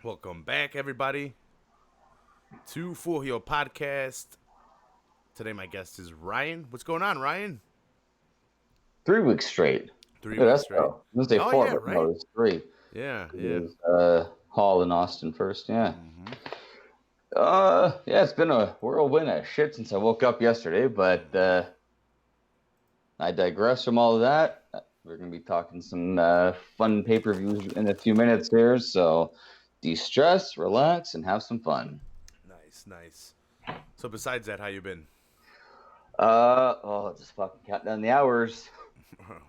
Welcome back, everybody, to Full Heel Podcast. Today, my guest is Ryan. What's going on, Ryan? 3 weeks straight. 3 Look at weeks us straight. go. This day Oh four, yeah, but no, right. it was three. Yeah, It yeah. was Hall in Austin first. Yeah. Mm-hmm. Yeah. It's been a whirlwind of shit since I woke up yesterday, but I digress from all of that. We're gonna be talking some fun pay-per-views in a few minutes here, so de-stress, relax, and have some fun. Nice, nice. So, besides that, how you been? Just fucking count down the hours.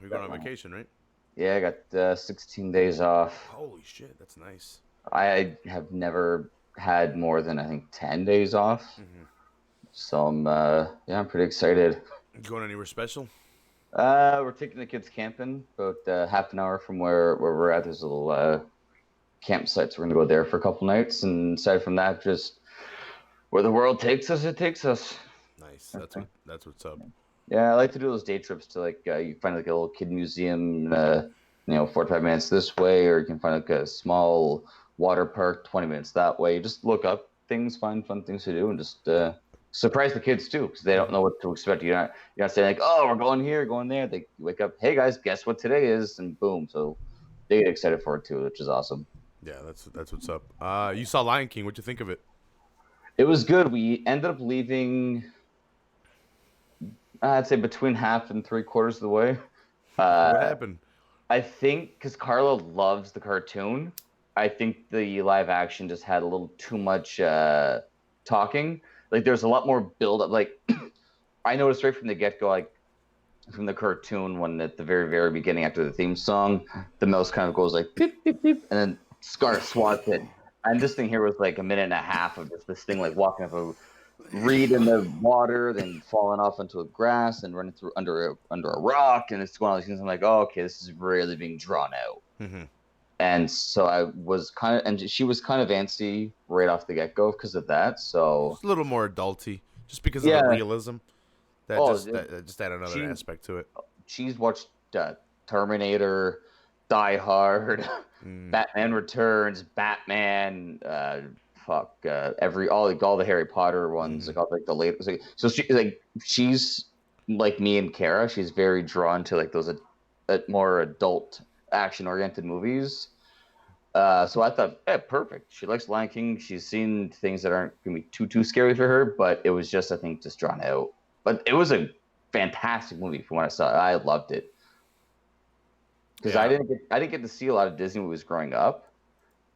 You're going on vacation, right? Yeah, I got 16 days off. Holy shit, that's nice. I have never had more than I think 10 days off. Mm-hmm. So I'm pretty excited. You going anywhere special? We're taking the kids camping about half an hour from where we're at. There's a little campsite, so we're gonna go there for a couple nights. And aside from that, just where the world takes us, it takes us. Nice. That's what's up. Yeah, I like to do those day trips to you find like a little kid museum, 45 minutes this way, or you can find like a small water park, 20 minutes that way. You just look up things, find fun things to do, and just surprise the kids too, because they don't know what to expect. You're not saying like, oh, we're going here, going there. They wake up, hey guys, guess what today is, and boom. So they get excited for it too, which is awesome. Yeah, that's what's up. You saw Lion King. What'd you think of it? It was good. We ended up leaving, I'd say between half and three-quarters of the way. What Uh, happened? I think because Carla loves the cartoon, I think the live action just had a little too much talking. Like there's a lot more build up. Like I noticed right from the get go, like from the cartoon, when at the very very beginning after the theme song, the mouse kind of goes like beep beep beep, and then Scar swats it. And this thing here was like a minute and a half of just this thing like walking up a reed in the water, then falling off into the grass and running through under a rock, and it's going all these things. I'm like, oh, okay, this is really being drawn out. Mm-hmm. And so I was kind of, and she was kind of antsy right off the get go because of that. So Just a little more adulty, just because of the yeah, realism. That oh, just that just add another she aspect to it. she's watched Terminator, Die Hard, Mm. Batman Returns, Batman, all the Harry Potter ones, Mm-hmm. like all like the latest. So she's like me and Kara. She's very drawn to like those more adult action oriented movies. So I thought, perfect. She likes Lion King. She's seen things that aren't gonna be too scary for her, but it was just I think just drawn out. But it was a fantastic movie from what I saw. I loved it because Yeah. I didn't get to see a lot of Disney movies growing up.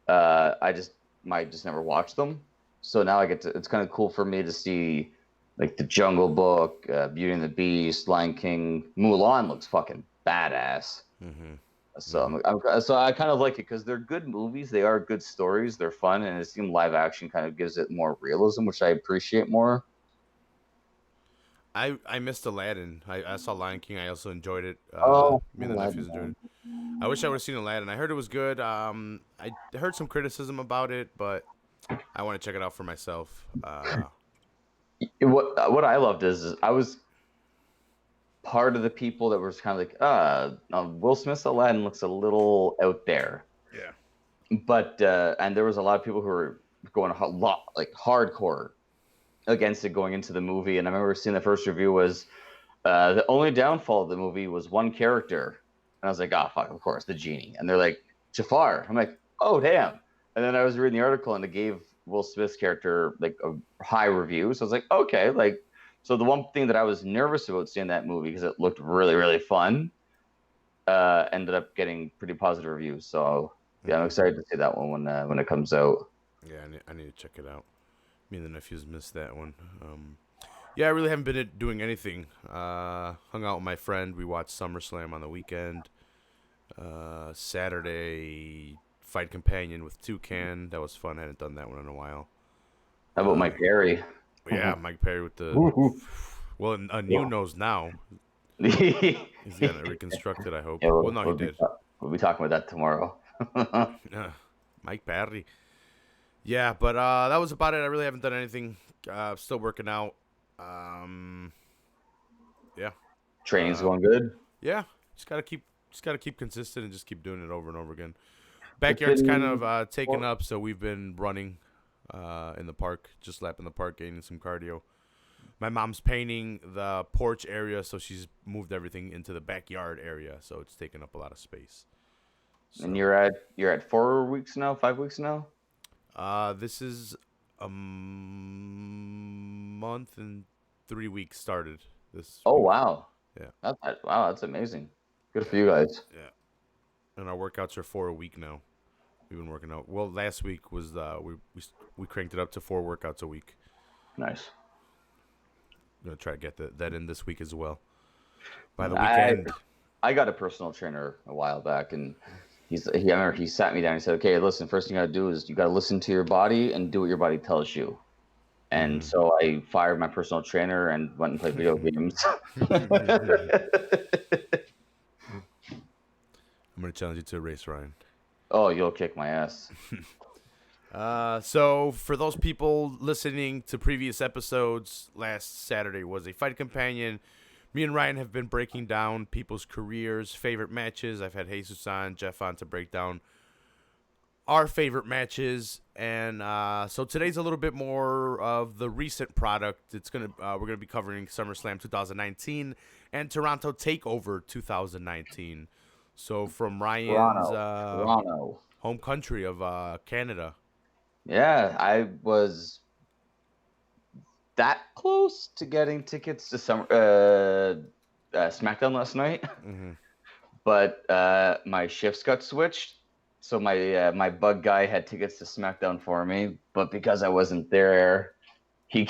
I just might just never watch them. So now I get to. It's kind of cool for me to see like The Jungle Book, Beauty and the Beast, Lion King, Mulan looks fucking badass. Mm-hmm. So Mm-hmm. so I kind of like it because they're good movies. They are good stories. They're fun, and it seems live action kind of gives it more realism, which I appreciate more. I missed Aladdin. I saw Lion King. I also enjoyed it. Oh, Me and the Aladdin, nephews enjoyed man. it. I wish I would have seen Aladdin. I heard it was good. I heard some criticism about it, but I want to check it out for myself. What I loved is I was part of the people that was kind of like, Will Smith's Aladdin looks a little out there, Yeah. but and there was a lot of people who were going a lot like hardcore against it going into the movie. And I remember seeing the first review was the only downfall of the movie was one character, and I was like, oh fuck, of course, the genie. And they're like, Jafar. I'm like, oh damn. And then I was reading the article, and it gave Will Smith's character like a high review. So I was like, okay, like. So the one thing that I was nervous about seeing that movie because it looked really really fun, ended up getting pretty positive reviews. So yeah, I'm Mm-hmm. excited to see that one when it comes out. Yeah, I need to check it out. Me and the nephews missed that one. Yeah, I really haven't been doing anything. Hung out with my friend. We watched SummerSlam on the weekend. Saturday, Fight Companion with Toucan. That was fun. I hadn't done that one in a while. How about Uh, Mike Perry? yeah, Mike Perry with the well, a new Yeah. nose now. Yeah, He's getting it reconstructed. I hope. Well, we'll, no, he we'll be did. we'll be talking about that tomorrow. Mike Perry. Yeah, but that was about it. I really haven't done anything. Still working out. Um, yeah, Training's uh, going good. yeah. Just gotta keep consistent and just keep doing it over and over again. backyard's kind Within of taken up, so we've been running in the park, just lapping the park, getting some cardio. My mom's painting the porch area, so she's moved everything into the backyard area, so it's taking up a lot of space. And So, you're at 4 weeks now, 5 weeks now. this is a month and 3 weeks started this Oh week. wow. Yeah. Wow, that's amazing. Good for you guys. Yeah. And our workouts are 4 a week now. We've been working out. Well, last week was we cranked it up to 4 workouts a week. Nice. I'm gonna try to get that in this week as well. By the I weekend. I got a personal trainer a while back, and I remember he sat me down. He said, "Okay, listen. First thing you got to do is you got to listen to your body and do what your body tells you." And so I fired my personal trainer and went and played video games. I'm gonna challenge you to a race, Ryan. Oh, you'll kick my ass. So for those people listening to previous episodes, last Saturday was a fight companion. Me and Ryan have been breaking down people's careers, favorite matches. I've had Jesus on, Jeff on to break down our favorite matches, and so today's a little bit more of the recent product. We're gonna be covering SummerSlam 2019 and Toronto TakeOver 2019. So from Ryan's Toronto. home country of Canada. Yeah, I was that close to getting tickets to SmackDown last night, Mm-hmm. but my shifts got switched. So my bug guy had tickets to SmackDown for me, but because I wasn't there, he's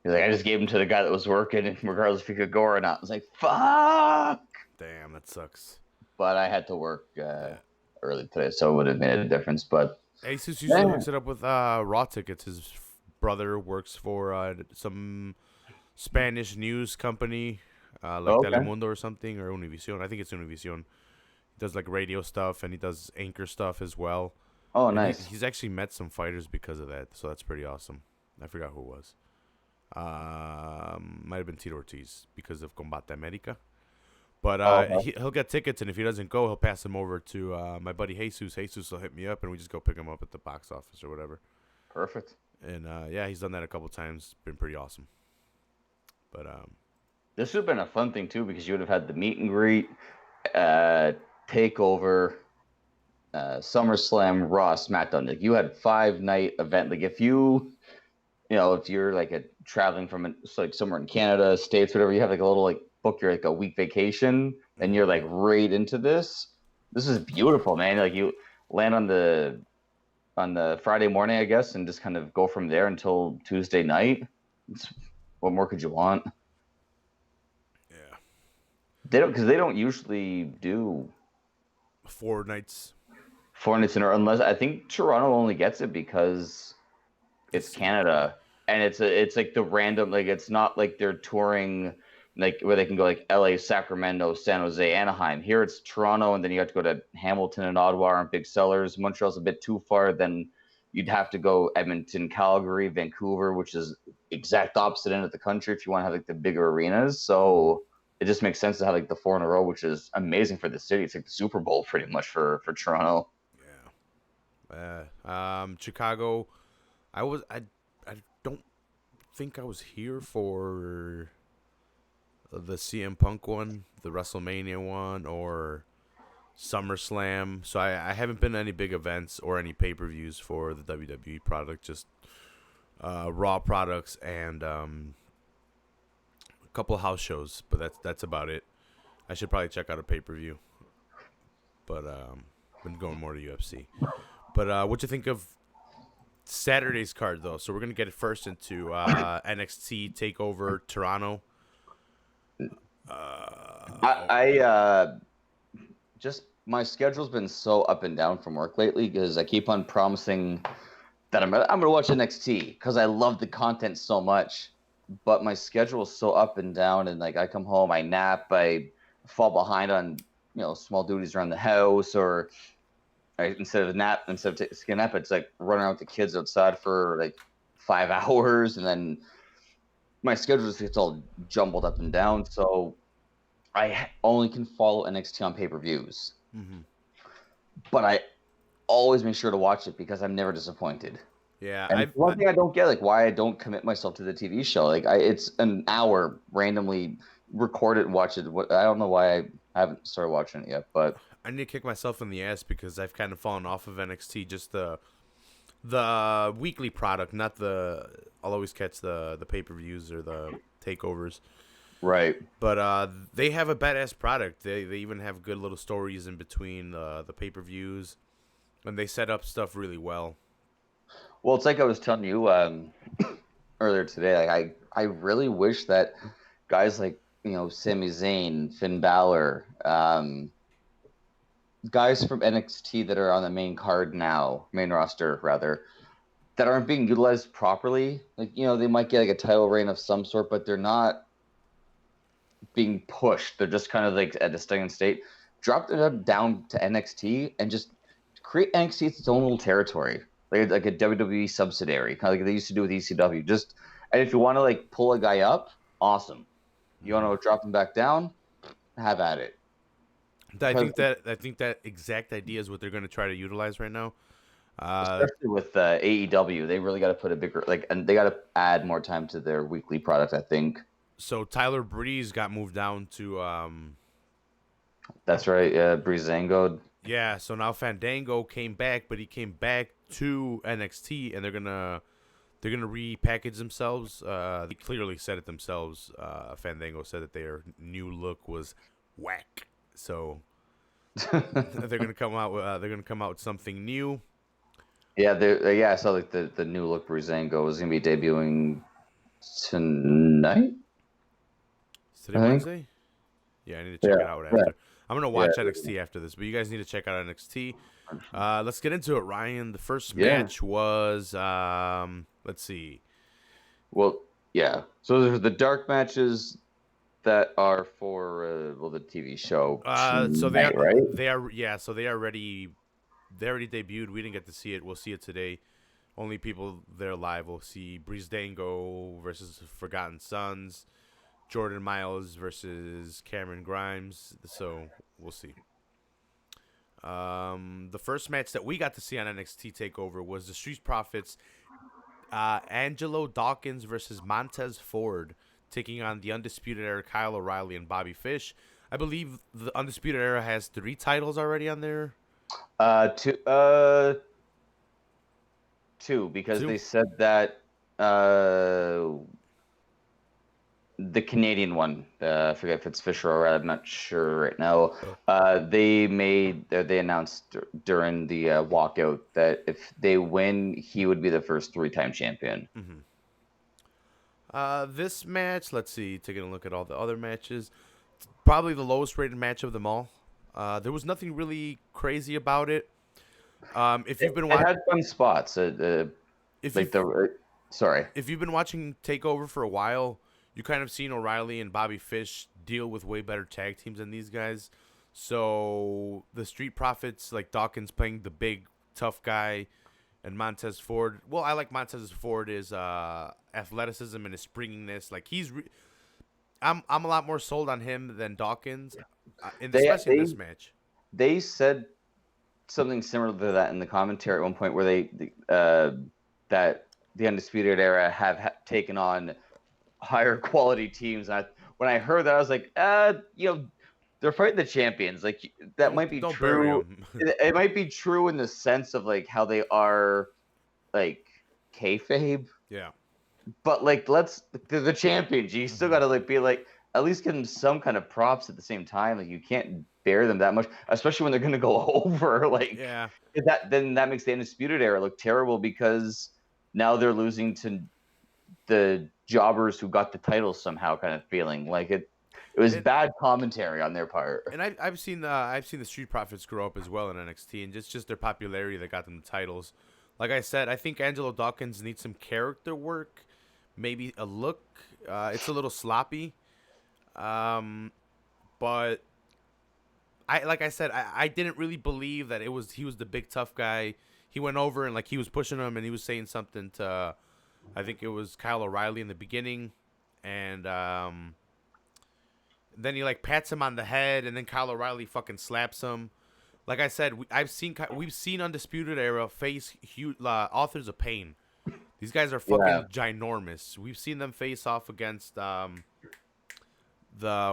like, I just gave them to the guy that was working, and regardless if he could go or not. I was like, fuck. Damn, that sucks. But I had to work early today, so it would have made a difference. But Jesus usually hooks it up with Raw tickets. His brother works for some Spanish news company, like Telemundo or something, or Univision. I think it's Univision. He does like radio stuff, and he does anchor stuff as well. Oh, And nice. he's actually met some fighters because of that, so that's pretty awesome. I forgot who it was. Might have been Tito Ortiz because of Combate America. But he'll get tickets, and if he doesn't go, he'll pass them over to my buddy Jesus. Jesus will hit me up, and we just go pick him up at the box office or whatever. Perfect. And yeah, he's done that a couple times. Been pretty awesome. But This would have been a fun thing too, because you would have had the meet and greet, TakeOver, SummerSlam, Raw, SmackDown. Like you had 5-night event. Like if you're like traveling from like somewhere in Canada, States, whatever, you have like a little like book your like a week vacation, and you're like right into this. This is beautiful, man. Like you land on the Friday morning, I guess, and just kind of go from there until Tuesday night. What more could you want? yeah, Because they don't usually do 4 nights. 4 nights in a row, unless I think Toronto only gets it because it's Canada, and it's like the random, like it's not like they're touring like where they can go like LA, Sacramento, San Jose, Anaheim. Here it's Toronto, and then you have to go to Hamilton and Ottawa aren't big sellers. Montreal's a bit too far. Then you'd have to go Edmonton, Calgary, Vancouver, which is exact opposite end of the country if you want to have like the bigger arenas. So it just makes sense to have like the 4 in a row, which is amazing for the city. It's like the Super Bowl pretty much for Toronto. Yeah. Chicago. I don't think I was here for the CM Punk one, the WrestleMania one, or SummerSlam. So I haven't been to any big events or any pay-per-views for the WWE product, just Raw products and a couple house shows, but that's about it. I should probably check out a pay-per-view, but been going more to UFC. But what you think of Saturday's card, though? So we're going to get it first into NXT TakeOver Toronto. I just my schedule's been so up and down from work lately because I keep on promising that I'm gonna watch NXT because I love the content so much, but my schedule is so up and down, and like I come home, I nap, I fall behind on small duties around the house, or instead of taking a nap, it's like running around with the kids outside for like 5 hours, and then my schedule just gets all jumbled up and down. So I only can follow NXT on pay-per-views. Mm-hmm. But always make sure to watch it because I'm never disappointed. Yeah, And one thing I don't get, like, why I don't commit myself to the TV show. Like, it's an hour randomly record it and watch it. I don't know why I haven't started watching it yet, but I need to kick myself in the ass because I've kind of fallen off of NXT. Just the weekly product, not the. I'll always catch the pay-per-views or the takeovers. right. But they have a badass product. They even have good little stories in between the pay-per-views, and they set up stuff really well. Well, it's like I was telling you earlier today. Like, I really wish that guys like Sami Zayn, Finn Balor, guys from NXT that are on the main card now, main roster rather, that aren't being utilized properly. Like, they might get like a title reign of some sort, but they're not being pushed. They're just kind of like at a stagnant state. Drop them down to NXT and just create NXT its own little territory, like a WWE subsidiary, kind of like they used to do with ECW. Just and if you want to like pull a guy up, awesome. You want to drop him back down, have at it. I think that exact idea is what they're going to try to utilize right now. Especially with AEW, they really got to put a bigger and they got to add more time to their weekly product. I think. So Tyler Breeze got moved down to That's right. Breezango. yeah. So now Fandango came back, but he came back to NXT, and they're gonna repackage themselves. They clearly said it themselves. Fandango said that their new look was whack. So they're gonna come out. They're gonna come out with something new. Yeah. I saw like the new look Breezango is gonna be debuting tonight. Is today Wednesday? Yeah, I need to check it out after. Yeah. I'm gonna watch NXT after this, but you guys need to check out NXT. Let's get into it, Ryan. The first match was let's see. Well, yeah. So there's the dark matches that are for the TV show. So they are right? So they already debuted. We didn't get to see it. We'll see it today. Only people there live will see Breeze Dango versus Forgotten Sons, Jordan Miles versus Cameron Grimes. So we'll see. The first match that we got to see on NXT TakeOver was the Street Profits, Angelo Dawkins versus Montez Ford, taking on the Undisputed Era, Kyle O'Reilly and Bobby Fish. I believe the Undisputed Era has 3 titles already on there. Two, because Two? they said that the Canadian one, I forget if it's Fisher or I'm not sure right now. They announced during the walkout that if they win, he would be the first 3-time champion. Mm-hmm. This match, let's see, taking a look at all the other matches, probably the lowest rated match of them all. There was nothing really crazy about it. If you've been watching, it had fun spots. Sorry. If you've been watching TakeOver for a while, you kind of seen O'Reilly and Bobby Fish deal with way better tag teams than these guys. So the Street Profits, like Dawkins playing the big tough guy, and Montez Ford. Well, I like Montez Ford is athleticism and his springiness. Like I'm a lot more sold on him than Dawkins, especially in this match. They said something similar to that in the commentary at one point, where they that the Undisputed Era have taken on higher quality teams. And when I heard that, I was like, they're fighting the champions. Like that might be true. It might be true in the sense of like how they are, like kayfabe. Yeah. But like, they're the champions. You still gotta like be like at least give them some kind of props at the same time. Like you can't bear them that much, especially when they're gonna go over. Like yeah. Then that makes the Undisputed Era look terrible because now they're losing to the jobbers who got the title somehow, kind of feeling like it was bad commentary on their part. And I've seen the Street Profits grow up as well in NXT, and just their popularity that got them the titles. Like I said, I think Angelo Dawkins needs some character work, maybe a look. It's a little sloppy, but I didn't really believe that he was the big tough guy. He went over and like he was pushing him, and he was saying something to, I think it was Kyle O'Reilly in the beginning, and then he like pats him on the head, and then Kyle O'Reilly fucking slaps him. Like I said, we've seen Undisputed Era face huge Authors of Pain. These guys are Yeah. fucking ginormous. We've seen them face off against the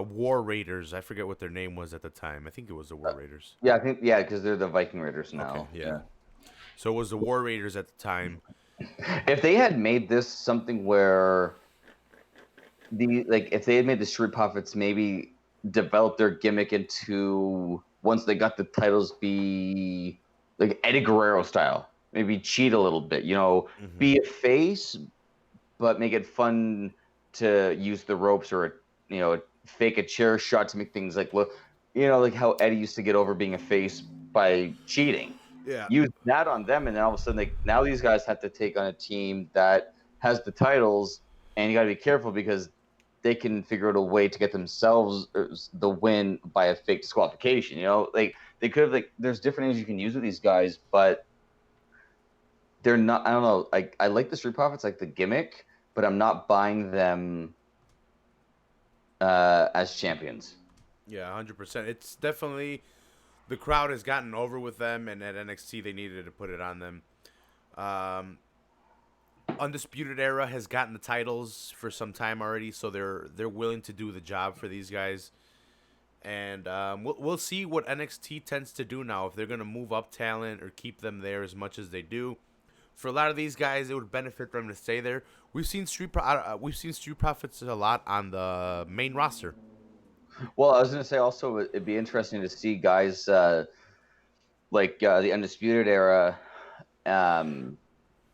War Raiders. I forget what their name was at the time. I think it was the War Raiders. Yeah, I think because they're the Viking Raiders Okay, now. yeah. So it was the War Raiders at the time. If they had made this something where if they had made the Street Profits maybe develop their gimmick into once they got the titles be like Eddie Guerrero style, maybe cheat a little bit, be a face, but make it fun to use the ropes or fake a chair shot to make things like look, like how Eddie used to get over being a face by cheating. Yeah. Use that on them, and then all of a sudden, now these guys have to take on a team that has the titles, and you got to be careful because they can figure out a way to get themselves the win by a fake disqualification. They could have there's different things you can use with these guys, but they're not. I don't know. I like the Street Profits, like the gimmick, but I'm not buying them as champions. Yeah, 100%. It's definitely the crowd has gotten over with them, and at NXT they needed to put it on them. Undisputed Era has gotten the titles for some time already, so they're willing to do the job for these guys. And we'll see what NXT tends to do now, if they're gonna move up talent or keep them there as much as they do. For a lot of these guys, it would benefit them to stay there. We've seen Street Profits a lot on the main roster. Well, I was going to say also it'd be interesting to see guys like the Undisputed Era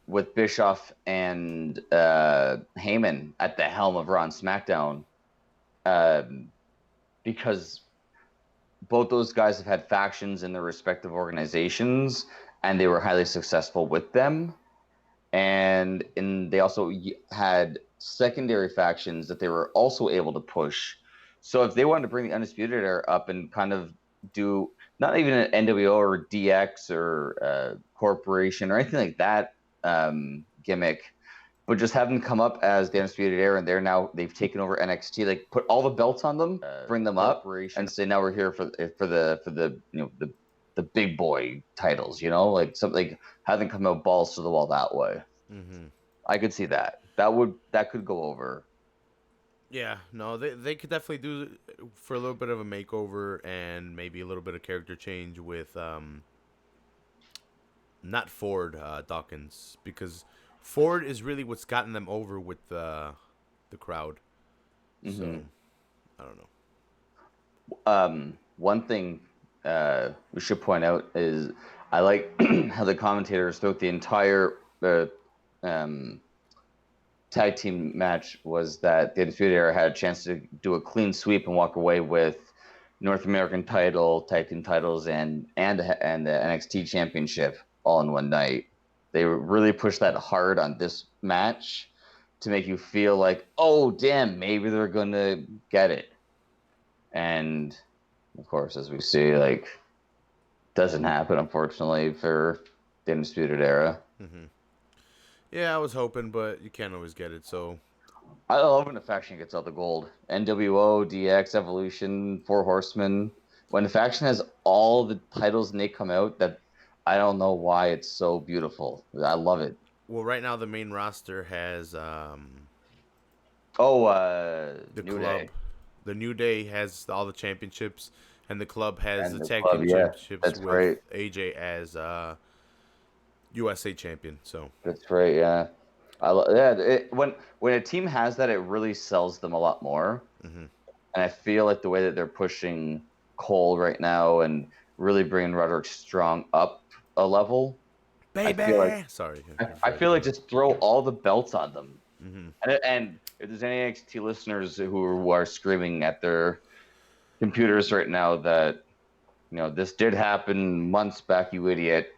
with Bischoff and Heyman at the helm of Raw and SmackDown, because both those guys have had factions in their respective organizations, and they were highly successful with them. And they also had secondary factions that they were also able to push. So if they wanted to bring the Undisputed Era up and kind of do not even an NWO or DX or Corporation or anything like that gimmick, but just have them come up as the Undisputed Era, and they've taken over NXT. Like put all the belts on them, bring them up, and say now we're here for the the big boy titles. Like something have them come out balls to the wall that way. Mm-hmm. I could see that. That could go over. Yeah, no, they could definitely do for a little bit of a makeover and maybe a little bit of character change with not Ford, Dawkins, because Ford is really what's gotten them over with the crowd. Mm-hmm. So I don't know. One thing we should point out is I like how the commentators throughout the entire tag team match was that the Undisputed Era had a chance to do a clean sweep and walk away with North American title, tag team titles, and the NXT championship all in one night. They really pushed that hard on this match to make you feel like, oh damn, maybe they're gonna get it. And of course, as we see, doesn't happen, unfortunately, for the Undisputed Era. Mm-hmm. Yeah, I was hoping, but you can't always get it. So I love when a faction gets all the gold. NWO, DX, Evolution, Four Horsemen. When the faction has all the titles and they come out, that I don't know why it's so beautiful. I love it. Well, right now the main roster has the New Club. Day. The New Day has all the championships, and the club has the tag team championships with great. AJ as USA champion. So that's great. Yeah, when a team has that, it really sells them a lot more. Mm-hmm. And I feel like the way that they're pushing Cole right now and really bringing Roderick Strong up a level, baby. I feel like just throw all the belts on them. Mm-hmm. And if there's any NXT listeners who are screaming at their computers right now that this did happen months back, you idiot.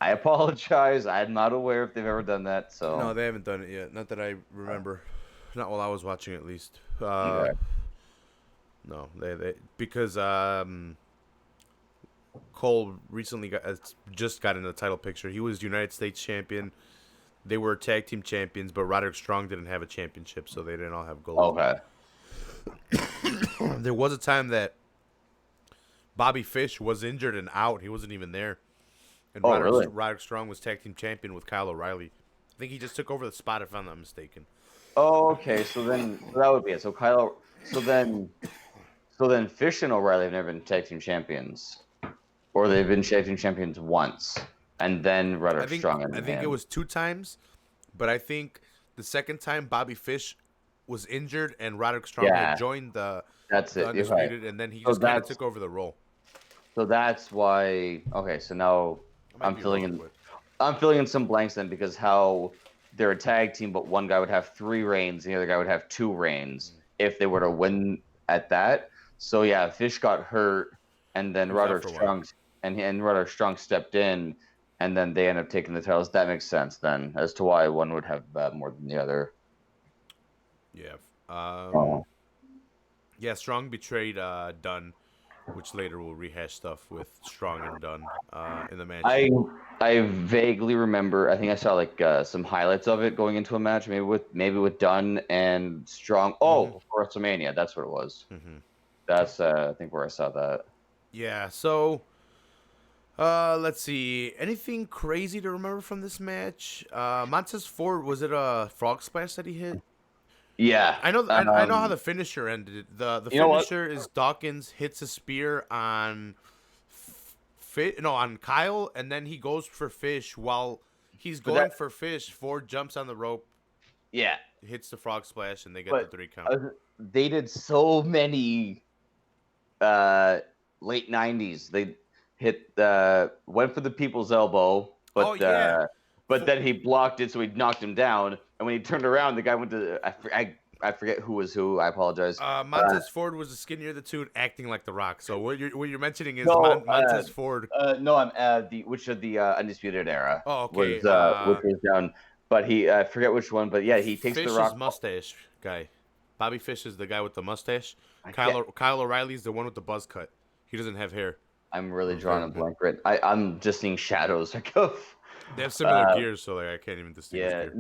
I apologize. I'm not aware if they've ever done that. So no, they haven't done it yet. Not that I remember. Not while I was watching, at least. Okay. No, they because Cole recently just got in the title picture. He was United States champion. They were tag team champions, but Roderick Strong didn't have a championship, so they didn't all have gold. Okay. There was a time that Bobby Fish was injured and out. He wasn't even there. And Oh, really? Roderick Strong was tag team champion with Kyle O'Reilly. I think he just took over the spot, if I'm not mistaken. Oh, okay. So that would be it. So then Fish and O'Reilly have never been tag team champions, or they've been tag team champions once, and then Roderick Strong and I think it was 2 times, but I think the second time Bobby Fish was injured and Roderick Strong had joined the that's it. You're right. Undisputed, and then he just kind of took over the role. So that's why. Okay, so now I'm filling in some blanks then, because how they're a tag team, but one guy would have 3 reigns and the other guy would have 2 reigns if they were to win at that. So yeah, Fish got hurt, and then Roderick Strong and Roderick Strong stepped in, and then they ended up taking the titles. That makes sense then, as to why one would have more than the other. Yeah. Yeah, Strong betrayed Dunn, which later will rehash stuff with Strong and Dunn in the match. I vaguely remember. I think I saw like some highlights of it going into a match, maybe with Dunn and Strong. Oh, for WrestleMania, that's what it was. Mm-hmm. That's I think where I saw that. Yeah. So, let's see. Anything crazy to remember from this match? Montez Ford, was it a frog splash that he hit? Yeah, I know. I know how the finisher ended. The finisher is Dawkins hits a spear on on Kyle, and then he goes for Fish. While he's going for Fish, Ford jumps on the rope. Yeah, hits the frog splash, and they get the 3 count. They did so many late 90s. They went for the people's elbow, but but then he blocked it, so he knocked him down. And when he turned around, the guy went to I forget who was who. I apologize. Montez Ford was the skinnier of the two, acting like The Rock. So what you're mentioning is Montez Ford. No, I'm which of the Undisputed Era. Oh, okay. Which was down, but I forget which one. But yeah, he takes Fish's the Rock mustache guy. Bobby Fish is the guy with the mustache. Kyle O'Reilly's the one with the buzz cut. He doesn't have hair. I'm really drawing a blank. I'm just seeing shadows. They have similar gears, so I can't even distinguish.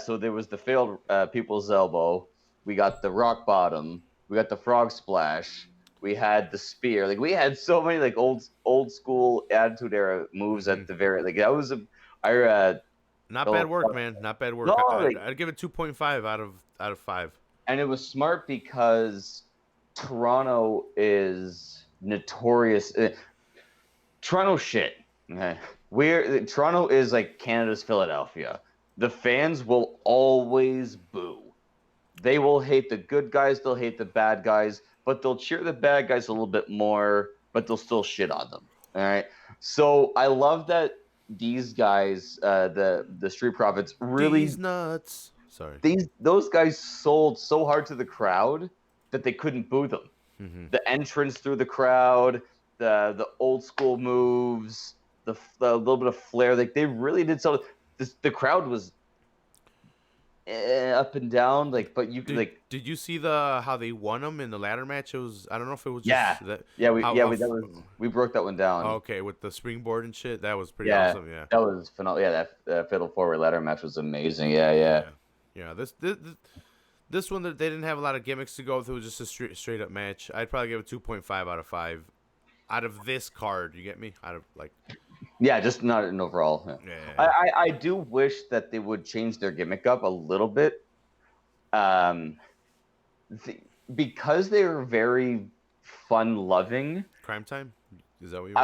So there was the failed people's elbow. We got the rock bottom. We got the frog splash. We had the spear. We had so many old school Attitude Era moves at the very that was not bad work, man. Not bad work. No, I'd give it 2.5 out of 5. And it was smart because Toronto is notorious. Toronto shit. Okay. Toronto is like Canada's Philadelphia. The fans will always boo. They will hate the good guys, they'll hate the bad guys, but they'll cheer the bad guys a little bit more, but they'll still shit on them. All right. So I love that these guys, the Street Profits, really these nuts. Sorry. Those guys sold so hard to the crowd that they couldn't boo them. Mm-hmm. The entrance through the crowd, the old school moves, the little bit of flair, they really did so. The crowd was up and down, but you could Did you see how they won them in the ladder match? It was, I don't know if it was we broke that one down. Okay, with the springboard and shit, that was pretty awesome. Yeah, that was phenomenal. Yeah, that Fatal 4-Way ladder match was amazing. Yeah. This one, they didn't have a lot of gimmicks to go with. It was just a straight up match. I'd probably give it 2.5 out of 5 out of this card. You get me? Out of Yeah, just not an overall. Yeah. I do wish that they would change their gimmick up a little bit, because they are very fun-loving. Crime Time? Is that what you?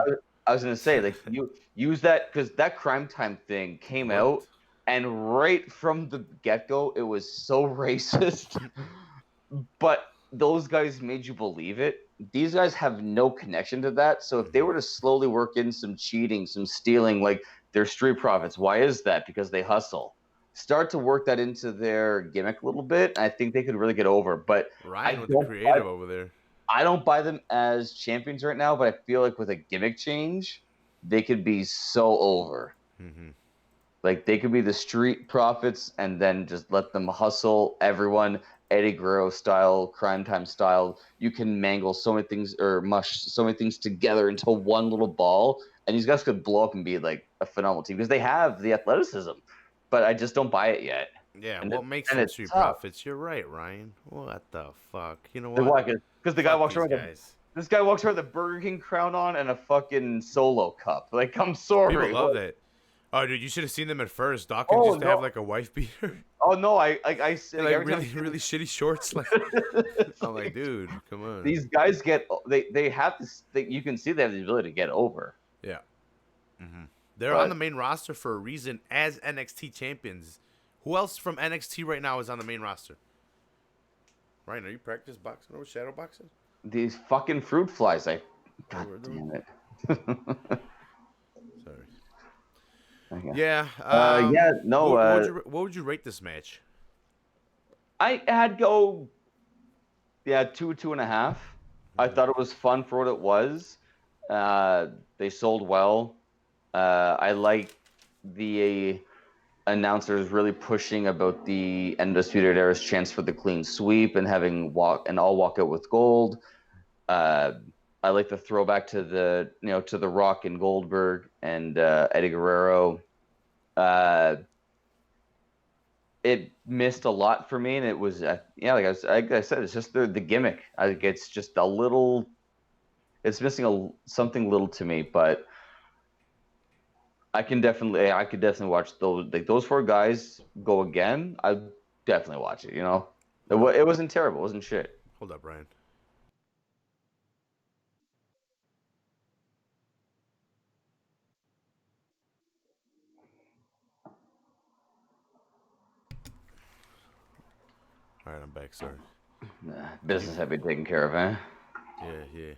I was gonna say you use that because that Crime Time thing came out, and right from the get-go, it was so racist. But those guys made you believe it. These guys have no connection to that. So if they were to slowly work in some cheating, some stealing, they're Street Profits, why is that? Because they hustle. Start to work that into their gimmick a little bit. I think they could really get over. But Ryan with the creative over there. I don't buy them as champions right now, but I feel like with a gimmick change, they could be so over. Mm-hmm. They could be the Street Profits and then just let them hustle everyone. Eddie Guerrero style, Crime Time style. You can mangle so many things or mush so many things together into one little ball, and these guys could blow up and be a phenomenal team because they have the athleticism. But I just don't buy it yet. Yeah, what makes them Street Profits? You're right, Ryan. What the fuck? You know what? Why? Because the guy walks around This guy walks around with a Burger King crown on and a fucking Solo cup. Like, I'm People sorry. love What? that. Oh, dude, you should have seen them at first. Dawkins Oh used to have no. like a wife beater Oh no. and Like like every time I really, see really shitty shorts. Like, it's I'm like, like, dude, come on. these guys they have this. You can see they have the ability to get over. Yeah. hmm They're on the But main roster for a reason as NXT champions. Who else from NXT right now is on the main roster? Ryan, are you practice boxing or shadow boxing? these fucking fruit flies. Oh, God we're doing. damn it. Sorry. Okay. Yeah. Yeah. No. What would you rate this match? I had go. Yeah, 2.5. I thought it was fun for what it was. They sold well. I like the announcers really pushing about the Undisputed Era's chance for the clean sweep and having all walk out with gold. I like the throwback to the Rock and Goldberg and Eddie Guerrero. It missed a lot for me, and it was like I said, it's just the gimmick. I think it's just a little. It's missing something little to me, but I could definitely watch those four guys go again. I'd definitely watch it. It wasn't terrible. It wasn't shit. Hold up, Ryan. All right, I'm back. Sorry. Business had been taken care of, eh? Yeah.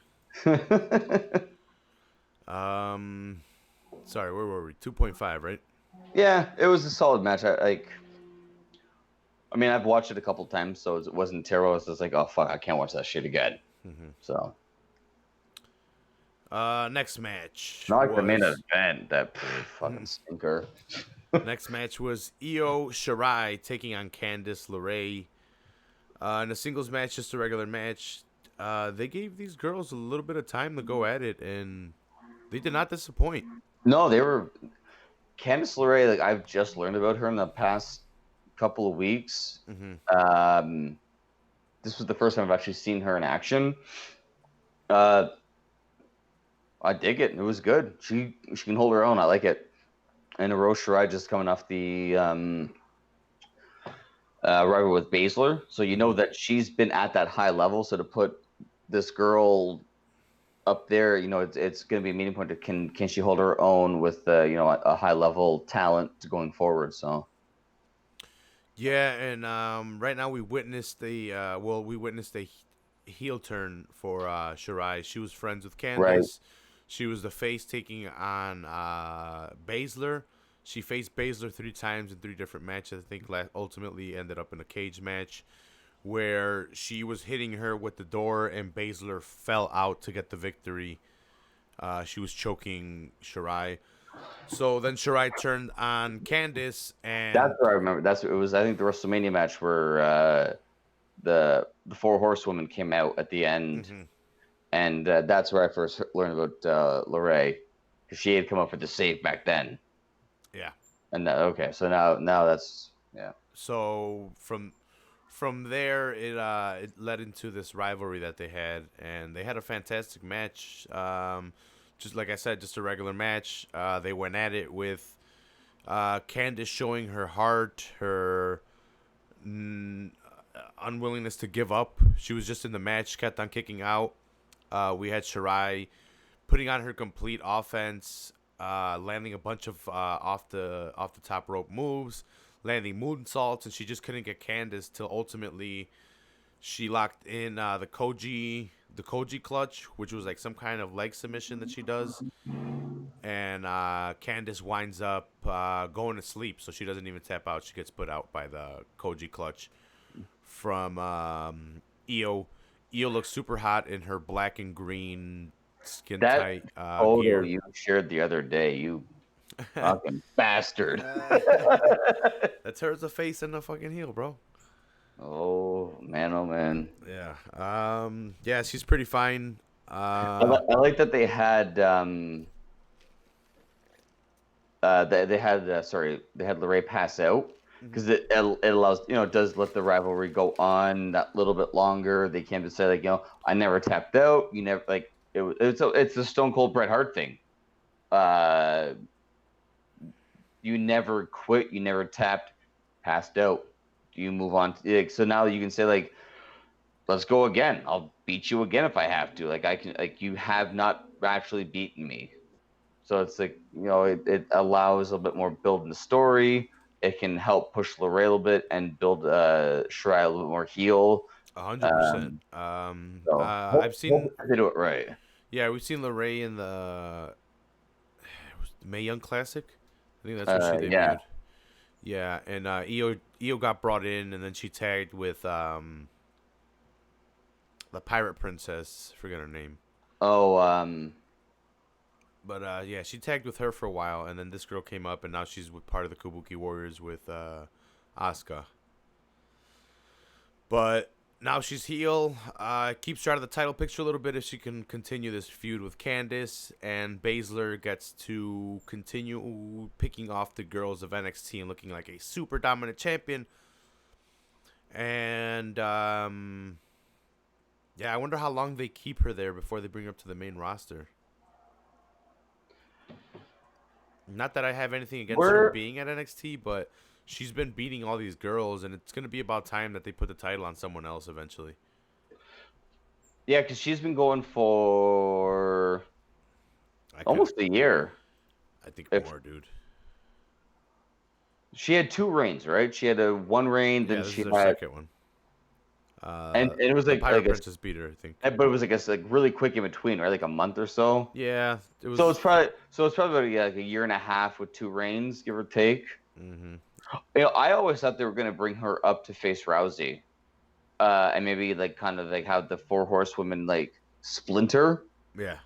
Sorry, where were we? 2.5, right? Yeah, it was a solid match. I mean, I've watched it a couple times, so it wasn't terrible. It's just like, oh fuck, I can't watch that shit again. So, Next match not like the main was event, that fucking stinker. next match was Io Shirai taking on Candice LeRae. In a singles match, just a regular match. They gave these girls a little bit of time to go at it, and they did not disappoint. No, they were Candice LeRae. Like, I've just learned about her in the past couple of weeks. This was the first time I've actually seen her in action. I dig it. It was good. She can hold her own. I like it. And Rose Shirai just coming off the rival with Baszler, so you know that she's been at that high level. So to put this girl up there, it's going to be a meeting point. Can she hold her own with a high level talent going forward? So Yeah, and right now we witnessed the heel turn for Shirai. She was friends with Candice. Right. She was the face taking on Baszler. She faced Baszler 3 times in 3 different matches. I think ultimately ended up in a cage match where she was hitting her with the door and Baszler fell out to get the victory. She was choking Shirai. So then Shirai turned on Candice, and that's what I remember. It was, I think, the WrestleMania match where the 4 horsewomen came out at the end, and that's where I first learned about LeRae, because she had come up with the save back then. Yeah. And okay, so now that's So from there, it led into this rivalry that they had, and they had a fantastic match. Just like I said, just a regular match. They went at it with Candice showing her heart, her unwillingness to give up. She was just in the match, kept on kicking out. We had Shirai putting on her complete offense, landing a bunch of off the top rope moves, landing moonsaults, and she just couldn't get Candice till ultimately she locked in the Koji clutch, which was like some kind of leg submission that she does. And Candice winds up going to sleep, so she doesn't even tap out. She gets put out by the Koji clutch from Io. Io looks super hot in her black and green skin tight gear. You shared the other day, you fucking bastard. That's her as a face and a fucking heel, bro. Oh man. Yeah. Yeah, she's pretty fine. I like that they had they had LeRae pass out, because it allows, it does let the rivalry go on that little bit longer. They can't just say like, I never tapped out. You never like it's the Stone Cold Bret Hart thing. Uh, you never quit. You never tapped, passed out. You move on. So now you can say like, let's go again. I'll beat you again if I have to. Like I can. Like you have not actually beaten me. So it's like, it allows a little bit more build in the story. It can help push Lorray a little bit and build Shirai a little bit more heel. 100%. So I've seen, hope they do it right. yeah, we've seen Lorray in the Mae Young Classic. I think that's where she Yeah. debuted. Yeah, and Io got brought in, and then she tagged with the Pirate Princess. Forget her name. Oh, But yeah, she tagged with her for a while, and then this girl came up, and now she's with part of the Kabuki Warriors with Asuka. But now she's heel. Keeps her out of the title picture a little bit if she can continue this feud with Candice, and Baszler gets to continue picking off the girls of NXT and looking like a super dominant champion. And yeah, I wonder how long they keep her there before they bring her up to the main roster. Not that I have anything against her being at NXT, but she's been beating all these girls, and it's going to be about time that they put the title on someone else eventually. Yeah, because she's been going for almost a year. I think more, dude. She had 2 reigns, right? She had a 1 reign, then this she is had her second one. And it was the like Pirate Princess beat her, I think. But it was like really quick in between, right? Like a month or so. Yeah, it was. So it's probably like a year and a half with 2 reigns, give or take. Mm-hmm. I always thought they were gonna bring her up to face Rousey, and maybe like kind of like how the 4 horsewomen like splinter. Yeah.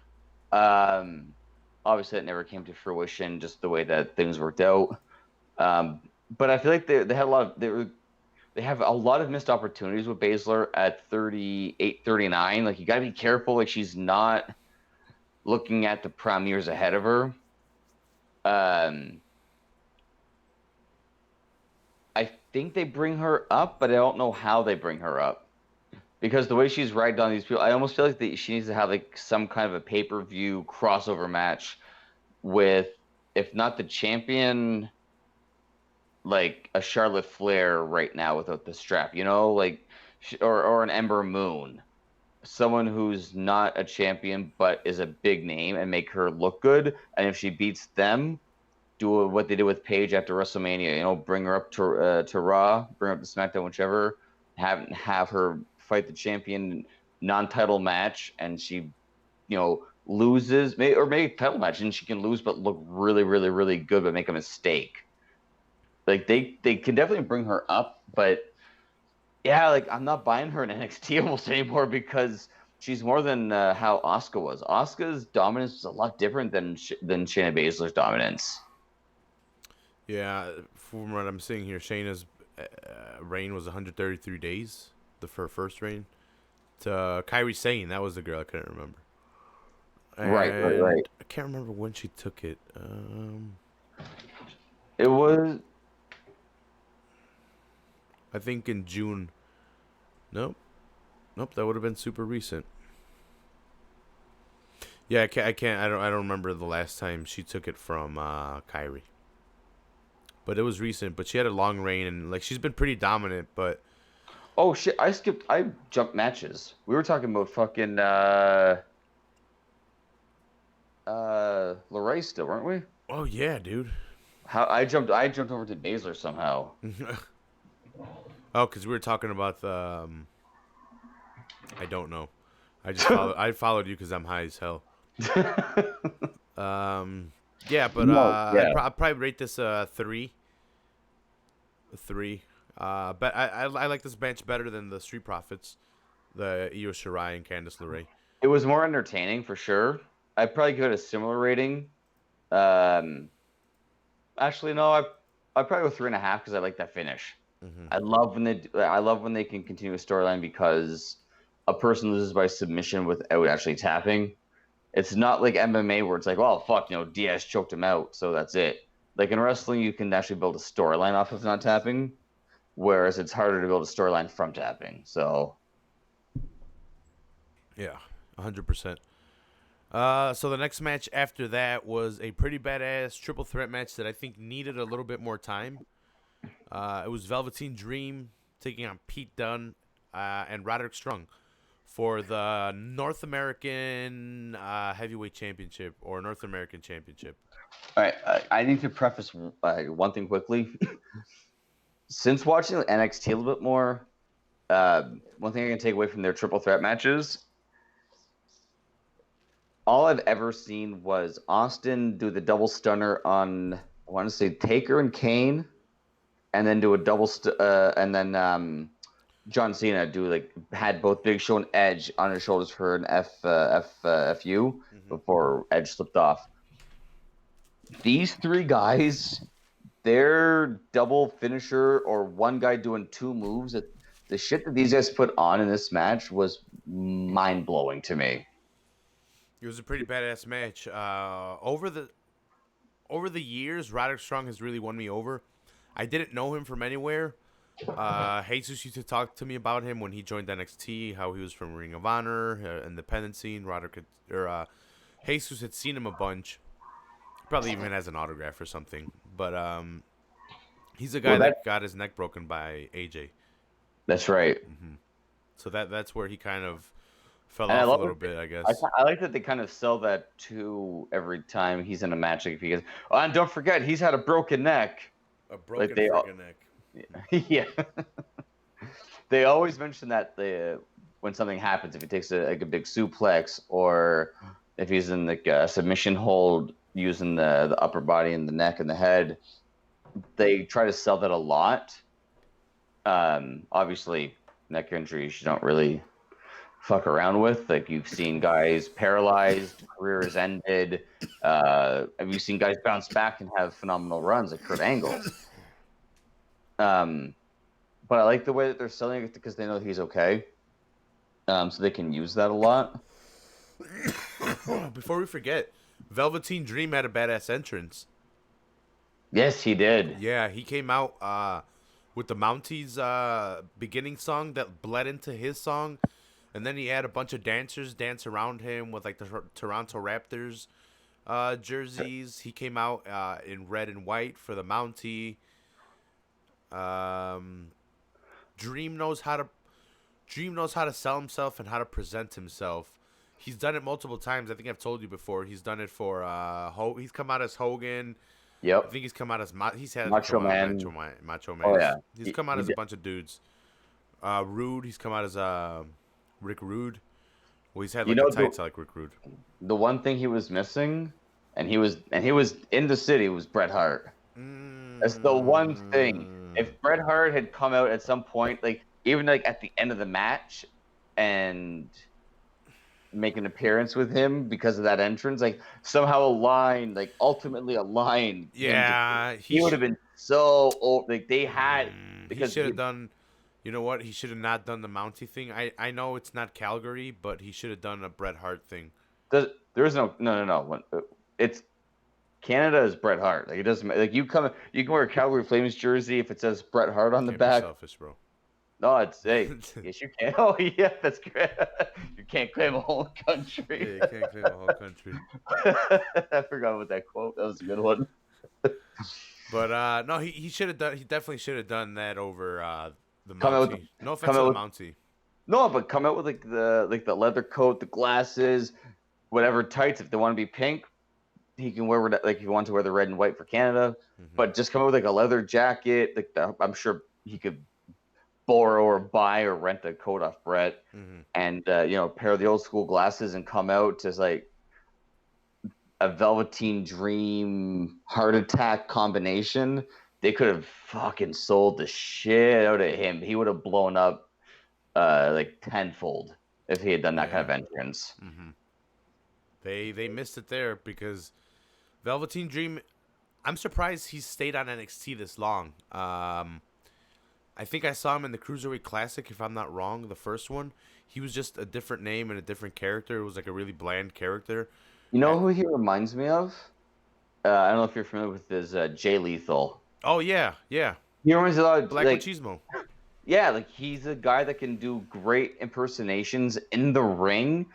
Obviously that never came to fruition, just the way that things worked out. But I feel like they had a lot of they have a lot of missed opportunities with Baszler at 38, 39. Like you got to be careful. Like she's not looking at the prime years ahead of her. I think they bring her up, but I don't know how they bring her up. Because the way she's riding on these people, I almost feel like she needs to have like some kind of a pay-per-view crossover match with, if not the champion, like a Charlotte Flair right now without the strap, like, or an Ember Moon, someone who's not a champion but is a big name, and make her look good. And if she beats them, do what they did with Paige after WrestleMania, bring her up to Raw, bring her up to SmackDown, whichever, have her fight the champion non-title match, and she, loses, or maybe title match, and she can lose but look really, really, really good, but make a mistake. Like they can definitely bring her up, but yeah, like I'm not buying her in NXT almost anymore, because she's more than how Asuka was. Asuka's dominance was a lot different than Shayna Baszler's dominance. Yeah, from what I'm seeing here, Shayna's reign was 133 days, her first reign. To Kairi Sane, that was the girl I couldn't remember. And right. I can't remember when she took it. It was, I think, in June. Nope, that would have been super recent. Yeah, I can't. I don't remember the last time she took it from Kairi. But it was recent. But she had a long reign, and like she's been pretty dominant. But oh shit, I jumped matches. We were talking about fucking Lorray still, weren't we? Oh yeah, dude. How I jumped over to Baszler somehow. Oh, because we were talking about the. I don't know. I followed you because I'm high as hell. Yeah, but I'd probably rate this a 3. A 3. But I like this match better than the Street Profits, the Io Shirai and Candice LeRae. It was more entertaining for sure. I'd probably give it a similar rating. Actually, no, I probably go 3.5 because I like that finish. Mm-hmm. I love when they can continue a storyline, because a person loses by submission without actually tapping. It's not like MMA where it's like, oh fuck, Diaz choked him out, so that's it. Like in wrestling, you can actually build a storyline off of not tapping, whereas it's harder to build a storyline from tapping. So Yeah, 100%. So the next match after that was a pretty badass triple threat match that I think needed a little bit more time. It was Velveteen Dream taking on Pete Dunne and Roderick Strong for the North American Heavyweight Championship or North American Championship. all right, I need to preface one thing quickly. Since watching NXT a little bit more, one thing I can take away from their triple threat matches, all I've ever seen was Austin do the double stunner on, I want to say Taker and Kane, and then do a and then John Cena had both Big Show and Edge on his shoulders for an FU before Edge slipped off. These three guys, their double finisher or one guy doing two moves, the shit that these guys put on in this match was mind blowing to me. It was a pretty badass match. Over the years, Roderick Strong has really won me over. I didn't know him from anywhere. Jesus used to talk to me about him when he joined NXT, how he was from Ring of Honor, independent scene. Jesus had seen him a bunch, probably even has an autograph or something. But he's a guy that got his neck broken by AJ. That's right. So that's where he kind of fell off a little bit, I guess. I like that they kind of sell that too every time he's in a match, because and don't forget he's had a broken neck. A broken freaking neck. Yeah. They always mention that when something happens, if he takes a big suplex or if he's in a submission hold using the upper body and the neck and the head, they try to sell that a lot. Obviously, neck injuries you don't really fuck around with. Like, you've seen guys paralyzed, careers ended. Have you seen guys bounce back and have phenomenal runs like Kurt Angle? But I like the way that they're selling it because they know he's okay. So they can use that a lot. Before we forget, Velveteen Dream had a badass entrance. Yes, he did. Yeah, he came out with the Mounties beginning song that bled into his song. And then he had a bunch of dancers dance around him with like the Toronto Raptors jerseys. He came out in red and white for the Mountie. Dream knows how to sell himself and how to present himself. He's done it multiple times. I think I've told you before. He's done it for he's come out as Hogan. Yep. I think he's come out as Macho Man. Macho Man. Oh yeah. He's come out as a bunch of dudes. Rude. He's come out as Rick Rude. Well, he's had like the tights like Rick Rude. The one thing he was missing, and he was in the city, was Bret Hart. That's the one thing. If Bret Hart had come out at some point, like even like at the end of the match, and make an appearance with him because of that entrance, like somehow ultimately aligned. Yeah, he would have been so old. Like they had because he should have done. You know what? He should have not done the Mountie thing. I know it's not Calgary, but he should have done a Bret Hart thing. There is no. It's Canada is Bret Hart. Like it doesn't like you can wear a Calgary Flames jersey if it says Bret Hart on the back. Be selfish, bro. No, it's yes you can. Oh yeah, that's great. You can't claim a whole country. Yeah, you can't claim a whole country. I forgot about that quote. That was a good one. But no, he should have done. He definitely should have done that over the Mountie. No offense to the Mountie. No, but come out with like the leather coat, the glasses, whatever tights. If they want to be pink, he can wear like if you want to wear the red and white for Canada. But just come out with like a leather jacket. Like I'm sure he could borrow or buy or rent a coat off Bret, and pair of the old school glasses and come out as like a Velveteen Dream heart attack combination. They could have fucking sold the shit out of him. He would have blown up like tenfold if he had done that kind of entrance. They missed it there because Velveteen Dream, I'm surprised he stayed on NXT this long. I think I saw him in the Cruiserweight Classic, if I'm not wrong, the first one. He was just a different name and a different character. It was like a really bland character. You know who he reminds me of? I don't know if you're familiar with his Jay Lethal. Oh yeah, yeah. He reminds me a lot of Black Machismo. yeah, like he's a guy that can do great impersonations in the ring,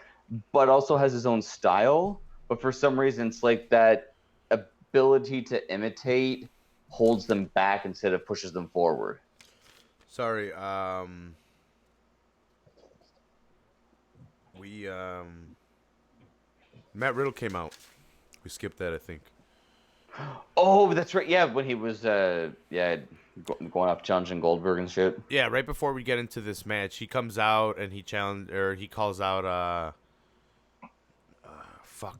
but also has his own style. But for some reason, it's like that ability to imitate holds them back instead of pushes them forward. Sorry. We Matt Riddle came out. We skipped that, I think. Oh, that's right. Yeah, when he was going up challenging Goldberg and shit. Yeah, right before we get into this match, he comes out and he calls out fuck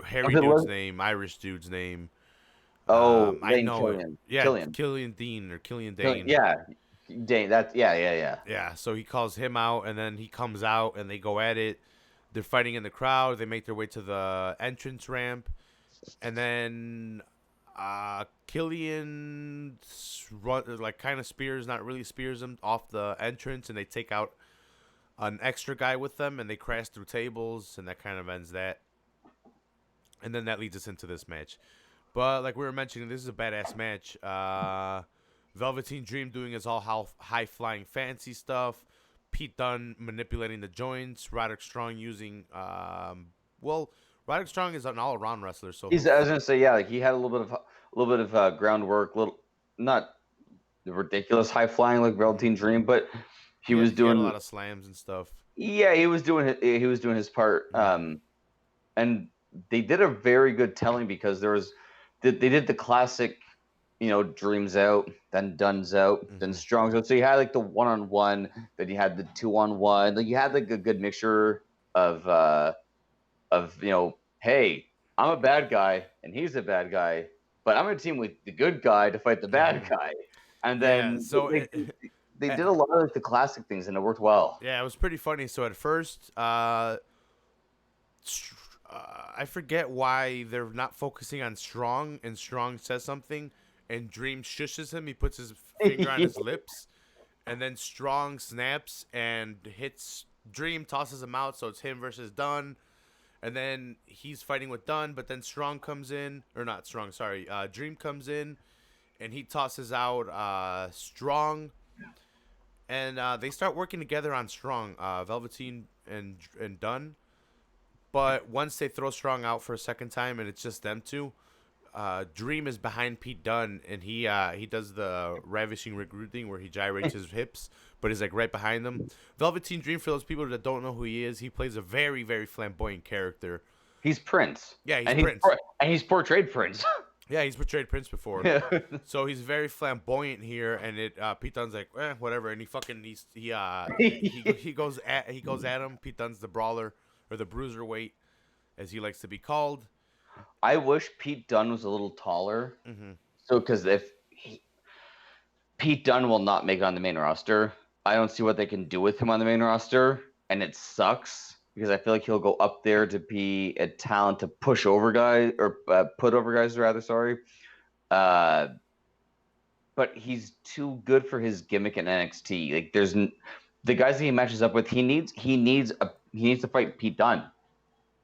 Harry dude's name, Irish dude's name. Oh, I Lane know it. Killian. Yeah, Killian. Killian Dean or Killian Killian. Dane. Yeah. Dane. That's yeah. Yeah, so he calls him out, and then he comes out, and they go at it. They're fighting in the crowd. They make their way to the entrance ramp, and then Killian like kind of spears, not really spears him off the entrance, and they take out an extra guy with them, and they crash through tables, and that kind of ends that. And then that leads us into this match. But like we were mentioning, this is a badass match. Velveteen Dream doing his all high flying fancy stuff. Pete Dunne manipulating the joints. Roderick Strong using Roderick Strong is an all around wrestler. So I was gonna say yeah, like he had a little bit of groundwork, little not the ridiculous high flying like Velveteen Dream, but he was doing a lot of slams and stuff. Yeah, he was doing his part. And they did a very good telling because they did the classic, Dreams out, then Dunn's out, then Strong's out. So you had like the 1-on-1, then you had the 2-on-1. Like you had like a good mixture of hey, I'm a bad guy and he's a bad guy, but I'm gonna team with the good guy to fight the bad guy. And then they did a lot of like the classic things and it worked well. Yeah, it was pretty funny. So at first, I forget why they're not focusing on Strong, and Strong says something, and Dream shushes him. He puts his finger on his lips, and then Strong snaps and hits Dream, tosses him out. So it's him versus Dunn, and then he's fighting with Dunn, but then Strong comes in, or not Strong, sorry, Dream comes in, and he tosses out Strong. And they start working together on Strong, Velveteen and Dunn. But once they throw Strong out for a second time and it's just them two, Dream is behind Pete Dunne, and he does the ravishing recruit thing where he gyrates his hips, but he's like right behind them. Velveteen Dream, for those people that don't know who he is, he plays a very, very flamboyant character. He's Prince. Yeah, he's Prince. And he's portrayed Prince. Yeah, he's portrayed Prince before. Yeah. So he's very flamboyant here, and Pete Dunne's like, whatever, and he goes at him. Pete Dunne's the brawler, or the bruiserweight, as he likes to be called. I wish Pete Dunne was a little taller. So, because Pete Dunne will not make it on the main roster, I don't see what they can do with him on the main roster, and it sucks because I feel like he'll go up there to be a talent to push over guys or put over guys rather. Sorry, but he's too good for his gimmick in NXT. Like there's the guys that he matches up with. He needs to fight Pete Dunne.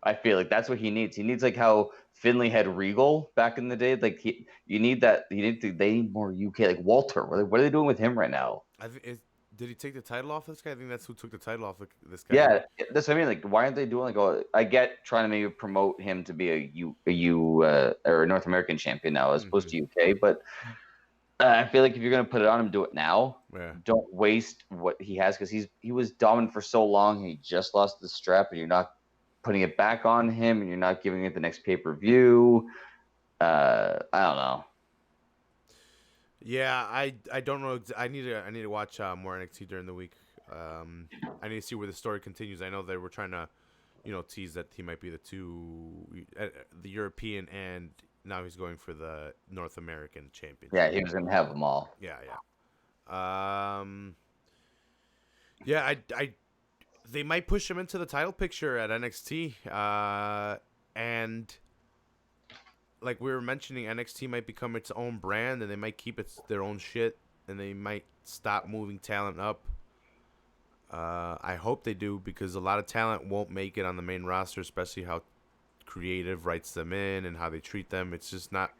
I feel like that's what he needs. He needs like how Finlay had Regal back in the day. Like you need that. They need more UK like Walter. What are they doing with him right now? Did he take the title off this guy? I think that's who took the title off this guy. Yeah, that's what I mean. Like, why aren't they doing like? I get trying to maybe promote him to be or a North American champion now as opposed to UK, but I feel like if you're gonna put it on him, do it now. Yeah. Don't waste what he has because he was dominant for so long. He just lost the strap, and you're not putting it back on him, and you're not giving it the next pay-per-view. I don't know. Yeah, I don't know. I need to watch more NXT during the week. I need to see where the story continues. I know they were trying to, tease that he might be the European, and now he's going for the North American championship. Yeah, he was gonna have them all. Yeah. They might push him into the title picture at NXT, and like we were mentioning, NXT might become its own brand, and they might keep their own shit, and they might stop moving talent up. I hope they do, because a lot of talent won't make it on the main roster, especially how creative writes them in and how they treat them. It's just not.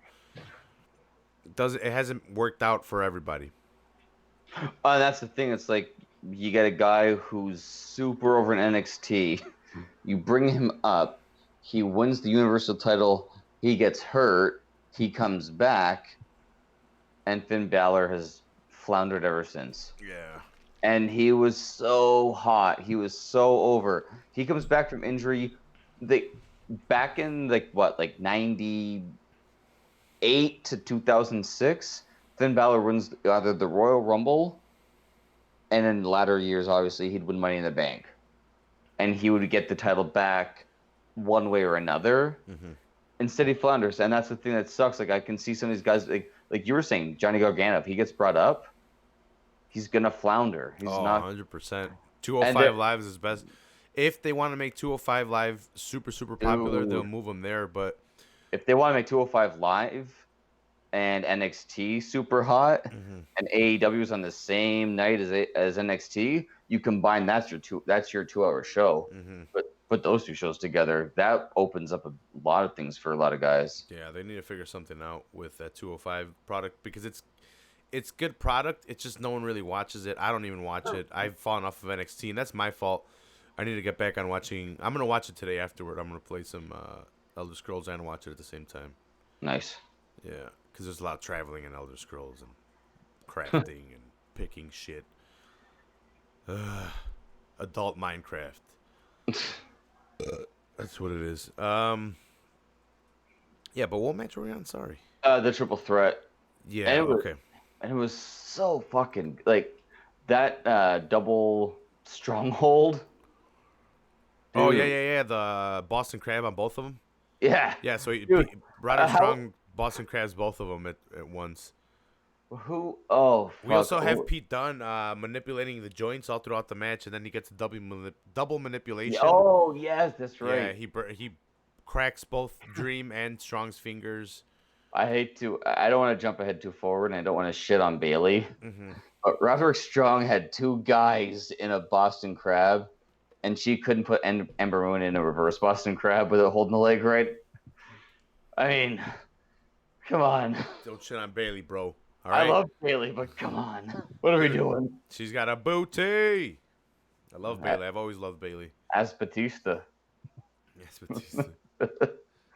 It hasn't worked out for everybody. That's the thing. It's like you get a guy who's super over in NXT. You bring him up, he wins the Universal title, he gets hurt, he comes back, and Finn Balor has floundered ever since. Yeah. And he was so hot. He was so over. He comes back from injury. Back in like 98 to 2006, Finn Balor wins either the Royal Rumble, and in latter years, obviously, he'd win Money in the Bank. And he would get the title back one way or another. Mm-hmm. Instead, he flounders. And that's the thing that sucks. Like, I can see some of these guys, like you were saying, Johnny Gargano, if he gets brought up, he's going to flounder. He's not. 100%. 205 Live is his best. If they want to make 205 Live super, super popular, they'll move him there. But if they want to make 205 Live and NXT super hot, and AEW is on the same night as NXT, you combine that's your 2-hour show. But put those two shows together, that opens up a lot of things for a lot of guys. Yeah, they need to figure something out with that 205 product because it's good product. It's just no one really watches it. I don't even watch it. I've fallen off of NXT, and that's my fault. I need to get back on watching. I'm gonna watch it today afterward. I'm gonna play some Elder Scrolls and watch it at the same time. Nice. Yeah, because there's a lot of traveling in Elder Scrolls and crafting and picking shit. Adult Minecraft. That's what it is. Yeah, but what match were we on? Sorry. The triple threat. Yeah. Okay. And it was so fucking like that double stronghold. Dude. Oh yeah. The Boston Crab on both of them. Yeah. Yeah. So Roderick Strong, Boston Crabs, both of them at once. Who? Oh. Fuck. We also have Pete Dunne manipulating the joints all throughout the match, and then he gets a double manipulation. Oh yes, that's right. Yeah, he cracks both Dream and Strong's fingers. I don't want to jump ahead too forward, and I don't want to shit on Bailey. But Roderick Strong had two guys in a Boston Crab, and she couldn't put Ember Moon in a reverse Boston Crab without holding the leg right. I mean, come on. Don't shit on Bailey, bro. All right? I love Bailey, but come on. What are we doing? She's got a booty. I love Bailey. I've always loved Bailey. As Batista. Yes, Batista.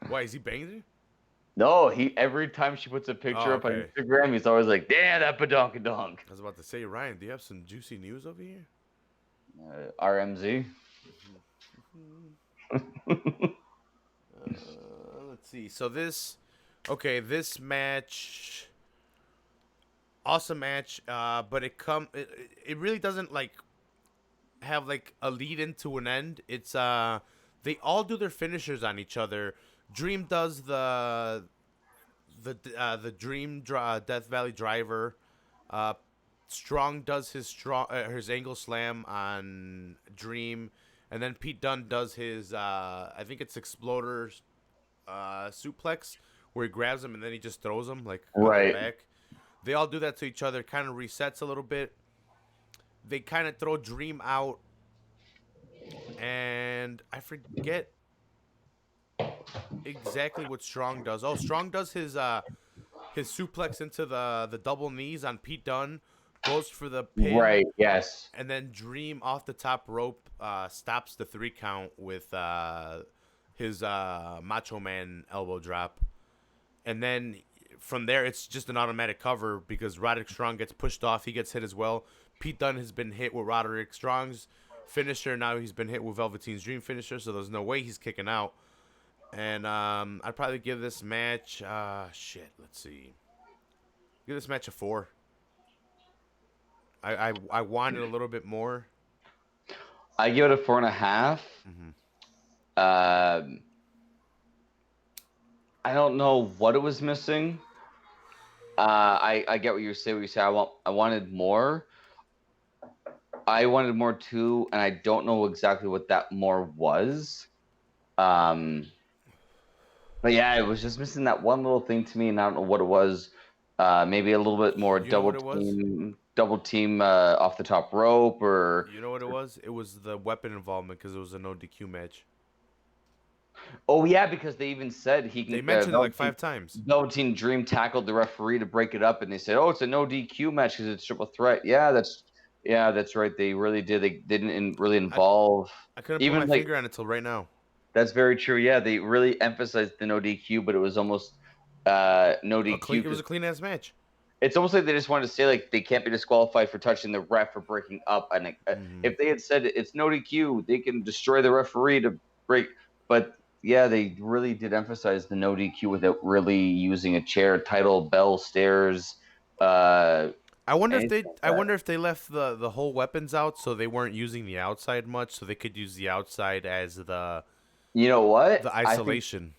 Why, is he banging her? No, every time she puts a picture up on Instagram, he's always like, "Damn, that badonkadonk." I was about to say, Ryan, do you have some juicy news over here? RMZ. Let's see. So this match, awesome match. But it really doesn't like have like a lead into an end. It's they all do their finishers on each other. Dream does the Dream Death Valley Driver. Strong does his angle slam on Dream, and then Pete Dunne does his I think it's Exploder suplex where he grabs him and then he just throws him like right back. They all do that to each other. Kind of resets a little bit. They kind of throw Dream out, and I forget exactly what Strong does. Oh, Strong does his suplex into the double knees on Pete Dunne, goes for the pin. Right, yes. And then Dream off the top rope stops the 3 count with his Macho Man elbow drop. And then from there, it's just an automatic cover because Roderick Strong gets pushed off. He gets hit as well. Pete Dunne has been hit with Roderick Strong's finisher. Now he's been hit with Velveteen's Dream finisher, so there's no way he's kicking out. And I'd probably give this match, let's see. Give this match a 4. I wanted a little bit more. I give it a 4.5. I don't know what it was missing. I get what you say. I wanted more. I wanted more too, and I don't know exactly what that more was. But yeah, it was just missing that one little thing to me, and I don't know what it was. Maybe a little bit more double team off the top rope, or you know what it was? It was the weapon involvement because it was a no DQ match. Oh yeah, because they even said he can. They mentioned it like 5 times. Velveteen Dream tackled the referee to break it up, and they said, "Oh, it's a no DQ match because it's triple threat." Yeah, that's right. They really did. They didn't really involve. I couldn't put Even my like finger on it till right now. that's very true. Yeah, they really emphasized the no DQ, but it was almost no DQ It was because a clean ass match. it's almost like they just wanted to say like they can't be disqualified for touching the ref or breaking up. And if they had said it's no DQ, they can destroy the referee to break. But yeah, they really did emphasize the no DQ without really using a chair, title, bell, stairs. I wonder if anything they like I that. wonder if they left the whole weapons out so they weren't using the outside much, so they could use the outside as the You know what? isolation.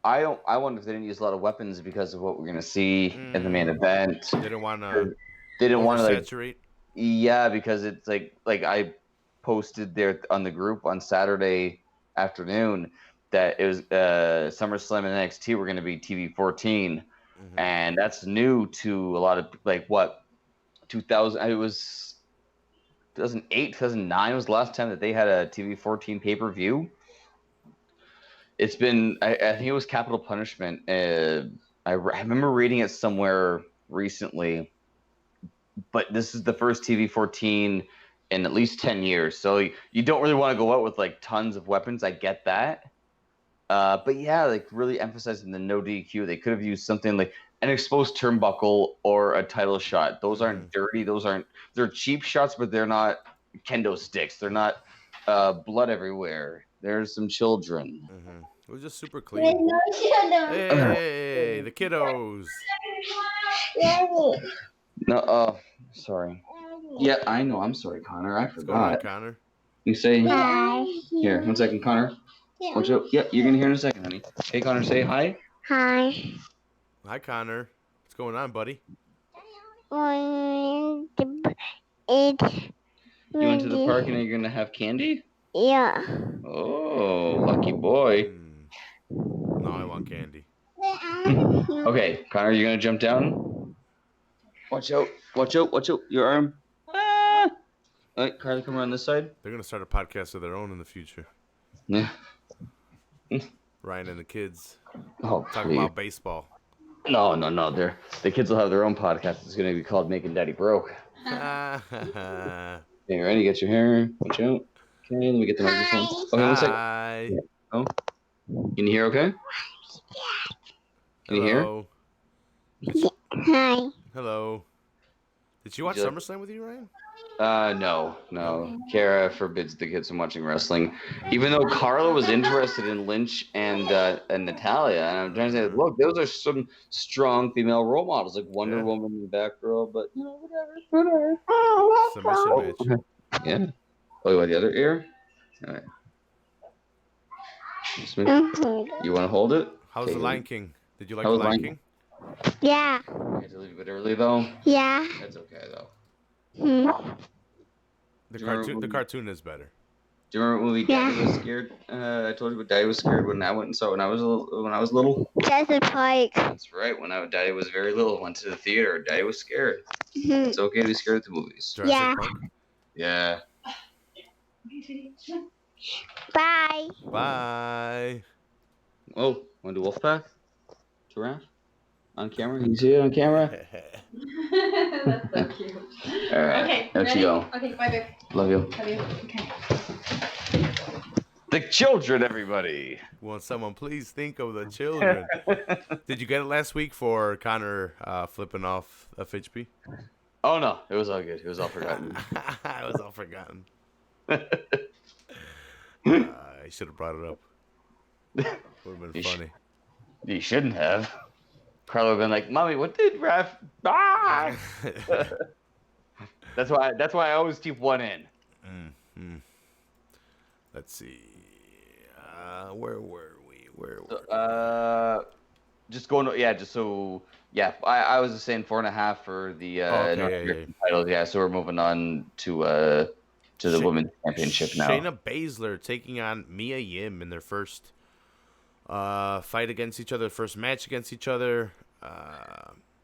I wonder if they didn't use a lot of weapons because of what we're gonna see in the main event. They didn't want to They didn't want to like oversaturate. yeah, because it's like I posted there on the group on Saturday afternoon that it was SummerSlam and NXT were going to be TV 14, and that's new to a lot of like what 2000. It was 2008, 2009 was the last time that they had a TV 14 pay per view. It's been I think it was Capital Punishment. I remember reading it somewhere recently, but this is the first TV 14 in at least 10 years. So you don't really want to go out with like tons of weapons. I get that. But yeah, like really emphasizing the no DQ. They could have used something like an exposed turnbuckle or a title shot. Those aren't dirty. They're cheap shots, but they're not kendo sticks. They're not blood everywhere. There's some children. It was just super clean. Hey, the kiddos. No, sorry. Yeah, I know. I'm sorry, Connor. I What's going on, forgot. Connor? You say Hi. here. 1 second, Connor. Watch out. Yeah, you're gonna hear in a second, honey. Hey, Connor, say hi. Hi. Hi, Connor. What's going on, buddy? You went to the park and you're gonna have candy? Yeah. Oh, lucky boy. No, I want candy. Okay, Connor, you're gonna jump down. Watch out! Watch out! Watch out! Your arm. Ah! All right, Carly, come around this side. They're gonna start a podcast of their own in the future. Yeah. Ryan and the kids Oh, talking about baseball. No. The kids will have their own podcast. It's gonna be called Making Daddy Broke. Okay, ready? Get your hair. Watch out. Okay, let me get the microphone. Okay, 1 second. Hi. Oh, can you hear? Okay. Can you hear? Hello. Hi. Hello. Did you watch Did you- SummerSlam with you, Ryan? No. Kara forbids the kids from watching wrestling, even though Carla was interested in Lynch and Natalia. And I'm trying to say, look, those are some strong female role models, like Wonder Woman and Batgirl. But you know, whatever. Submission match. Yeah. Oh, you want the other ear? All right. You want to hold it? How's Okay. the Lion King? Did you like How the was Lion Lion King? Yeah. I had to leave a bit early though. Yeah. That's okay though. The cartoon is better. Do you remember when we Daddy was scared? I told you what Daddy was scared when I went and saw it when I was little. Jurassic Park. That's right. When Daddy was very little, went to the theater. Daddy was scared. It's okay to be scared at the movies. Jurassic Yeah. Park? Yeah. Bye. Bye. Oh, want to do Wolfpack? Giraffe? On camera? Can you see it on camera? That's so cute. All right. Okay, There ready? you go. Okay, bye, babe. Love you. Love you. Okay. The children, everybody. Won't someone please think of the children? Did you get it last week for Connor flipping off FHP? Oh no, it was all good. It was all forgotten. I was all forgotten. I should have brought it up. Would have been funny. You shouldn't have. Carla would have been like, "Mommy, what did Ref?" Ah! That's why I always keep one in. Let's see. Where were we? Just going. Yeah, just so. Yeah, I was just saying 4.5 for the North American titles. Yeah, so we're moving on to the women's championship now. Shayna Baszler taking on Mia Yim in their first fight against each other, first match against each other.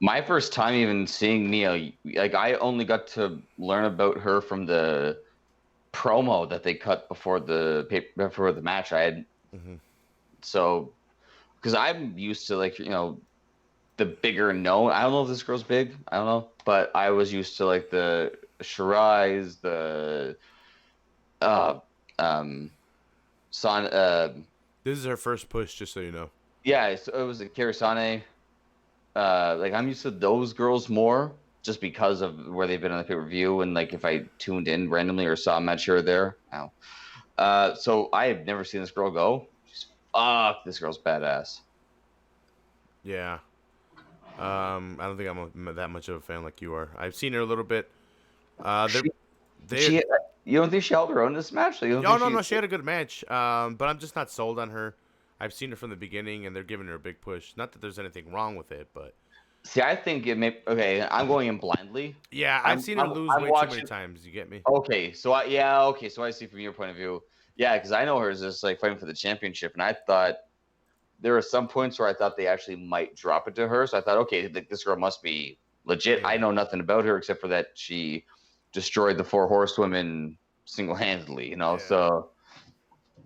My first time even seeing Mia, like I only got to learn about her from the promo that they cut before the match. I had So, because I'm used to like the bigger known. I don't know if this girl's big. I don't know, but I was used to like the Shirai's, the uh um Son This is her first push, just so you know. yeah, it was a Kirisane. Like I'm used to those girls more just because of where they've been on the pay-per-view and like if I tuned in randomly or saw a match here or there. Ow. So I have never seen this girl go. This girl's badass. Yeah. I don't think that much of a fan like you are. I've seen her a little bit. They're, She, they're, she, you don't think she held her own in this match? Like, you don't no, think no, no. She had a good match. But I'm just not sold on her. I've seen her from the beginning, and they're giving her a big push. Not that there's anything wrong with it, but See, I think it may. Okay, I'm going in blindly. yeah, I've seen her lose I'm way too watching. many times. You get me? Okay, so okay, so I see from your point of view. Yeah, because I know her as just like fighting for the championship, and I thought there were some points where I thought they actually might drop it to her. So I thought, okay, this girl must be legit. Yeah. I know nothing about her except for that she destroyed the four horsewomen single-handedly. Yeah. So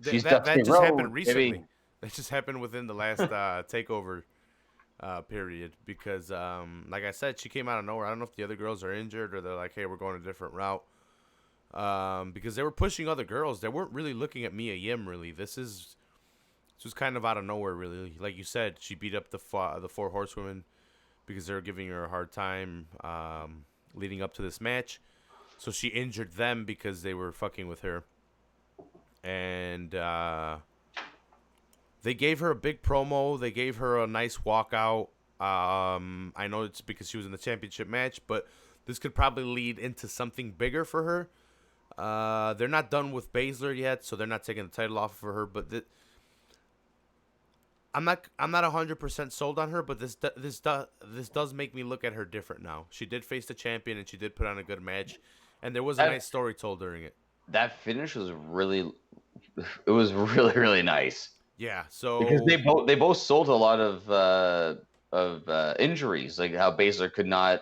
she's That Dusty just happened Rhodes, recently. baby. That just happened within the last takeover period because, like I said, she came out of nowhere. I don't know if the other girls are injured or they're like, hey, we're going a different route. Because they were pushing other girls. They weren't really looking at Mia Yim, really. This was kind of out of nowhere, really. Like you said, she beat up the four horsewomen because they were giving her a hard time leading up to this match. So she injured them because they were fucking with her. And they gave her a big promo. They gave her a nice walkout. I know it's because she was in the championship match, but this could probably lead into something bigger for her. They're not done with Baszler yet, so they're not taking the title off of her. But I'm not 100% sold on her. But this does make me look at her different now. She did face the champion, and she did put on a good match, and there was a nice story told during it. That finish was really, it was really really nice. Yeah, so Because they both sold a lot of injuries, like how Baszler could not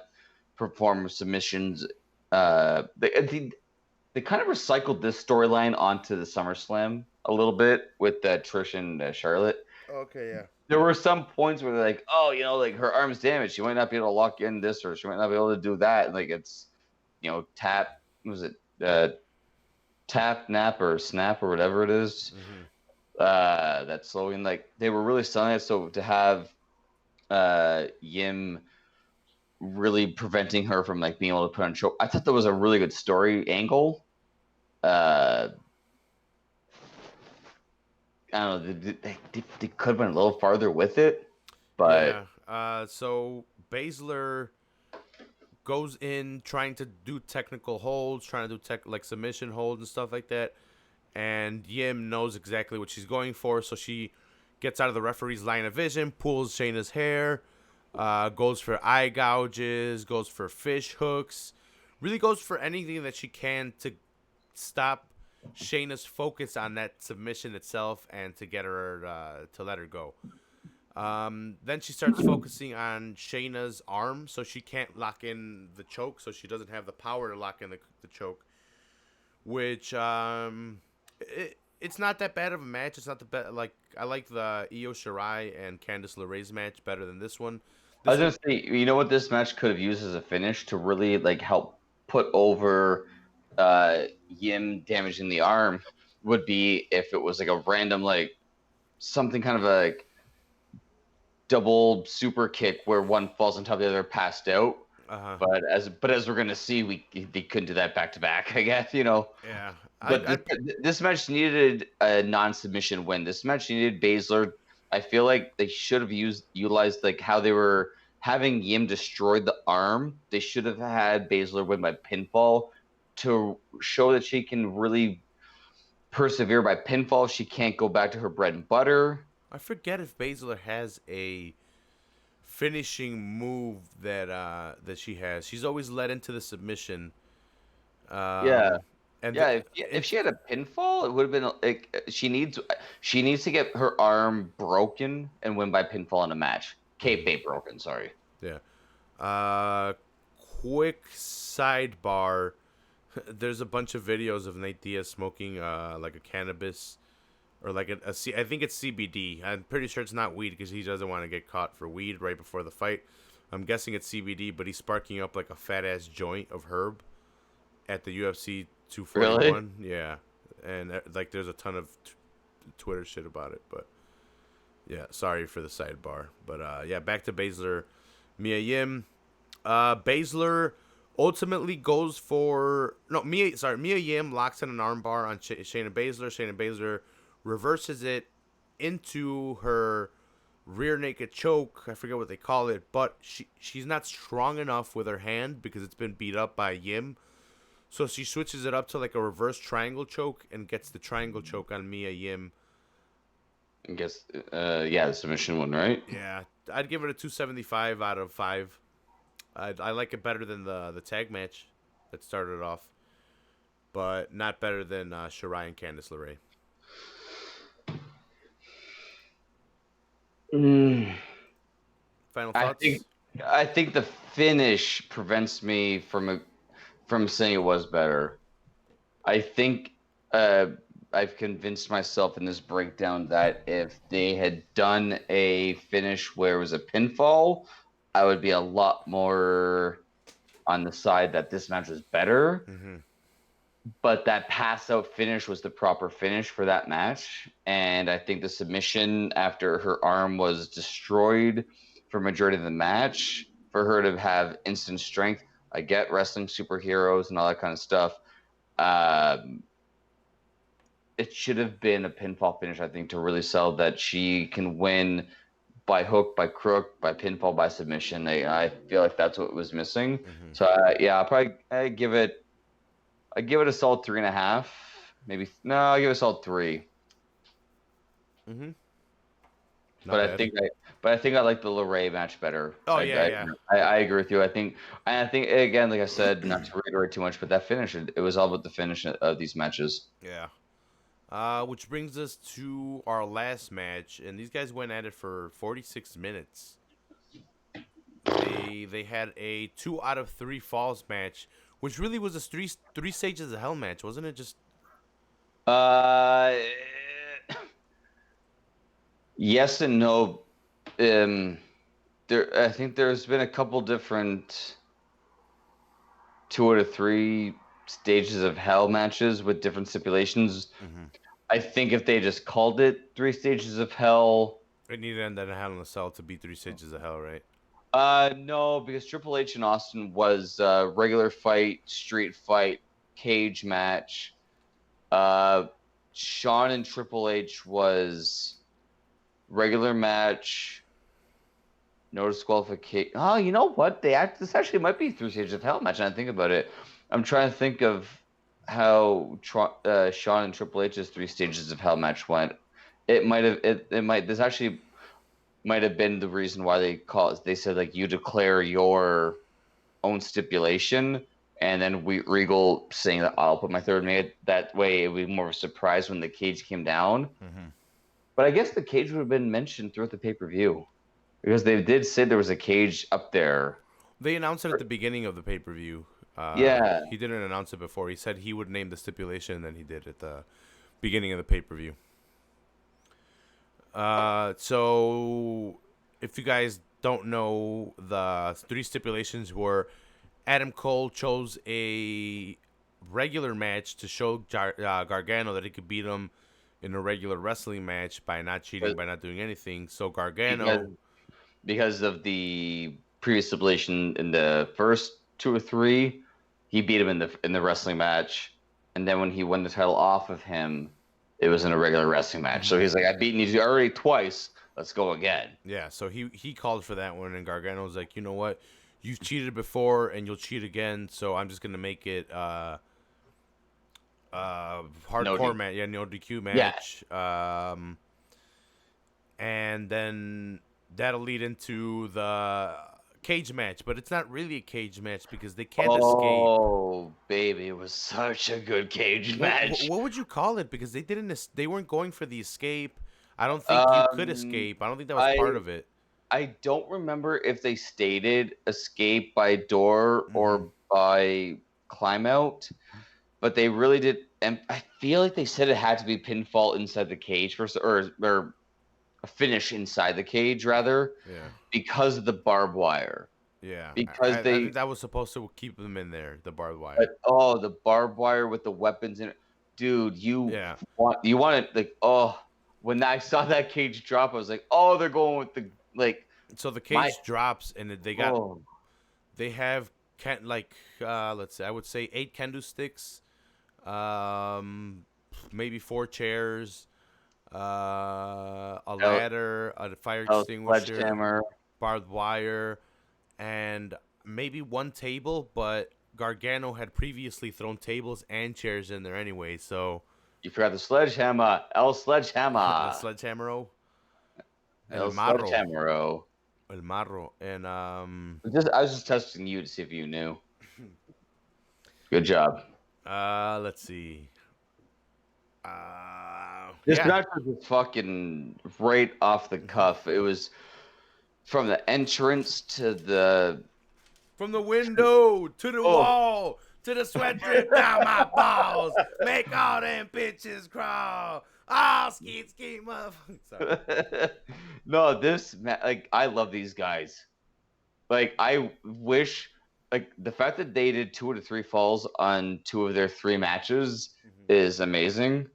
perform submissions. They kind of recycled this storyline onto the SummerSlam a little bit with Trish and Charlotte. okay, yeah. There were some points where they're like, oh, like her arm's damaged, she might not be able to lock in this, or she might not be able to do that. Like it's, tap, was it tap, nap, or snap, or whatever it is. Mm-hmm. That slowing, like they were really selling it. So to have Yim really preventing her from like being able to put on choke, I thought that was a really good story angle. I don't know, they could have been a little farther with it, but yeah. So Baszler goes in trying to do technical holds, trying to do like submission holds and stuff like that. And Yim knows exactly what she's going for, so she gets out of the referee's line of vision, pulls Shayna's hair, goes for eye gouges, goes for fish hooks, really goes for anything that she can to stop Shayna's focus on that submission itself and to get her to let her go. Then she starts focusing on Shayna's arm, so she can't lock in the choke, so she doesn't have the power to lock in the choke, which it's not that bad of a match. It's not the best. Like I like the Io Shirai and Candice LeRae's match better than this one. I was gonna say, you know what this match could have used as a finish to really like help put over Yim damaging the arm would be if it was like a random like something kind of like double super kick where one falls on top of the other passed out. Uh-huh. But as we're gonna see, they couldn't do that back to back. I guess Yeah. But this match needed a non-submission win. This match needed Baszler. I feel like they should have utilized like how they were having Yim destroy the arm. They should have had Baszler win by pinfall to show that she can really persevere by pinfall. She can't go back to her bread and butter. I forget if Baszler has a finishing move that she has. She's always led into the submission. Yeah. And yeah, if she had a pinfall, it would have been like she needs to get her arm broken and win by pinfall in a match. Kayfabe broken, sorry. Yeah. Quick sidebar. There's a bunch of videos of Nate Diaz smoking like a cannabis or like I think it's CBD. I'm pretty sure it's not weed because he doesn't want to get caught for weed right before the fight. I'm guessing it's CBD, but he's sparking up like a fat ass joint of herb at the UFC 241. Really? Yeah, and like there's a ton of Twitter shit about it, but yeah, sorry for the sidebar. But yeah, back to Baszler, Mia Yim. Baszler ultimately goes for Mia Yim locks in an armbar on Shayna Baszler. Shayna Baszler reverses it into her rear naked choke. I forget what they call it, but she's not strong enough with her hand because it's been beat up by Yim. So she switches it up to like a reverse triangle choke and gets the triangle choke on Mia Yim. I guess, yeah, the submission one, right? Yeah, I'd give it a 275 out of 5. I like it better than the tag match that started off, but not better than Shirai and Candice LeRae. Final thoughts? I think the finish prevents me from saying it was better. I think I've convinced myself in this breakdown that if they had done a finish where it was a pinfall, I would be a lot more on the side that this match was better. Mm-hmm. But that pass out finish was the proper finish for that match. And I think the submission after her arm was destroyed for majority of the match, for her to have instant strength. I get wrestling superheroes and all that kind of stuff. It should have been a pinfall finish, I think, to really sell that she can win by hook, by crook, by pinfall, by submission. I feel like that's what was missing. Mm-hmm. So yeah, I give it a solid 3.5. Maybe no, I give it a solid 3. Mm-hmm. But I think I like the LeRae match better. Oh, yeah. I agree with you. I think again, like I said, not to reiterate too much, but that finish, it was all about the finish of these matches. Yeah. Which brings us to our last match, and these guys went at it for 46 minutes. They had a 2 out of 3 falls match, which really was a three stages of hell match, wasn't it? Just yes and no. I think there's been a couple different 2 out of 3 stages of hell matches with different stipulations. mm-hmm. I think if they just called it 3 stages of hell, It needed to end in a Hell in a Cell to be 3 stages of hell, right? no, because Triple H and Austin was regular fight, street fight, cage match. Shawn and Triple H was regular match, no disqualification. Oh, you know what? This actually might be 3 stages of hell match. And I think about it, I'm trying to think of how Shawn and Triple H's 3 stages of hell match went. This actually might have been the reason why they said like you declare your own stipulation, and then Regal saying that I'll put my third mate. That way it would be more of a surprise when the cage came down. Mm-hmm. But I guess the cage would have been mentioned throughout the pay-per-view because they did say there was a cage up there. They announced it at the beginning of the pay-per-view. Yeah. He didn't announce it before. He said he would name the stipulation, and then he did at the beginning of the pay-per-view. So if you guys don't know, the 3 stipulations were Adam Cole chose a regular match to show Gargano that he could beat him in a regular wrestling match by not cheating, by not doing anything. So Gargano, because of the previous stipulation in the first 2 or 3, he beat him in the wrestling match, and then when he won the title off of him, it was in a regular wrestling match. So he's like, I've beaten you already twice. Let's go again. Yeah, so he called for that one, and Gargano was like, you know what? You've cheated before, and you'll cheat again, so I'm just going to make it hardcore match. Yeah, no DQ match. Yeah. And then that'll lead into the cage match, but it's not really a cage match because they can't escape. Oh, baby, it was such a good cage match. What would you call it? Because they weren't going for the escape. I don't think you could escape. I don't think that was part of it. I don't remember if they stated escape by door or by climb out. but they really did. And I feel like they said it had to be pinfall inside the cage first, or a finish inside the cage rather, Yeah. because of the barbed wire. Yeah. Because I they, think that was supposed to keep them in there, the barbed wire. but oh, the barbed wire with the weapons in it, dude. Yeah. You want it like, oh, when I saw that cage drop, I was like, oh, they're going with the like So the my cage drops, and oh. they have let's say I would say 8 kendo sticks, maybe 4 chairs, a El, ladder, a fire El extinguisher, Sledgehammer. barbed wire, and maybe 1 table. But Gargano had previously thrown tables and chairs in there anyway, so You forgot the sledgehammer. El the Sledgehammer. sledgehammer, El Sledgehammer. el marro, and I was just testing you to see if you knew. Good job. let's see. This Yeah. match was just fucking right off the cuff. It was from the entrance to the From the window to the Oh. wall to the sweat drip down my balls. Make all them bitches crawl. Oh, skeet, motherfucker. Sorry. No, like I love these guys. Like I wish, like the fact that they did 2 to 3 falls on 2 of their 3 matches is amazing.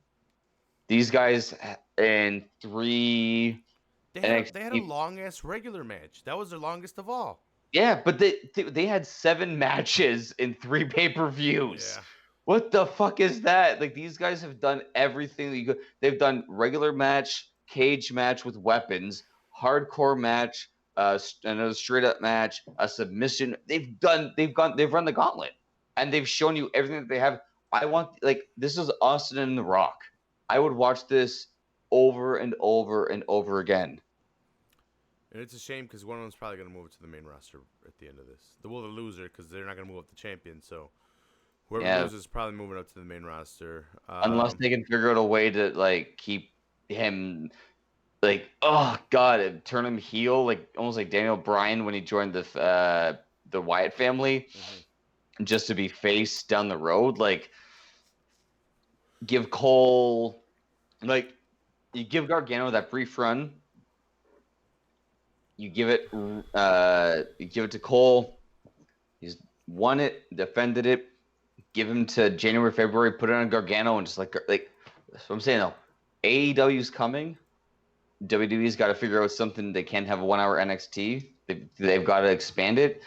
These guys in 3 They had a NXT. long ass regular match. That was their longest of all. Yeah, but they had 7 matches in 3 pay-per-views. Yeah. What the fuck is that? Like these guys have done everything that you could. They've done regular match, cage match with weapons, hardcore match, another straight up match, a submission. They've run the gauntlet, and they've shown you everything that they have. I want this is Austin and The Rock. I would watch this over and over and over again. And it's a shame because one of them's probably going to move to the main roster at the end of this. The loser, because they're not going to move up the champion. So whoever loses is probably moving up to the main roster. Unless they can figure out a way to keep him oh god, turn him heel, almost like Daniel Bryan when he joined the Wyatt family, just to be face down the road. Give Cole, you give Gargano that brief run. You give it to Cole. He's won it, defended it. Give him to January, February. Put it on Gargano, and just that's what I'm saying. Though AEW's coming. WWE's got to figure out something. They can't have a 1 hour NXT. They've got to expand it,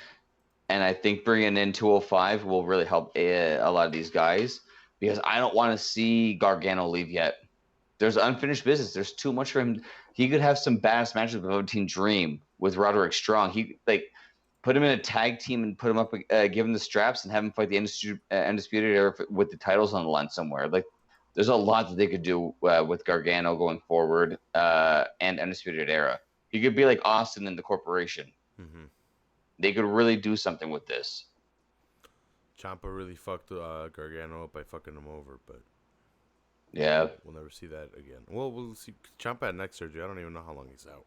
and I think bringing in 205 will really help a lot of these guys, because I don't want to see Gargano leave yet. There's unfinished business. There's too much for him. He could have some badass matches with Velveteen Dream, with Roderick Strong. He put him in a tag team and put him up, give him the straps and have him fight the Undisputed Era with the titles on the line somewhere. There's a lot that they could do with Gargano going forward, and Undisputed Era. He could be like Austin in the Corporation. Mm-hmm. They could really do something with this. Ciampa really fucked Gargano up by fucking him over, but yeah, we'll never see that again. Well, we'll see. Ciampa had neck surgery. I don't even know how long he's out.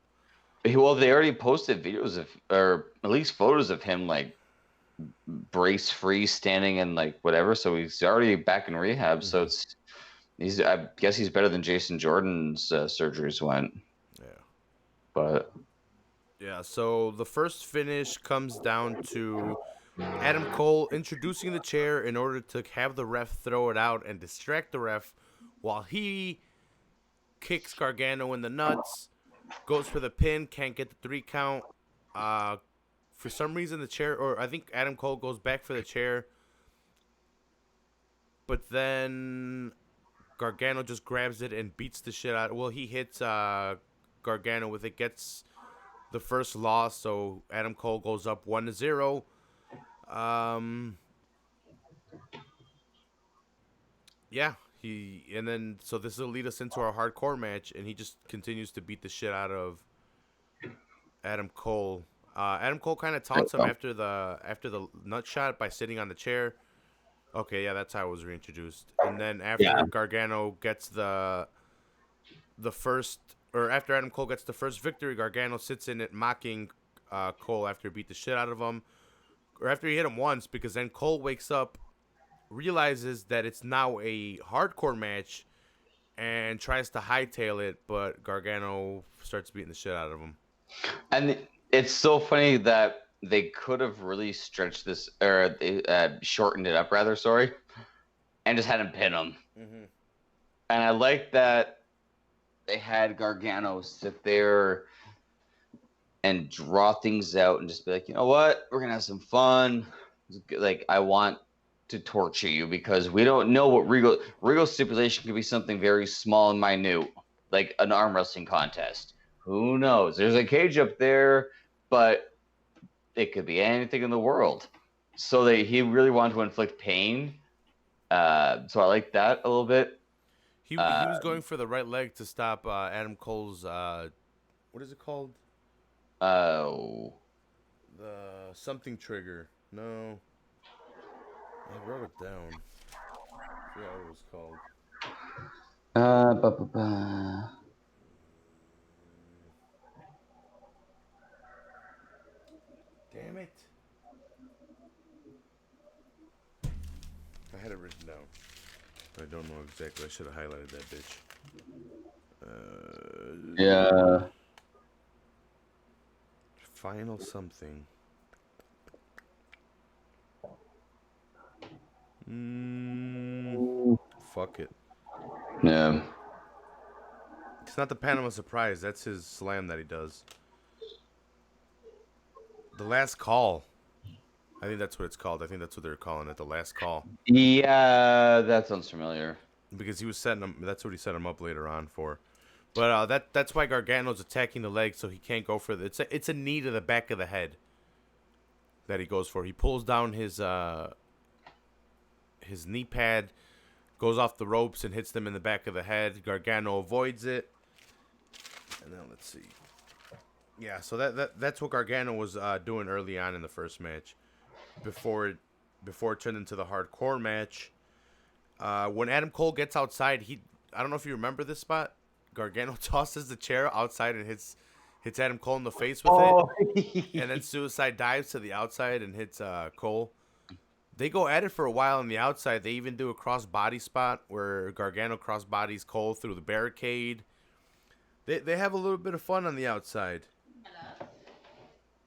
Well, they already posted videos or at least photos of him brace free, standing and whatever. So he's already back in rehab. So I guess he's better than Jason Jordan's surgeries went. Yeah. But yeah, so the first finish comes down to Adam Cole introducing the chair in order to have the ref throw it out and distract the ref while he kicks Gargano in the nuts, goes for the pin, can't get the 3 count. For some reason the chair, or I think Adam Cole goes back for the chair, but then Gargano just grabs it and beats the shit out. Well, he hits Gargano with it, gets the first loss, so Adam Cole goes up 1-0. Yeah, so this will lead us into our hardcore match, and he just continues to beat the shit out of Adam Cole. Adam Cole kind of taunts him after the nut shot by sitting on the chair. Okay, yeah, that's how it was reintroduced. And then after Gargano gets the first, or after Adam Cole gets the first victory, Gargano sits in it mocking Cole after he beat the shit out of him, or after he hit him once, because then Cole wakes up realizes that it's now a hardcore match and tries to hightail it, but Gargano starts beating the shit out of him. And it's so funny that they could have really stretched this, or they shortened it up, rather, sorry, and just had him pin him. Mm-hmm. And I like that they had Gargano sit there and draw things out and just be like, you know what, we're gonna have some fun. Like, I want to torture you because we don't know what Regal stipulation could be something very small and minute, like an arm wrestling contest. Who knows? There's a cage up there, but it could be anything in the world. So he really wanted to inflict pain. So I like that a little bit. He was going for the right leg to stop Adam Cole's what is it called? Oh. The something trigger. No. I wrote it down. I forgot what it was called. Damn it. I had it written down. But I don't know exactly. I should have highlighted that bitch. Yeah. Final something. Fuck it. Yeah. It's not the Panama Surprise. That's his slam that he does. The Last Call. I think that's what it's called. I think that's what they're calling it. The Last Call. Yeah, that sounds familiar. Because he was setting him. That's what he set him up later on for. But that's why Gargano's attacking the leg, so he can't go for it. It's a knee to the back of the head that he goes for. He pulls down his knee pad, goes off the ropes, and hits them in the back of the head. Gargano avoids it. And then let's see. Yeah, so that's what Gargano was doing early on in the first match, before it turned into the hardcore match. When Adam Cole gets outside, I don't know if you remember this spot. Gargano tosses the chair outside and hits Adam Cole in the face with it, and then Suicide dives to the outside and hits Cole. They go at it for a while on the outside. They even do a cross body spot where Gargano cross bodies Cole through the barricade. They have a little bit of fun on the outside.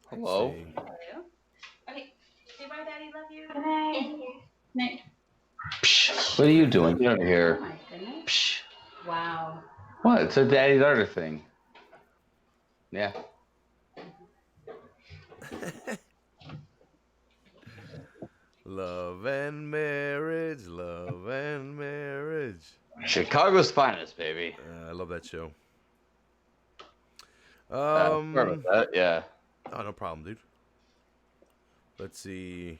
Hello. Hello. Okay. Say bye, Daddy. Love you. Bye. Night. Psh, what are you doing? Get out of Oh here. my goodness. Psh. Wow. What? It's a daddy daughter thing. Yeah. Love and marriage, love and marriage. Chicago's finest, baby. I love that show. Sorry about that. Yeah. Oh, no problem, dude. Let's see.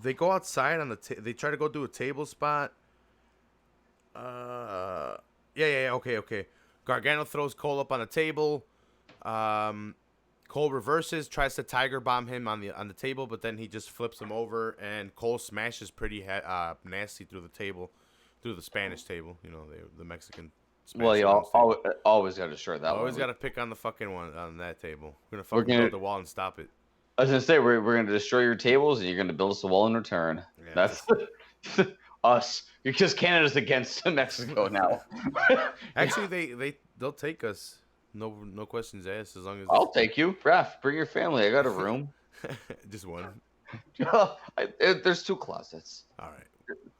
They go outside on the. They try to go do a table spot. Yeah. Okay. Gargano throws Cole up on a table. Cole reverses, tries to tiger bomb him on the table, but then he just flips him over, and Cole smashes pretty nasty through the table, through the Spanish table. You know, the Mexican. Spanish Well, you always got to destroy that one. Always got to pick on the fucking one on that table. We're gonna build the wall and stop it. I was gonna say we're gonna destroy your tables, and you're gonna build us a wall in return. Yeah, That's us. Because Canada's against Mexico now. Actually, they'll take us. No questions asked, as long as I'll take you, Raph. Bring your family. I got a room. just one. There's 2 closets. All right.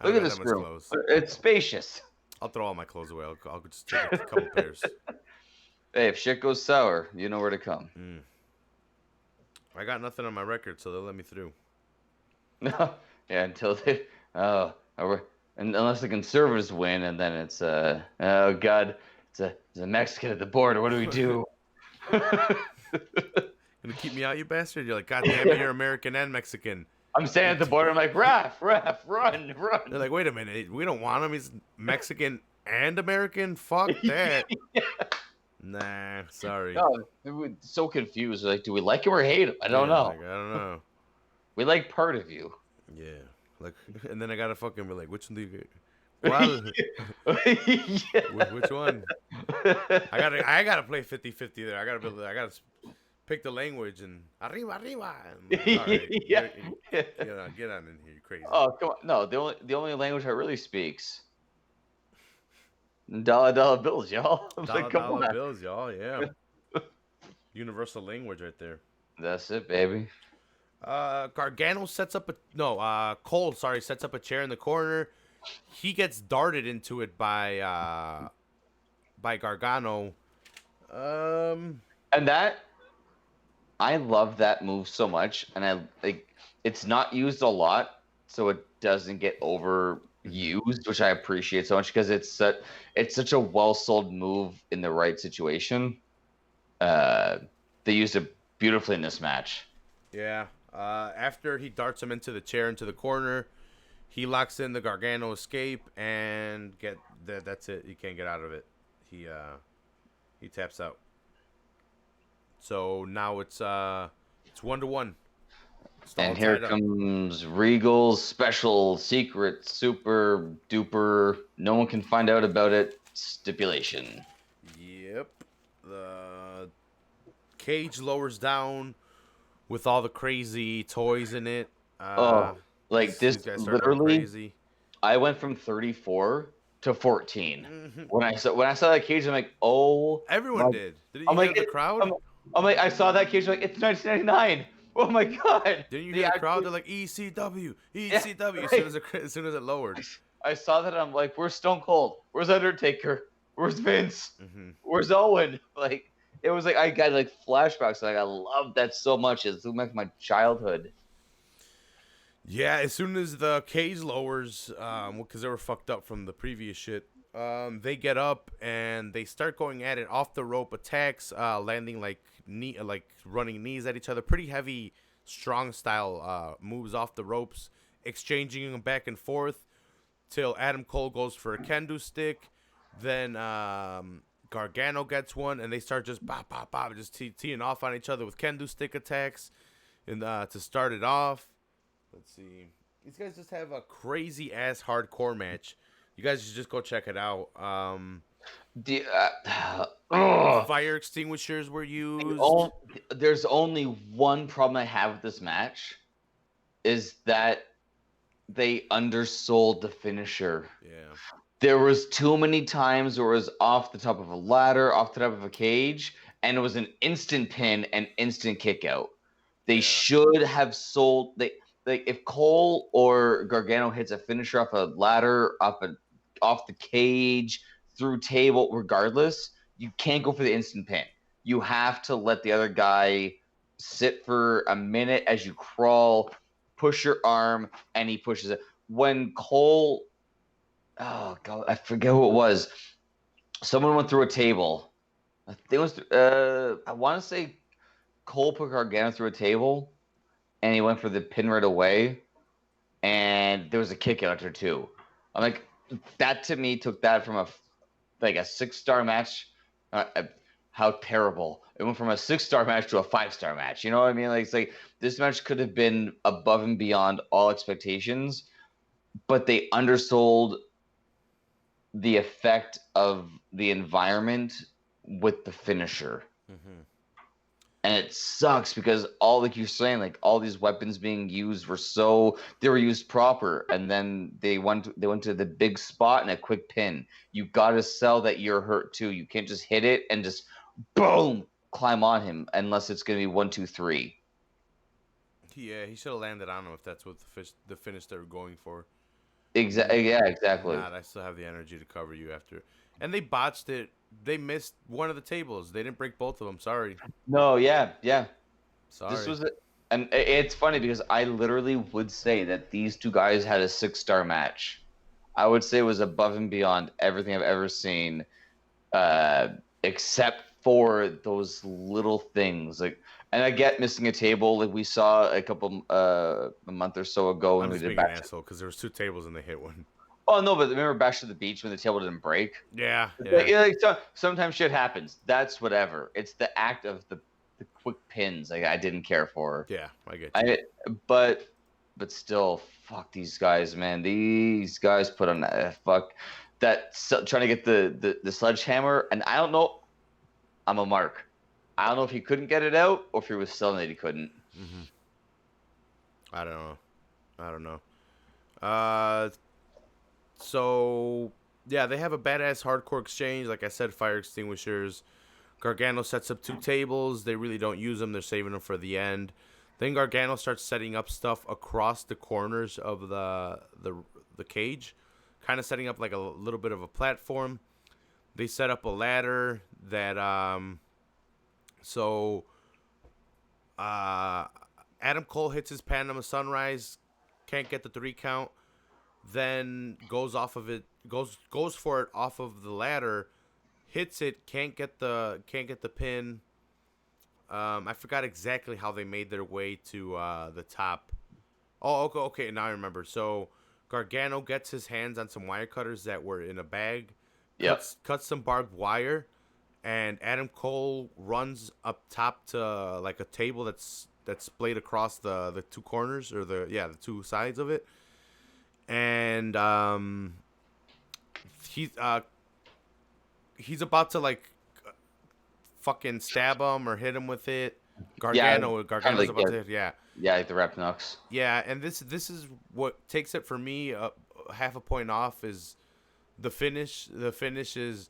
I Look don't at got this that much room. clothes. It's spacious. I'll throw all my clothes away. I'll just take a couple pairs. Hey, if shit goes sour, you know where to come. I got nothing on my record, so they'll let me through. No, yeah, until they, unless the conservatives win, and then it's oh god, it's a Mexican at the border. What do we do? Gonna keep me out, you bastard? You're like, God damn it, you're American and Mexican. I'm standing at the border. I'm like, Raph, run. They're like, wait a minute, we don't want him. He's Mexican and American. Fuck that. Yeah. Nah, sorry. No, we're so confused. Like, do we like him or hate him? I don't know. Like, I don't know. We like part of you. Yeah, like, and then I gotta fucking be like, which one do you get? Well, Yeah. which one? I gotta play 50-50 there. I gotta pick the language and arriba, arriba. I'm like, all right, Yeah. get on in here, you crazy. Oh, come on. No, the only language I really speaks. Dollar bills, y'all. I'm Dollar like, come dollar on. bills, y'all. Yeah, universal language right there. That's it, baby. Gargano sets up Cole, sorry, sets up a chair in the corner. He gets darted into it by Gargano. And I love that move so much, and I like it's not used a lot, so it doesn't get overused, which I appreciate so much because it's such a well sold move in the right situation. They used it beautifully in this match. Yeah. After he darts him into the chair into the corner, he locks in the Gargano escape and that's it. He can't get out of it. He taps out. So now it's 1-1. And here comes Regal's special secret super duper no one can find out about it stipulation. Yep. The cage lowers down with all the crazy toys in it. Like this these guys start going literally crazy. I went from 34 to 14. Mhm. When I saw that cage, I'm like, oh. Everyone did. Did you I'm hear like, the crowd? I'm like, I saw that cage, like, it's 1999. Oh my god. Didn't you hear the crowd? They're like, ECW, ECW, right. as soon as it lowered. I saw that, I'm like, where's Stone Cold? Where's Undertaker? Where's Vince? Mhm. Where's Owen? Like, it was like, I got like flashbacks. Like, I love that so much. It's like my childhood. Yeah, as soon as the cage lowers, because they were fucked up from the previous shit, they get up and they start going at it off the rope attacks, landing like running knees at each other, pretty heavy, strong style moves off the ropes, exchanging them back and forth till Adam Cole goes for a kendo stick, then Gargano gets one, and they start just just teeing off on each other with kendo stick attacks, and to start it off. Let's see. These guys just have a crazy ass hardcore match. You guys should just go check it out. Fire extinguishers were used. There's only one problem I have with this match, is that they undersold the finisher. Yeah. There was too many times where it was off the top of a ladder, off the top of a cage, and it was an instant pin and instant kick out. They should have sold. Like if Cole or Gargano hits a finisher off a ladder, off the cage, through table, regardless, you can't go for the instant pin. You have to let the other guy sit for a minute as you crawl, push your arm, and he pushes it. When Cole, oh god, I forget who it was. Someone went through a table. I think it was. I want to say Cole put Gargano through a table, and he went for the pin right away, and there was a kick out after too. I'm like, that to me took that from a 6-star match. How terrible! It went from a 6-star match to a 5-star match. You know what I mean? Like, it's like this match could have been above and beyond all expectations, but they undersold the effect of the environment with the finisher. Mm-hmm. And it sucks because like you're saying, like all these weapons being used they were used proper, and then they went to the big spot and a quick pin. You got to sell that you're hurt too. You can't just hit it and just boom climb on him unless it's gonna be 1, 2, 3. Yeah, he should have landed on him if that's what the finish they were going for. Exactly. Yeah, exactly. I still have the energy to cover you after, and they botched it. They missed one of the tables. They didn't break both of them. Sorry. No, yeah. Sorry. This was and it's funny because I literally would say that these two guys had a 6-star match. I would say it was above and beyond everything I've ever seen, except for those little things. Like, and I get missing a table. Like we saw a month or so ago when I'm we just did being an asshole because there was 2 tables and they hit one. Oh no, but remember Bash to the Beach when the table didn't break? Yeah. Sometimes shit happens. That's whatever. It's the act of the quick pins. Like I didn't care for. Yeah, I get you. But still, fuck these guys, man. These guys put on trying to get the sledgehammer, and I don't know. I'm a mark. I don't know if he couldn't get it out or if he was selling that he couldn't. Mm-hmm. I don't know. Uh, so yeah, they have a badass hardcore exchange. Like I said, fire extinguishers. Gargano sets up 2 tables. They really don't use them. They're saving them for the end. Then Gargano starts setting up stuff across the corners of the cage, kind of setting up like a little bit of a platform. They set up a ladder that so Adam Cole hits his Panama Sunrise, can't get the 3 count, then goes off of it, goes for it off of the ladder, hits it, can't get the pin. I forgot exactly how they made their way to the top. Oh, okay, now I remember. So Gargano gets his hands on some wire cutters that were in a bag, cuts some barbed wire, and Adam Cole runs up top to like a table that's splayed across the 2 corners, or the 2 sides of it, and he's about to like fucking stab him or hit him with it. Gargano's about to hit, yeah, like the rep knucks. Yeah, and this is what takes it for me half a point off is the finish. The finish is,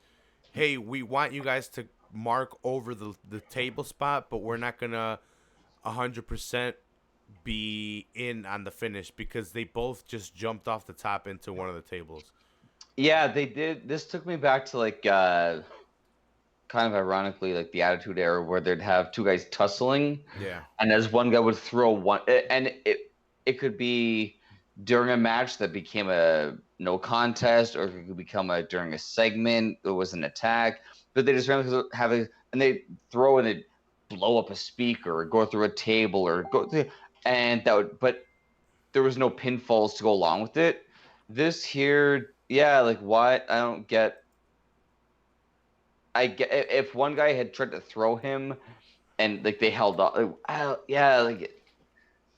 hey, we want you guys to mark over the table spot, but we're not gonna 100% be in on the finish because they both just jumped off the top into one of the tables. Yeah, they did. This took me back to like kind of ironically like the Attitude Era where they'd have 2 guys tussling. Yeah. And as one guy would throw one, and it could be during a match that became a no contest, or it could become during a segment. It was an attack, but they just have and they throw and it blow up a speaker or go through a table or go through, and that would, but there was no pinfalls to go along with it. This here, yeah, like what? I don't get. I get if one guy had tried to throw him, and like they held up. Like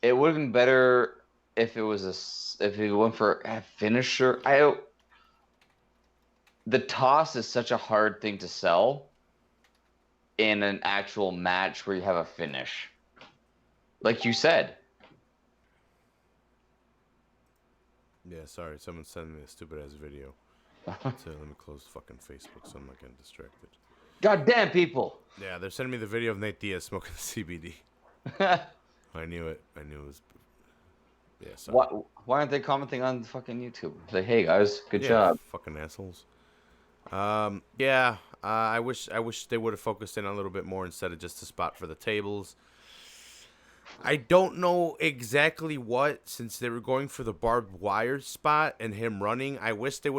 it would have been better if it was if he went for a finisher. The toss is such a hard thing to sell in an actual match where you have a finish, like you said. Yeah, sorry, someone's sending me a stupid ass video. So let me close fucking Facebook so I'm not getting distracted. Goddamn people! Yeah, they're sending me the video of Nate Diaz smoking CBD. I knew it. I knew it was. Yeah, sorry. Why aren't they commenting on fucking YouTube? Say, hey guys, good job. Fucking assholes. Yeah. I wish they would have focused in a little bit more instead of just a spot for the tables. I don't know exactly what, since they were going for the barbed wire spot and him running. I wish they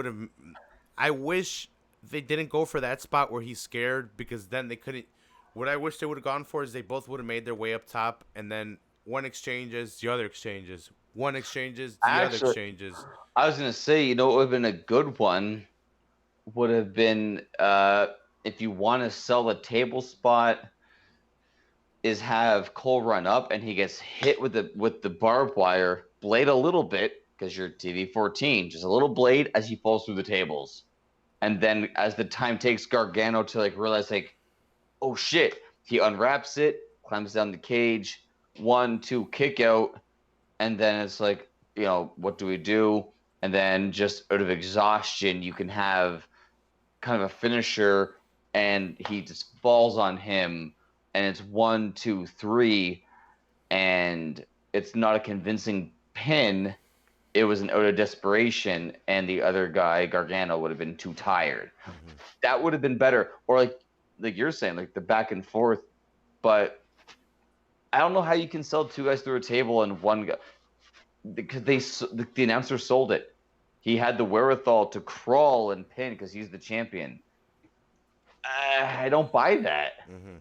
didn't go for that spot where he's scared, because then they couldn't. What I wish they would have gone for is they both would have made their way up top, and then one exchanges, the other exchanges. One exchanges, the other exchanges. I was gonna say, it would have been a good one. Would have been if you want to sell a table spot, is have Cole run up and he gets hit with the barbed wire blade a little bit, because you're TV-14, just a little blade as he falls through the tables, and then as the time takes Gargano to like realize like, oh shit, he unwraps it, climbs down the cage, 1, 2, kick out, and then it's like, what do we do? And then just out of exhaustion, you can have kind of a finisher, and he just falls on him, and it's 1, 2, 3, and it's not a convincing pin. It was an out of desperation, and the other guy, Gargano, would have been too tired. Mm-hmm. That would have been better. Or like you're saying, like the back and forth. But I don't know how you can sell 2 guys through a table and one guy, because the announcer sold it. He had the wherewithal to crawl and pin because he's the champion. I don't buy that. Mm-hmm.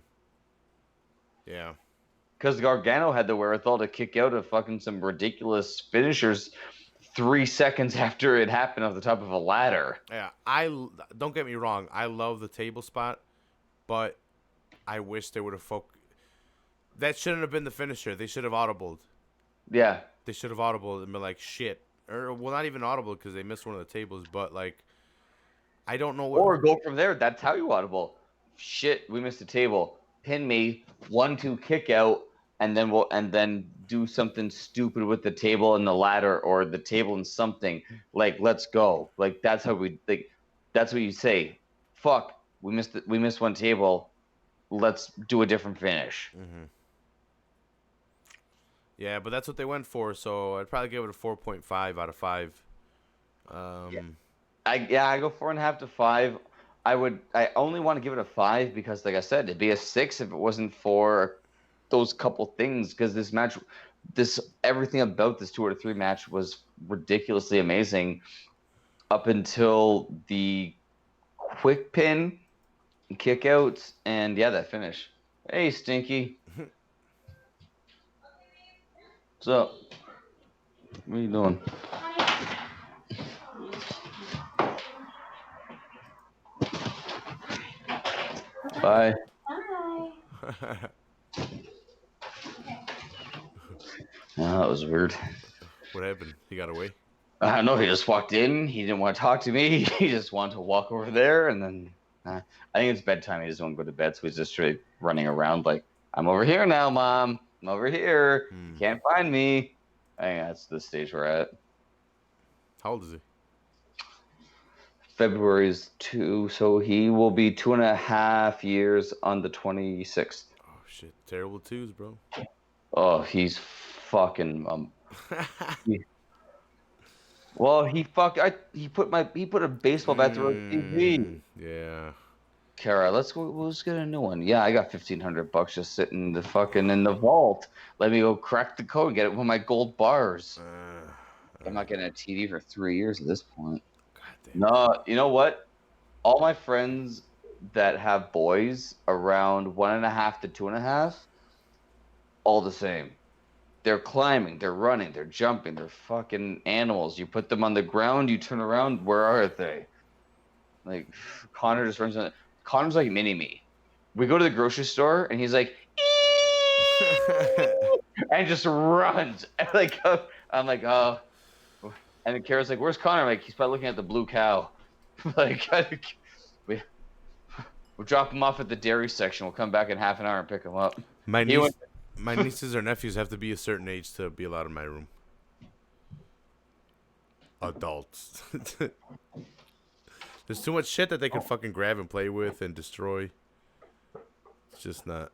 Yeah. Because Gargano had the wherewithal to kick out of fucking some ridiculous finishers 3 seconds after it happened off the top of a ladder. Yeah, don't get me wrong. I love the table spot, but I wish they would have That shouldn't have been the finisher. They should have audibled. Yeah. They should have audibled and been like, shit. Or, well, not even audible because they missed one of the tables, but like, I don't know what. Or go from there. That's how you audible. Shit, we missed a table. pin me, 1-2 kick out, and then do something stupid with the table and the ladder or the table and something. Like, let's go. Like, that's how we like. That's what you say. Fuck, we missed one table. Let's do a different finish. Mm-hmm. Yeah, but that's what they went for, so I'd probably give it a 4.5 out of 5. I go 4.5 to 5. I only want to give it a 5 because, like I said, it'd be a 6 if it wasn't for those couple things. Because this match, everything about this 2 out of 3 match was ridiculously amazing, up until the quick pin, kick outs, and that finish. Hey, Stinky. What's up? What are you doing? Bye. Bye. Oh, that was weird. What happened? He got away? I don't know. He just walked in. He didn't want to talk to me. He just wanted to walk over there, and then I think it's bedtime. He doesn't want to go to bed, so he's just straight running around like, "I'm over here now, Mom. I'm over here. You can't find me." I think that's the stage we're at. How old is he? February is 2, so he will be 2.5 years on the 26th. Oh shit! Terrible twos, bro. Oh, he's fucking Well, he put a baseball bat through the TV. Yeah. Kara, let's get a new one. Yeah, I got $1,500 just sitting in the vault. Let me go crack the code and get it with my gold bars. I'm not getting a TV for 3 years at this point. No, you know what? All my friends that have boys around 1.5 to 2.5, all the same. They're climbing, they're running, they're jumping, they're fucking animals. You put them on the ground, you turn around, where are they? Like, Connor just runs on. Connor's like mini-me. We go to the grocery store, and he's like, and just runs. And like, I'm like, oh. And then Kara's like, where's Connor? I'm like, he's probably looking at the blue cow. Like, we'll drop him off at the dairy section. We'll come back in half an hour and pick him up. My nieces or nephews have to be a certain age to be allowed in my room. Adults. There's too much shit that they could fucking grab and play with and destroy. It's just not.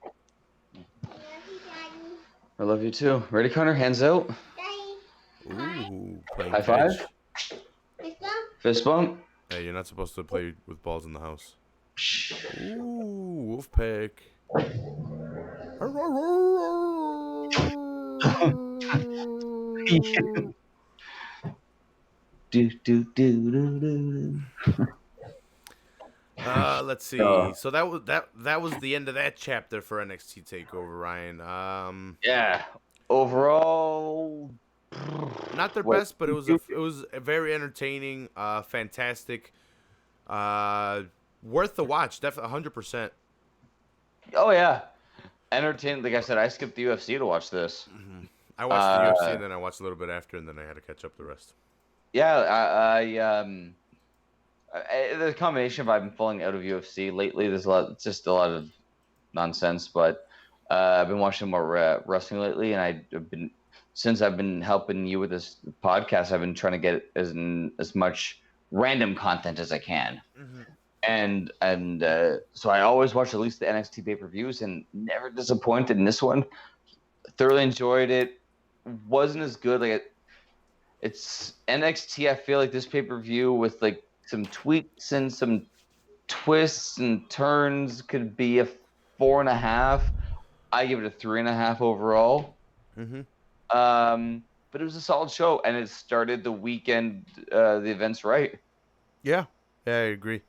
I love you too. Ready, Connor? Hands out. Ooh, playing High catch. five. Fist bump. Hey, you're not supposed to play with balls in the house. Ooh, Wolfpack. Let's see. So that was the end of that chapter for NXT TakeOver, Ryan. Yeah. Overall, not their best, but it was a very entertaining, fantastic, worth the watch. Definitely 100%. Oh yeah, entertaining. Like I said, I skipped the UFC to watch this. Mm-hmm. I watched the UFC and then I watched a little bit after, and then I had to catch up the rest. Yeah, the combination of I've been falling out of UFC lately. There's a lot of nonsense, but I've been watching more wrestling lately, and since I've been helping you with this podcast, I've been trying to get as much random content as I can. Mm-hmm. And so I always watch at least the NXT pay-per-views, and never disappointed in this one. Thoroughly enjoyed it. Wasn't as good. Like it's NXT. I feel like this pay-per-view with like some tweaks and some twists and turns could be a 4.5. I give it a 3.5 overall. Mm-hmm. But it was a solid show, and it started the weekend, the events right. Yeah, I agree.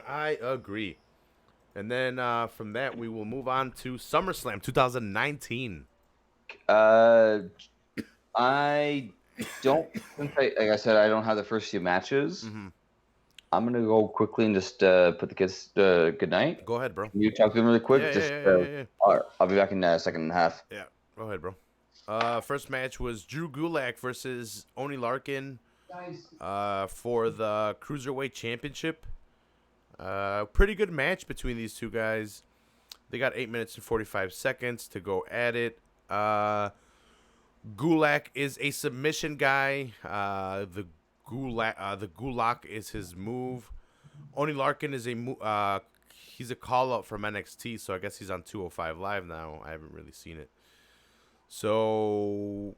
I agree. And then from that, we will move on to SummerSlam 2019. I don't, like I said, I don't have the first few matches. Mm-hmm. I'm going to go quickly and just put the kids good night. Go ahead, bro. Can you talk to them really quick? Yeah. All right, I'll be back in a second and a half. Yeah, go ahead, bro. First match was Drew Gulak versus Oney Larkin for the Cruiserweight Championship. Pretty good match between these two guys. They got 8 minutes and 45 seconds to go at it. Gulak is a submission guy. The Gulak is his move. Oni Larkin is he's a call out from NXT, so I guess he's on 205 Live now. I haven't really seen it. So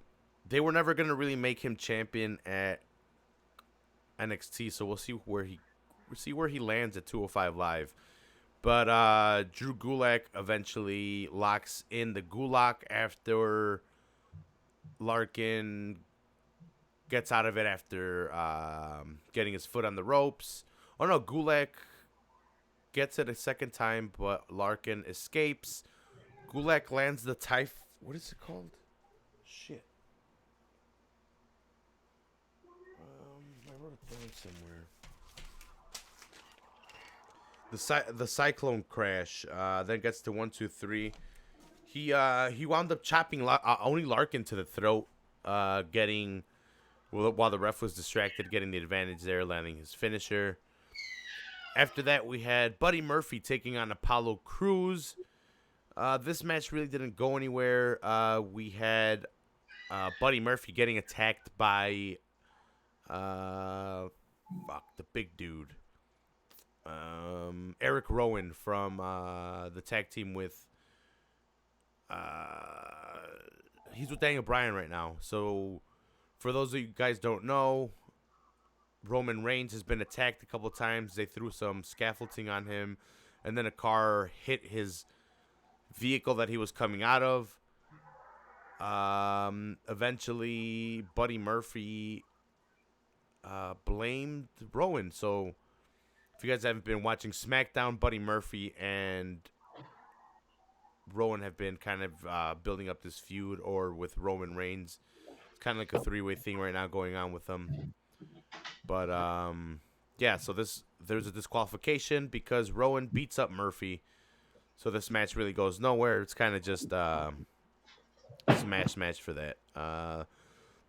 they were never gonna really make him champion at NXT, so we'll see where he lands at 205 Live. But Drew Gulak eventually locks in the Gulak after Larkin gets out of it after getting his foot on the ropes. Oh no, Gulak gets it a second time, but Larkin escapes. Gulak lands the what is it called? Shit. I wrote it down somewhere. The Cyclone Crash then gets to 1, 2, 3. He wound up chopping Oni Larkin to the throat, while the ref was distracted, getting the advantage there, landing his finisher. After that, we had Buddy Murphy taking on Apollo Crews. This match really didn't go anywhere. We had Buddy Murphy getting attacked by the big dude. Eric Rowan from the tag team with he's with Daniel Bryan right now. So for those of you guys don't know, Roman Reigns has been attacked a couple times. They threw some scaffolding on him, and then a car hit his vehicle that he was coming out of. Eventually Buddy Murphy blamed Rowan. So if you guys haven't been watching SmackDown, Buddy Murphy and Rowan have been kind of building up this feud, or with Roman Reigns. It's kind of like a three-way thing right now going on with them. But, yeah, so there's a disqualification because Rowan beats up Murphy. So this match really goes nowhere. It's kind of just a smash match for that.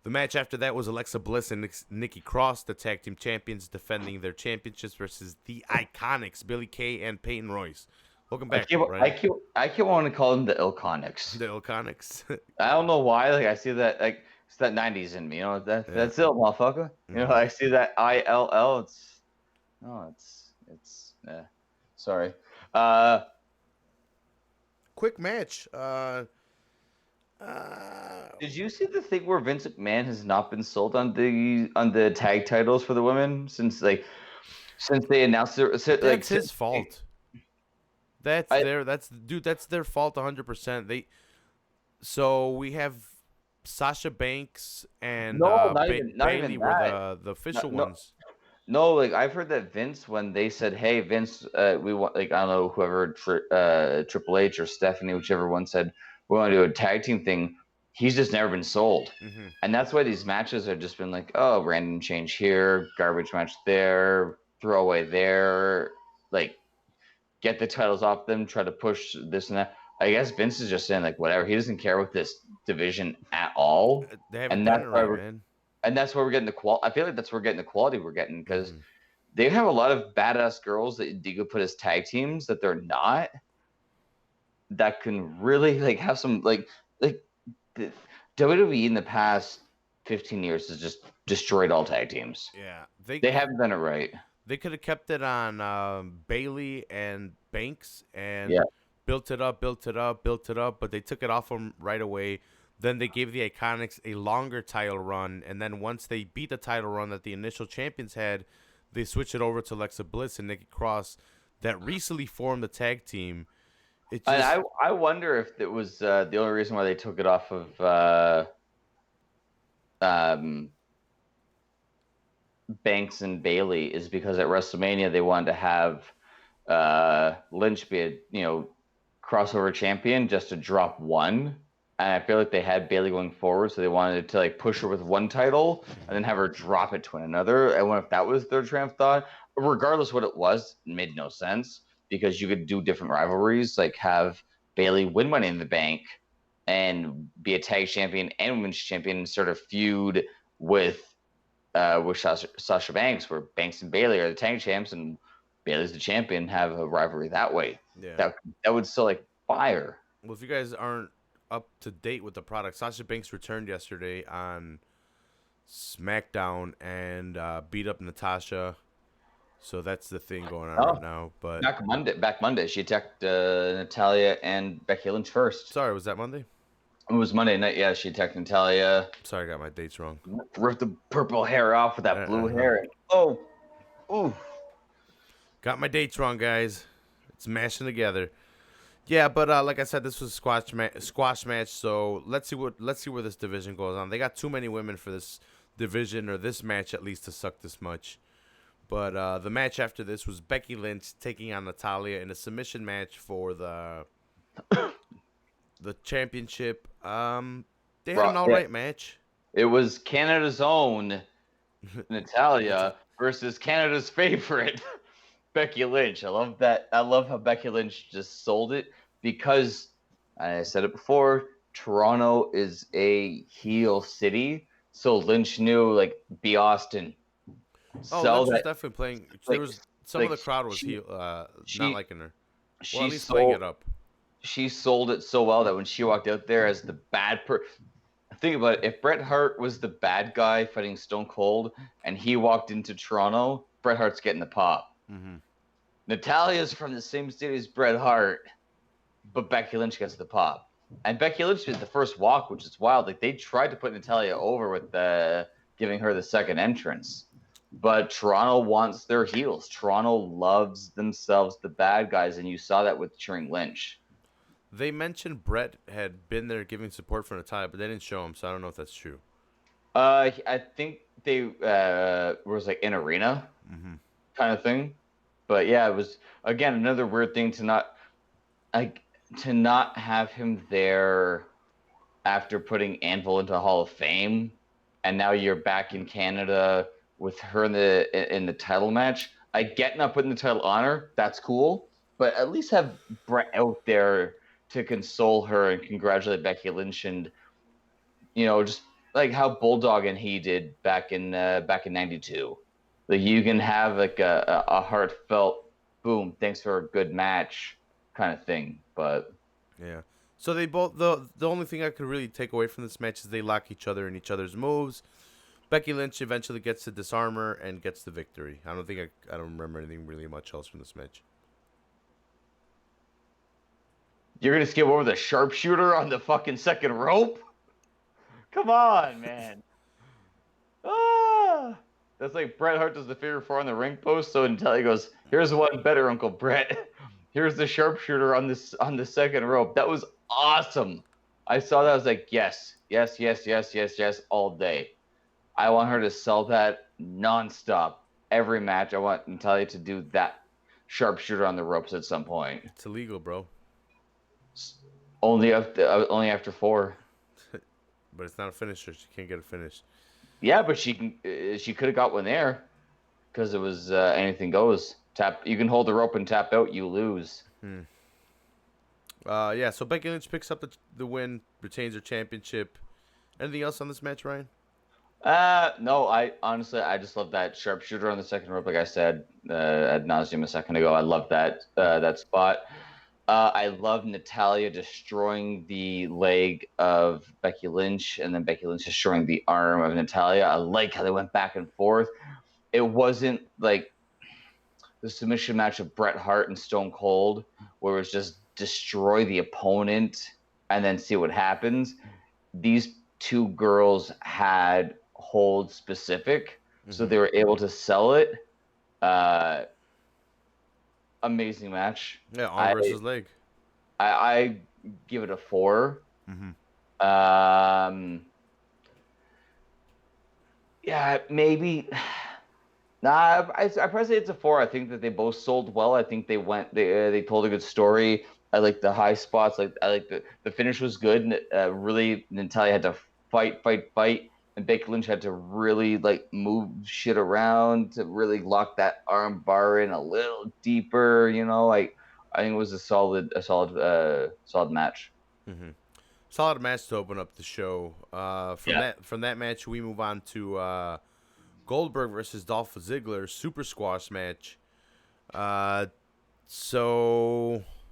The match after that was Alexa Bliss and Nikki Cross, the tag team champions, defending their championships versus the Iconics, Billie Kay and Peyton Royce. Welcome back. I keep wanting to call them the Ilconics. The Ilconics. I don't know why. Like I see that, like it's that '90s in me. You know that's it, motherfucker. You know, I see that ILL. It's sorry. Quick match. Did you see the thing where Vince McMahon has not been sold on the tag titles for the women since they announced it? That's his fault. That's their fault 100%. So we have Sasha Banks and Bayley were the official ones. No, like I've heard that Vince, when they said, "Hey, Vince, we want," like I don't know, whoever Triple H or Stephanie, whichever one said, "We want to do a tag team thing." He's just never been sold, and that's why these matches have just been like, oh, random change here, garbage match there, throwaway there, like get the titles off them, try to push this and that. I guess Vince is just saying like whatever. He doesn't care with this division at all, and that's why we're getting the quality. I feel like that's where we're getting the quality we're getting because they have a lot of badass girls that you could put as tag teams that they're not. That can really like have some like the WWE in the past 15 years has just destroyed all tag teams. Yeah, they haven't done it right. They could have kept it on Bayley and Banks and built it up, but they took it off them right away. Then they gave the Iconics a longer title run, and then once they beat the title run that the initial champions had, they switched it over to Alexa Bliss and Nikki Cross that recently formed the tag team. And I wonder if it was the only reason why they took it off of Banks and Bayley is because at WrestleMania they wanted to have Lynch be a crossover champion just to drop one, and I feel like they had Bayley going forward, so they wanted to like push her with one title and then have her drop it to another. I wonder if that was their train of thought. Regardless what it was, it made no sense because you could do different rivalries, like have Bayley win Money in the Bank and be a tag champion and women's champion and sort of feud with Sasha Banks, where Banks and Bayley are the tag champs and Bayley's the champion, have a rivalry that way. Yeah. That would still like fire. Well, if you guys aren't up to date with the product, Sasha Banks returned yesterday on SmackDown and beat up Natasha. So that's the thing going on right now. But Back Monday, she attacked Natalia and Becky Lynch first. Sorry, was that Monday? It was Monday night. Yeah, she attacked Natalia. Sorry, I got my dates wrong. Ripped the purple hair off with that blue hair. Oh, ooh. Got my dates wrong, guys. It's mashing together. Yeah, but like I said, this was a squash match. So let's see where this division goes on. They got too many women for this division, or this match at least, to suck this much. But the match after this was Becky Lynch taking on Natalya in a submission match for the championship. They had an all right match. It was Canada's own Natalya versus Canada's favorite Becky Lynch. I love that. I love how Becky Lynch just sold it because I said it before. Toronto is a heel city, so Lynch knew like be Austin. Oh, Lynch was definitely playing. There was some of the crowd was not liking her. Well, at least playing it up. She sold it so well that when she walked out there as the bad think about it. If Bret Hart was the bad guy fighting Stone Cold and he walked into Toronto, Bret Hart's getting the pop. Mm-hmm. Natalya's from the same city as Bret Hart, but Becky Lynch gets the pop. And Becky Lynch did the first walk, which is wild. Like they tried to put Natalya over with giving her the second entrance. But Toronto wants their heels. Toronto loves themselves the bad guys, and you saw that with cheering Lynch. They mentioned Bret had been there giving support for Natalya, but they didn't show him, so I don't know if that's true. I think they was like in arena kind of thing. But yeah, it was again another weird thing to not have him there after putting Anvil into Hall of Fame, and now you're back in Canada with her in the title match. I get not putting the title on her. That's cool. But at least have Bret out there to console her and congratulate Becky Lynch, and just like how Bulldog and he did back in '92. Like you can have like a heartfelt boom, thanks for a good match kind of thing. But yeah. So they both the only thing I could really take away from this match is they lock each other in each other's moves. Becky Lynch eventually gets to disarm her and gets the victory. I don't remember anything really much else from this match. You're gonna skip over the sharpshooter on the fucking second rope? Come on, man. That's like Bret Hart does the figure four on the ring post, so until he goes, here's one better, Uncle Bret. Here's the sharpshooter on the second rope. That was awesome. I saw that, I was like, yes, all day. I want her to sell that nonstop. Every match, I want Natalya to do that sharpshooter on the ropes at some point. It's illegal, bro. Only after 4. But it's not a finisher. She can't get a finish. Yeah, but she could have got one there because it was anything goes. Tap. You can hold the rope and tap out. You lose. Yeah. So Becky Lynch picks up the win, retains her championship. Anything else on this match, Ryan? No. I honestly, I just love that sharpshooter on the second rope. Like I said ad nauseum a second ago, I love that spot. I love Natalya destroying the leg of Becky Lynch and then Becky Lynch destroying the arm of Natalya. I like how they went back and forth. It wasn't like the submission match of Bret Hart and Stone Cold where it was just destroy the opponent and then see what happens. These two girls had hold specific, so they were able to sell it. Amazing match. Yeah, arm versus leg. I give it a 4. Yeah, maybe. Nah, I probably say it's a 4. I think that they both sold well. I think they told a good story. I like the high spots. I like the finish was good. Really, Natalya had to fight, and Becky Lynch had to really like move shit around to really lock that arm bar in a little deeper. I think it was a solid match. Solid match to open up the show. From that match, we move on to Goldberg versus Dolph Ziggler Super Squash match. So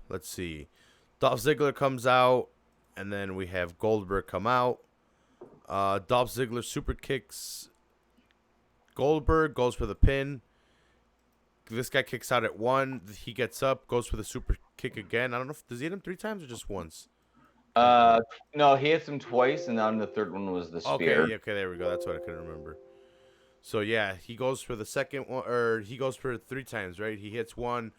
let's see. Dolph Ziggler comes out, and then we have Goldberg come out. Dolph Ziggler super kicks Goldberg, goes for the pin. This guy kicks out at 1. He gets up, goes for the super kick again. I don't know does he hit him 3 times or just once? Uh, no, he hits him twice, and then the third one was the spear. Okay, there we go. That's what I couldn't remember. So yeah, he goes for the second one, or he goes for it 3 times, right? He hits 1,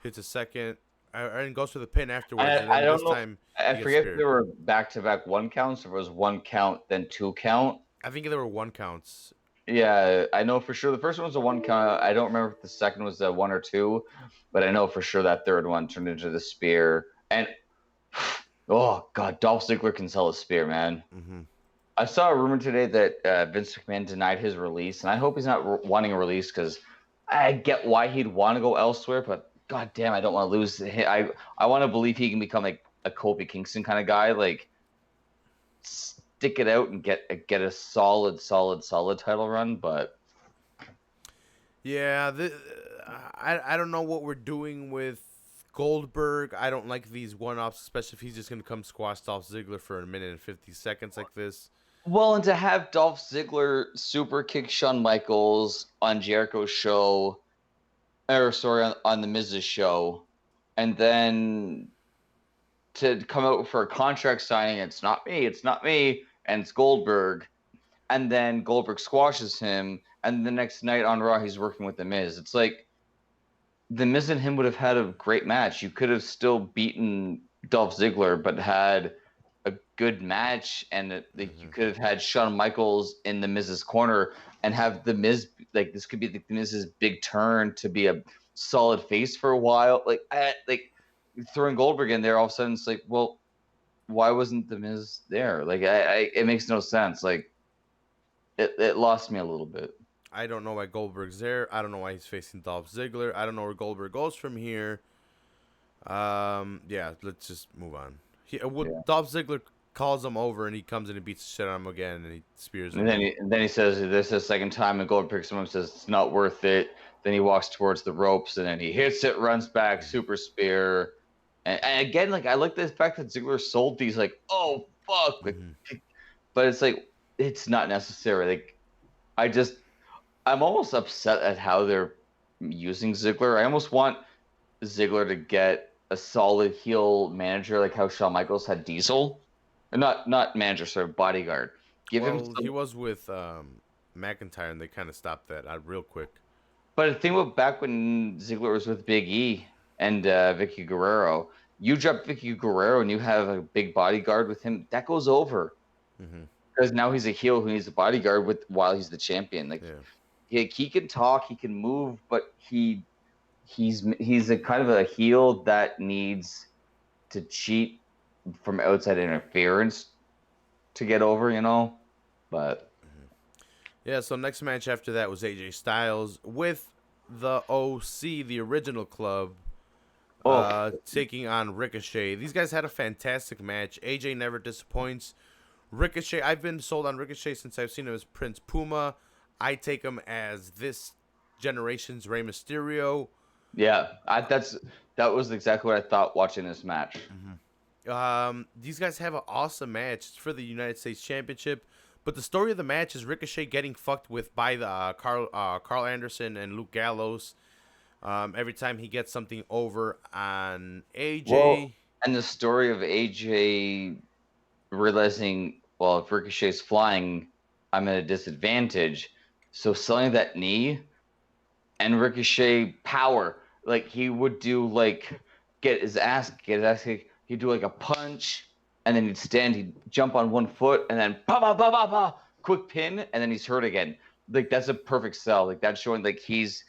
hits a second, and goes for the pin afterwards. And I then don't this know. time I he gets forget if speared. there were back-to-back 1 counts, or if it was 1 count then 2 count. I think there were 1 counts. Yeah, I know for sure the first one was a 1 count. I don't remember if the second was a 1 or 2, but I know for sure that third one turned into the spear. And oh god, Dolph Ziggler can sell a spear, man. Mm-hmm. I saw a rumor today that Vince McMahon denied his release, and I hope he's not wanting a release because I get why he'd want to go elsewhere, but god damn, I don't want to lose. I want to believe he can become like a Kofi Kingston kind of guy, like stick it out and get a solid title run. But Yeah, I don't know what we're doing with Goldberg. I don't like these one-offs, especially if he's just going to come squash Dolph Ziggler for a minute and 50 seconds like this. well, and to have Dolph Ziggler super kick Shawn Michaels on Jericho's show, or sorry, on the Miz's show, and then to come out for a contract signing, it's not me, and it's Goldberg, and then Goldberg squashes him, and the next night on Raw he's working with the Miz. It's like the Miz and him would have had a great match. You could have still beaten Dolph Ziggler, but had a good match, and you could have had Shawn Michaels in the Miz's corner and have the Miz, like this could be the Miz's big turn to be a solid face for a while. Like throwing Goldberg in there, all of a sudden it's like, well, why wasn't the Miz there? Like it makes no sense. Like it lost me a little bit. I don't know why Goldberg's there. I don't know why he's facing Dolph Ziggler. I don't know where Goldberg goes from here. Yeah, let's just move on. Dolph Ziggler calls him over, and he comes in and beats the shit out of him again, and he spears him. And then he says this is the second time, and Goldberg picks him up and says it's not worth it. Then he walks towards the ropes, and then he hits it, runs back, super spear. And again, like I like the fact that Ziggler sold these, like, oh fuck, like, but it's like it's not necessary. Like I'm almost upset at how they're using Ziggler. I almost want Ziggler to get a solid heel manager, like how Shawn Michaels had Diesel, not manager, sorry, bodyguard. He was with McIntyre, and they kind of stopped that real quick. But the thing about back when Ziggler was with Big E and Vicky Guerrero, you drop Vicky Guerrero and you have a big bodyguard with him, that goes over. Because now he's a heel who needs a bodyguard while he's the champion. Like he can talk, he can move, but he's a kind of a heel that needs to cheat from outside interference to get over, you know. But yeah, so next match after that was AJ Styles with the OC, the original club, taking on Ricochet. These guys had a fantastic match. AJ never disappoints. Ricochet, I've been sold on Ricochet since I've seen him as Prince Puma. I take him as this generation's Rey Mysterio. Yeah, that was exactly what I thought watching this match. These guys have an awesome match. It's for the United States Championship, but the story of the match is Ricochet getting fucked with by the Carl Anderson and Luke Gallows. Every time he gets something over on AJ. Well, and the story of AJ realizing, well, if Ricochet's flying, I'm at a disadvantage. So selling that knee and Ricochet power, like he would do, like get his ass kicked. He'd do like a punch, and then he'd stand, he'd jump on one foot, and then quick pin, and then he's hurt again. Like that's a perfect sell. Like that's showing like he's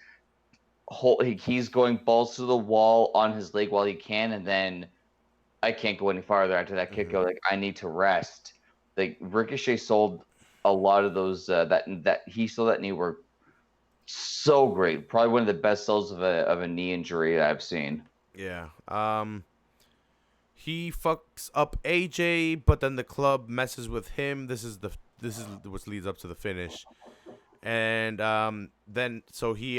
going balls to the wall on his leg while he can, and then I can't go any farther after that kick. Like I need to rest. Like Ricochet sold a lot of those that he sold that knee were so great. Probably one of the best sells of a knee injury I've seen. Yeah. He fucks up AJ, but then the club messes with him. This is what leads up to the finish. And then so he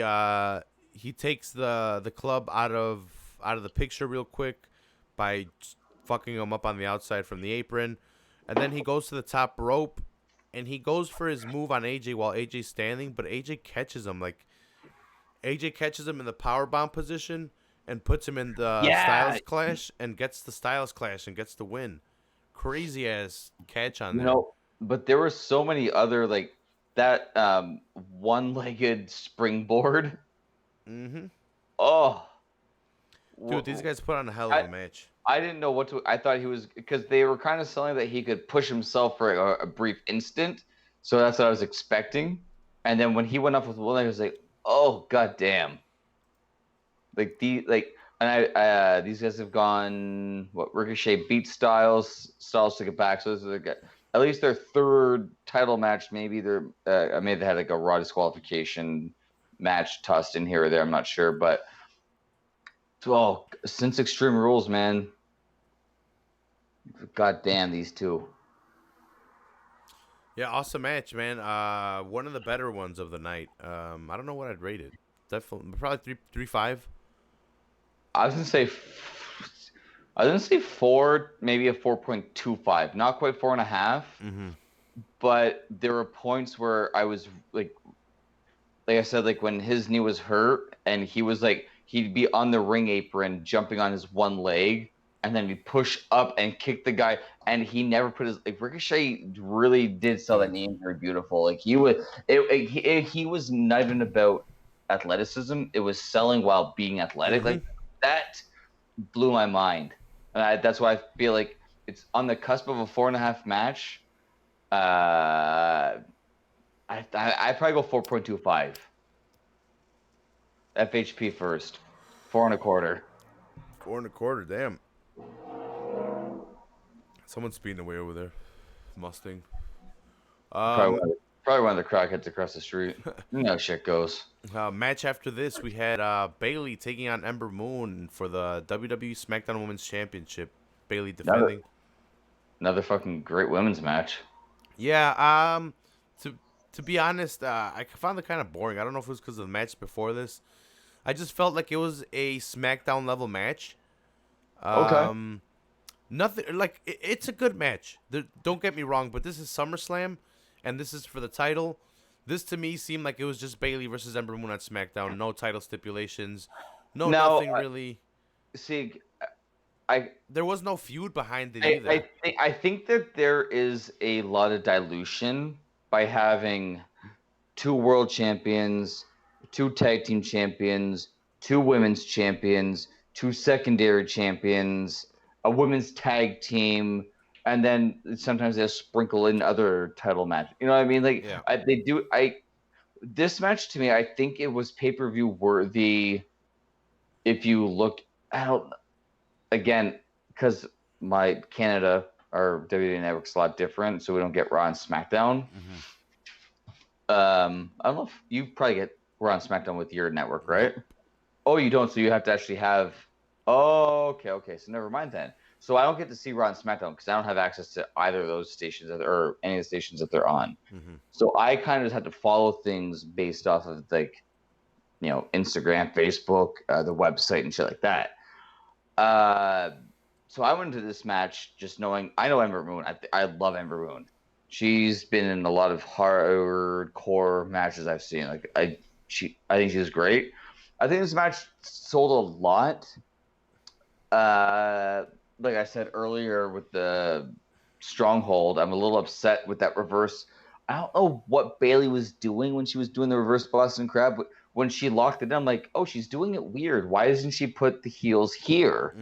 he takes the club out of the picture real quick by fucking him up on the outside from the apron, and then he goes to the top rope, and he goes for his move on AJ while AJ's standing, but AJ catches him in the power bomb position and puts him in the Yeah, Styles Clash and gets the Styles Clash and gets the win. Crazy ass catch on you there. know, but there were so many other like that one-legged springboard. Mm-hmm. Oh, Dude, these guys put on a hell of I, a match. I didn't know what to. I thought he was because they were kind of selling that he could push himself for a brief instant. So that's what I was expecting. And then when he went up with one leg, I was like, oh god damn. And these guys have gone what Ricochet beat Styles took it back. So this is at least their third title match. Maybe I may have had like a Raw disqualification match tossed in here or there. I'm not sure, but well, since Extreme Rules, man. God damn these two. Yeah, awesome match, man. One of the better ones of the night. I don't know what I'd rate it. Definitely, probably 3.5. I was gonna say 4, maybe a 4.25. Not quite 4.5. Mm-hmm. But there were points where I was like I said, like when his knee was hurt and he was like he'd be on the ring apron jumping on his one leg and then he'd push up and kick the guy and he never put his like Ricochet really did sell that knee injury beautiful. Like he was not even about athleticism. It was selling while being athletic. Mm-hmm. Like that blew my mind. And that's why I feel like it's on the cusp of a 4.5 match. I probably go 4.25. FHP first. 4.25. 4.25. Damn. Someone's speeding away over there. Mustang. Probably one of the crackheads across the street. You know how shit goes. Match after this, we had Bayley taking on Ember Moon for the WWE SmackDown Women's Championship. Bayley defending. Another fucking great women's match. Yeah. To be honest, I found it kind of boring. I don't know if it was because of the match before this. I just felt like it was a SmackDown level match. Okay. Nothing like it's a good match. Don't get me wrong, but this is SummerSlam, and this is for the title. This to me seemed like it was just Bayley versus Ember Moon on SmackDown. No title stipulations. Nothing really. See, there was no feud behind it either. I think that there is a lot of dilution by having 2 world champions, 2 tag team champions, 2 women's champions, 2 secondary champions, a women's tag team, and then sometimes they'll sprinkle in other title matches. You know what I mean? Like yeah. This match to me, I think it was pay-per-view worthy. If you look out again, because my Canada, our WWE network's a lot different, so we don't get Raw and SmackDown. Mm-hmm. I don't know if you probably get Raw and SmackDown with your network, right? Oh, you don't. So you have to actually have. Oh, okay. So never mind then. So I don't get to see Raw and SmackDown because I don't have access to either of those stations or any of the stations that they're on. Mm-hmm. So I kind of just had to follow things based off of like, Instagram, Facebook, the website, and shit like that. So I went into this match just knowing I know Ember Moon. I love Ember Moon. She's been in a lot of hardcore matches I've seen. Like I think she's great. I think this match sold a lot. Like I said earlier with the Stronghold, I'm a little upset with that reverse. I don't know what Bayley was doing when she was doing the reverse Boston Crab, but when she locked it, I'm like, oh, she's doing it weird. Why doesn't she put the heels here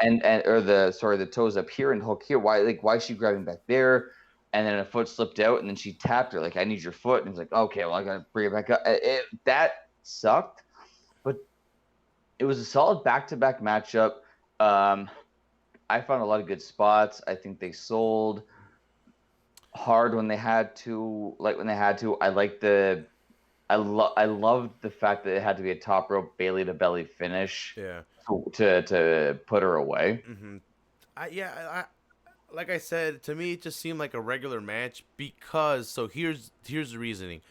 or the toes up here and hook here? Why is she grabbing back there? And then a foot slipped out, and then she tapped her like, I need your foot. And it's like, okay, well, I gotta bring it back up. That sucked, but it was a solid back-to-back matchup. I found a lot of good spots. I think they sold hard when they had to, light when they had to. I loved the fact that it had to be a top rope Bayley to belly finish. Yeah. To put her away. Mm-hmm. Like I said, to me it just seemed like a regular match because. So here's the reasoning.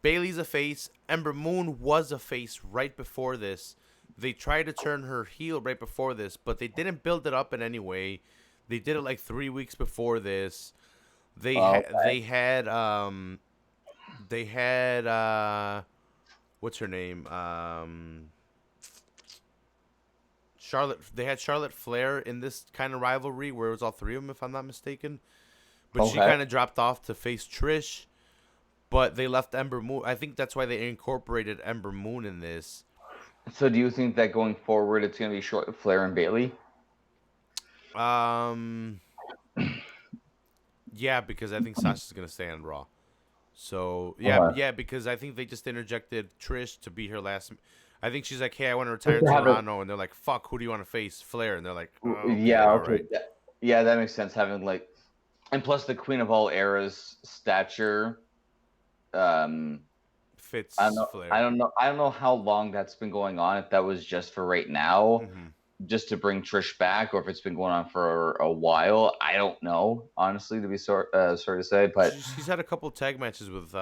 Bailey's a face. Ember Moon was a face right before this. They tried to turn her heel right before this, but they didn't build it up in any way. They did it like 3 weeks before this. They Okay. they had what's her name? Charlotte. They had Charlotte Flair in this kind of rivalry where it was all three of them, if I'm not mistaken. But she Okay. kind of dropped off to face Trish. But they left Ember Moon. I think that's why they incorporated Ember Moon in this. So do you think that going forward it's going to be Charlotte Flair and Bailey? Yeah, because I think Sasha's gonna stay on Raw. So Okay. because I think they just interjected Trish to be her last. I think she's like, hey, I want to retire They to have a- Toronto, and they're like, fuck, who do you want to face? Flair, and they're like, oh, okay, Yeah, all okay. right. Yeah, that makes sense. Having like, and plus the Queen of All Eras stature. Fits I don't know. Flair. I don't know how long that's been going on. If that was just for right now, Mhm. just to bring Trish back, or if it's been going on for a while. I don't know, honestly, to be sorry to say. But She's had a couple tag matches with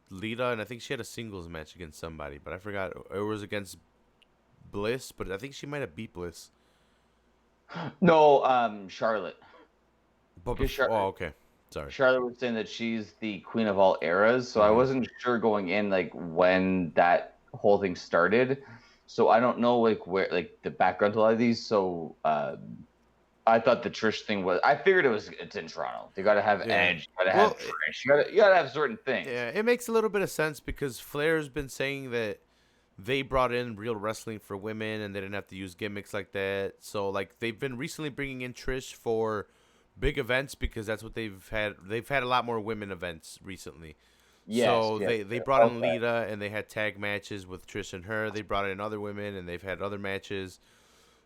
Lita, and I think she had a singles match against somebody, but I forgot. It was against Bliss, but I think she might have beat Bliss. no, Charlotte. But Because oh, okay. Sorry. Charlotte was saying that she's the Queen of All Eras, so I Mhm. wasn't sure going in like when that whole thing started. So I don't know like where like the background to a lot of these. So I thought the Trish thing was. I figured it's in Toronto. They got to have Yeah. Edge. You got to Well, have Trish. You got to have certain things. Yeah, it makes a little bit of sense because Flair's been saying that they brought in real wrestling for women and they didn't have to use gimmicks like that. So like they've been recently bringing in Trish for big events because that's what they've had. They've had a lot more women events recently. So they brought in Okay. Lita and they had tag matches with Trish and her. They brought in other women and they've had other matches.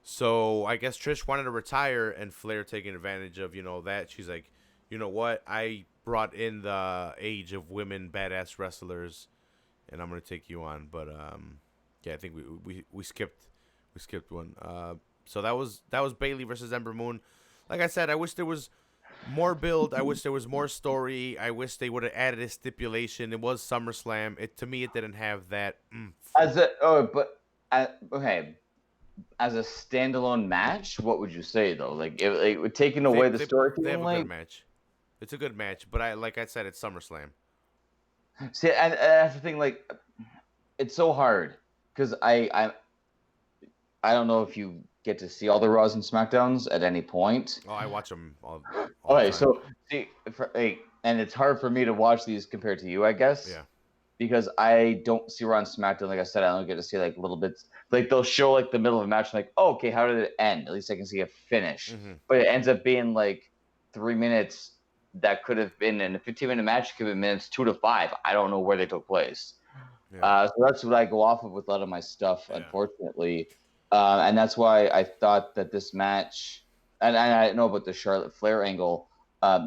So I guess Trish wanted to retire and Flair taking advantage of, that. She's like, you know what? I brought in the age of women badass wrestlers and I'm going to take you on. But yeah, I think we skipped one. So that was Bailey versus Ember Moon. Like I said, I wish there was more build. I wish there was more story. I wish they would have added a stipulation. It was SummerSlam. To me, it didn't have that. Okay. As a standalone match, what would you say though? Like, taking away the story, They have a like, good match. It's a good match, but like I said, it's SummerSlam. see, and that's the thing. Like, it's so hard because I don't know if you get to see all the Raws and Smackdowns at any point. Oh, I watch them all the Okay, time. so see, and it's hard for me to watch these compared to you, I guess. Yeah. Because I don't see Raw and SmackDown. Like I said, I don't get to see like little bits. Like they'll show like the middle of a match, like, oh, okay, how did it end? At least I can see a finish. Mhm. But it ends up being like 3 minutes that could have been in a 15-minute match. Could have been minutes 2 to 5. I don't know where they took place. Yeah. So that's what I go off of with a lot of my stuff, Yeah. unfortunately. And that's why I thought that this match, and I know about the Charlotte Flair angle.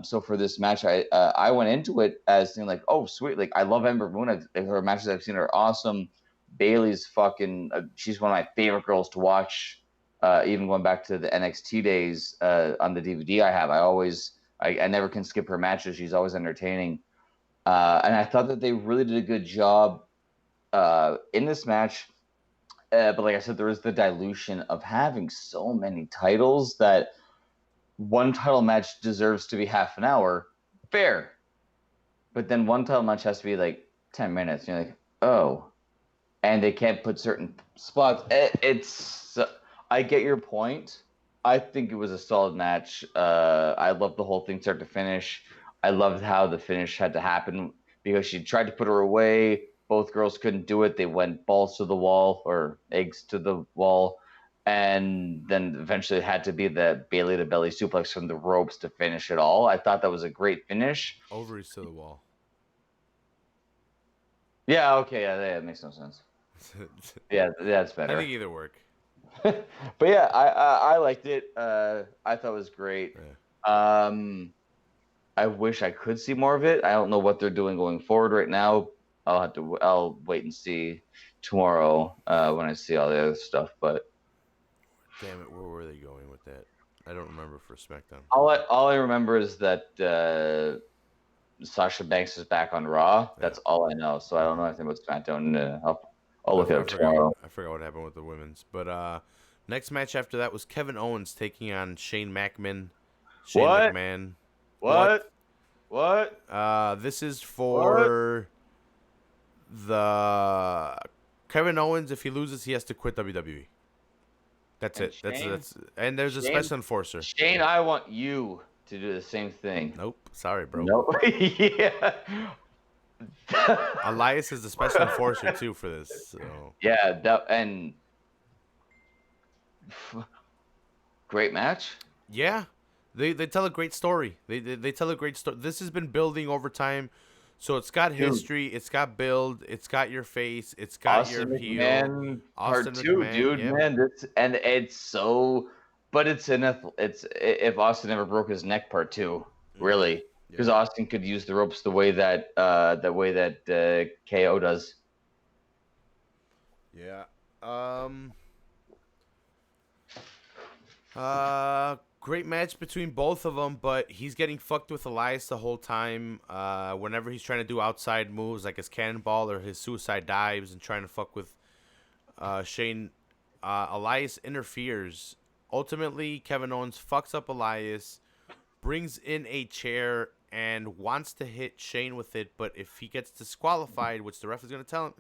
So for this match, I went into it as saying like, oh sweet, like I love Ember Moon. Her matches I've seen are awesome. Bailey's fucking, she's one of my favorite girls to watch. Even going back to the NXT days on the DVD I have, I never can skip her matches. She's always entertaining. And I thought that they really did a good job in this match. But like I said, there was the dilution of having so many titles that one title match deserves to be half an hour. Fair. But then one title match has to be like 10 minutes. You're like, oh. And they can't put certain spots. I get your point. I think it was a solid match. I loved the whole thing start to finish. I loved how the finish had to happen because she tried to put her away. Both girls couldn't do it. They went balls to the wall or eggs to the wall. And then eventually it had to be the Bailey to belly suplex from the ropes to finish it all. I thought that was a great finish. Ovaries to the wall. Yeah, okay, yeah, that makes no sense. Yeah, that's better. I think either work. But yeah, I liked it. I thought it was great. Yeah. I wish I could see more of it. I don't know what they're doing going forward right now. I'll wait and see tomorrow when I see all the other stuff. But Damn it, where were they going with that? I don't remember for SmackDown. all I remember is that Sasha Banks is back on Raw. That's all I know. So I don't know anything about SmackDown. I'll look it up tomorrow. I forgot what happened with the women's. But next match after that was Kevin Owens taking on Shane McMahon. Shane What? McMahon. What? This is for the Kevin Owens. If he loses, he has to quit WWE. That's And it. That's Shane? and there's a Shane? special enforcer. Shane, I want you to do the same thing. Nope. Sorry, bro. No. Yeah. Elias is the special enforcer too for this. So. Yeah, and great match. Yeah, they tell a great story. They tell a great story. This has been building over time, so it's got history, it's got build, it's got your face, it's got Austin your heel. McMahon Austin part 2, McMahon, dude, yep. man. It's so, but it's if Austin ever broke his neck, part 2, really, because Austin could use the ropes the way that KO does. Yeah. Great match between both of them, but he's getting fucked with Elias the whole time. Whenever he's trying to do outside moves like his cannonball or his suicide dives and trying to fuck with Shane, Elias interferes. Ultimately, Kevin Owens fucks up Elias, brings in a chair, and wants to hit Shane with it. But if he gets disqualified, which the ref is going to telling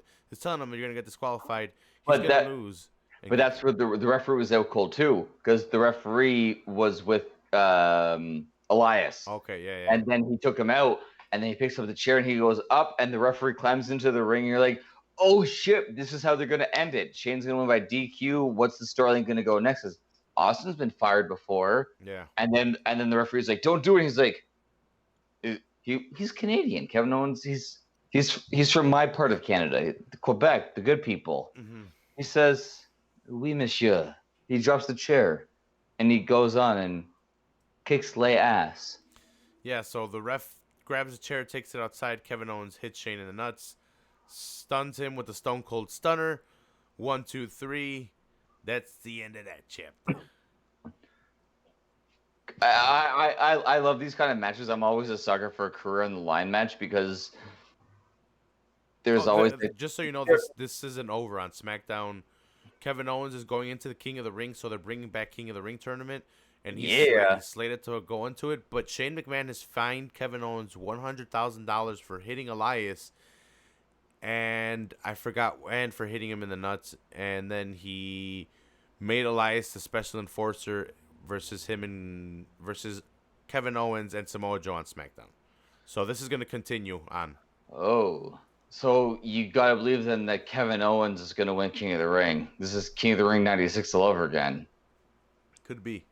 him you're going to get disqualified, he's going to lose. But that's where the referee was out cold too, because the referee was with Elias. Okay, yeah. And then he took him out, and then he picks up the chair and he goes up, and the referee climbs into the ring. And you're like, oh shit, this is how they're gonna end it. Shane's gonna win by DQ. What's the storyline gonna go next? Is Austin's been fired before. Yeah. And then the referee's like, don't do it. He's like, he's Canadian. Kevin Owens. He's from my part of Canada, Quebec, the good people. Mm-hmm. He says, oui, monsieur. He drops the chair, and he goes on and kicks lay ass. Yeah, so the ref grabs the chair, takes it outside. Kevin Owens hits Shane in the nuts, stuns him with a Stone Cold Stunner. 1, 2, 3. That's the end of that chapter. I love these kind of matches. I'm always a sucker for a career on the line match because there's always just so you know, this isn't over on SmackDown. Kevin Owens is going into the King of the Ring, so they're bringing back King of the Ring tournament, and he's slated to go into it. But Shane McMahon has fined Kevin Owens $100,000 for hitting Elias, and for hitting him in the nuts, and then he made Elias the special enforcer versus Kevin Owens and Samoa Joe on SmackDown. So this is going to continue on. Oh. So you gotta believe then that Kevin Owens is gonna win King of the Ring. This is King of the Ring '96 all over again. Could be,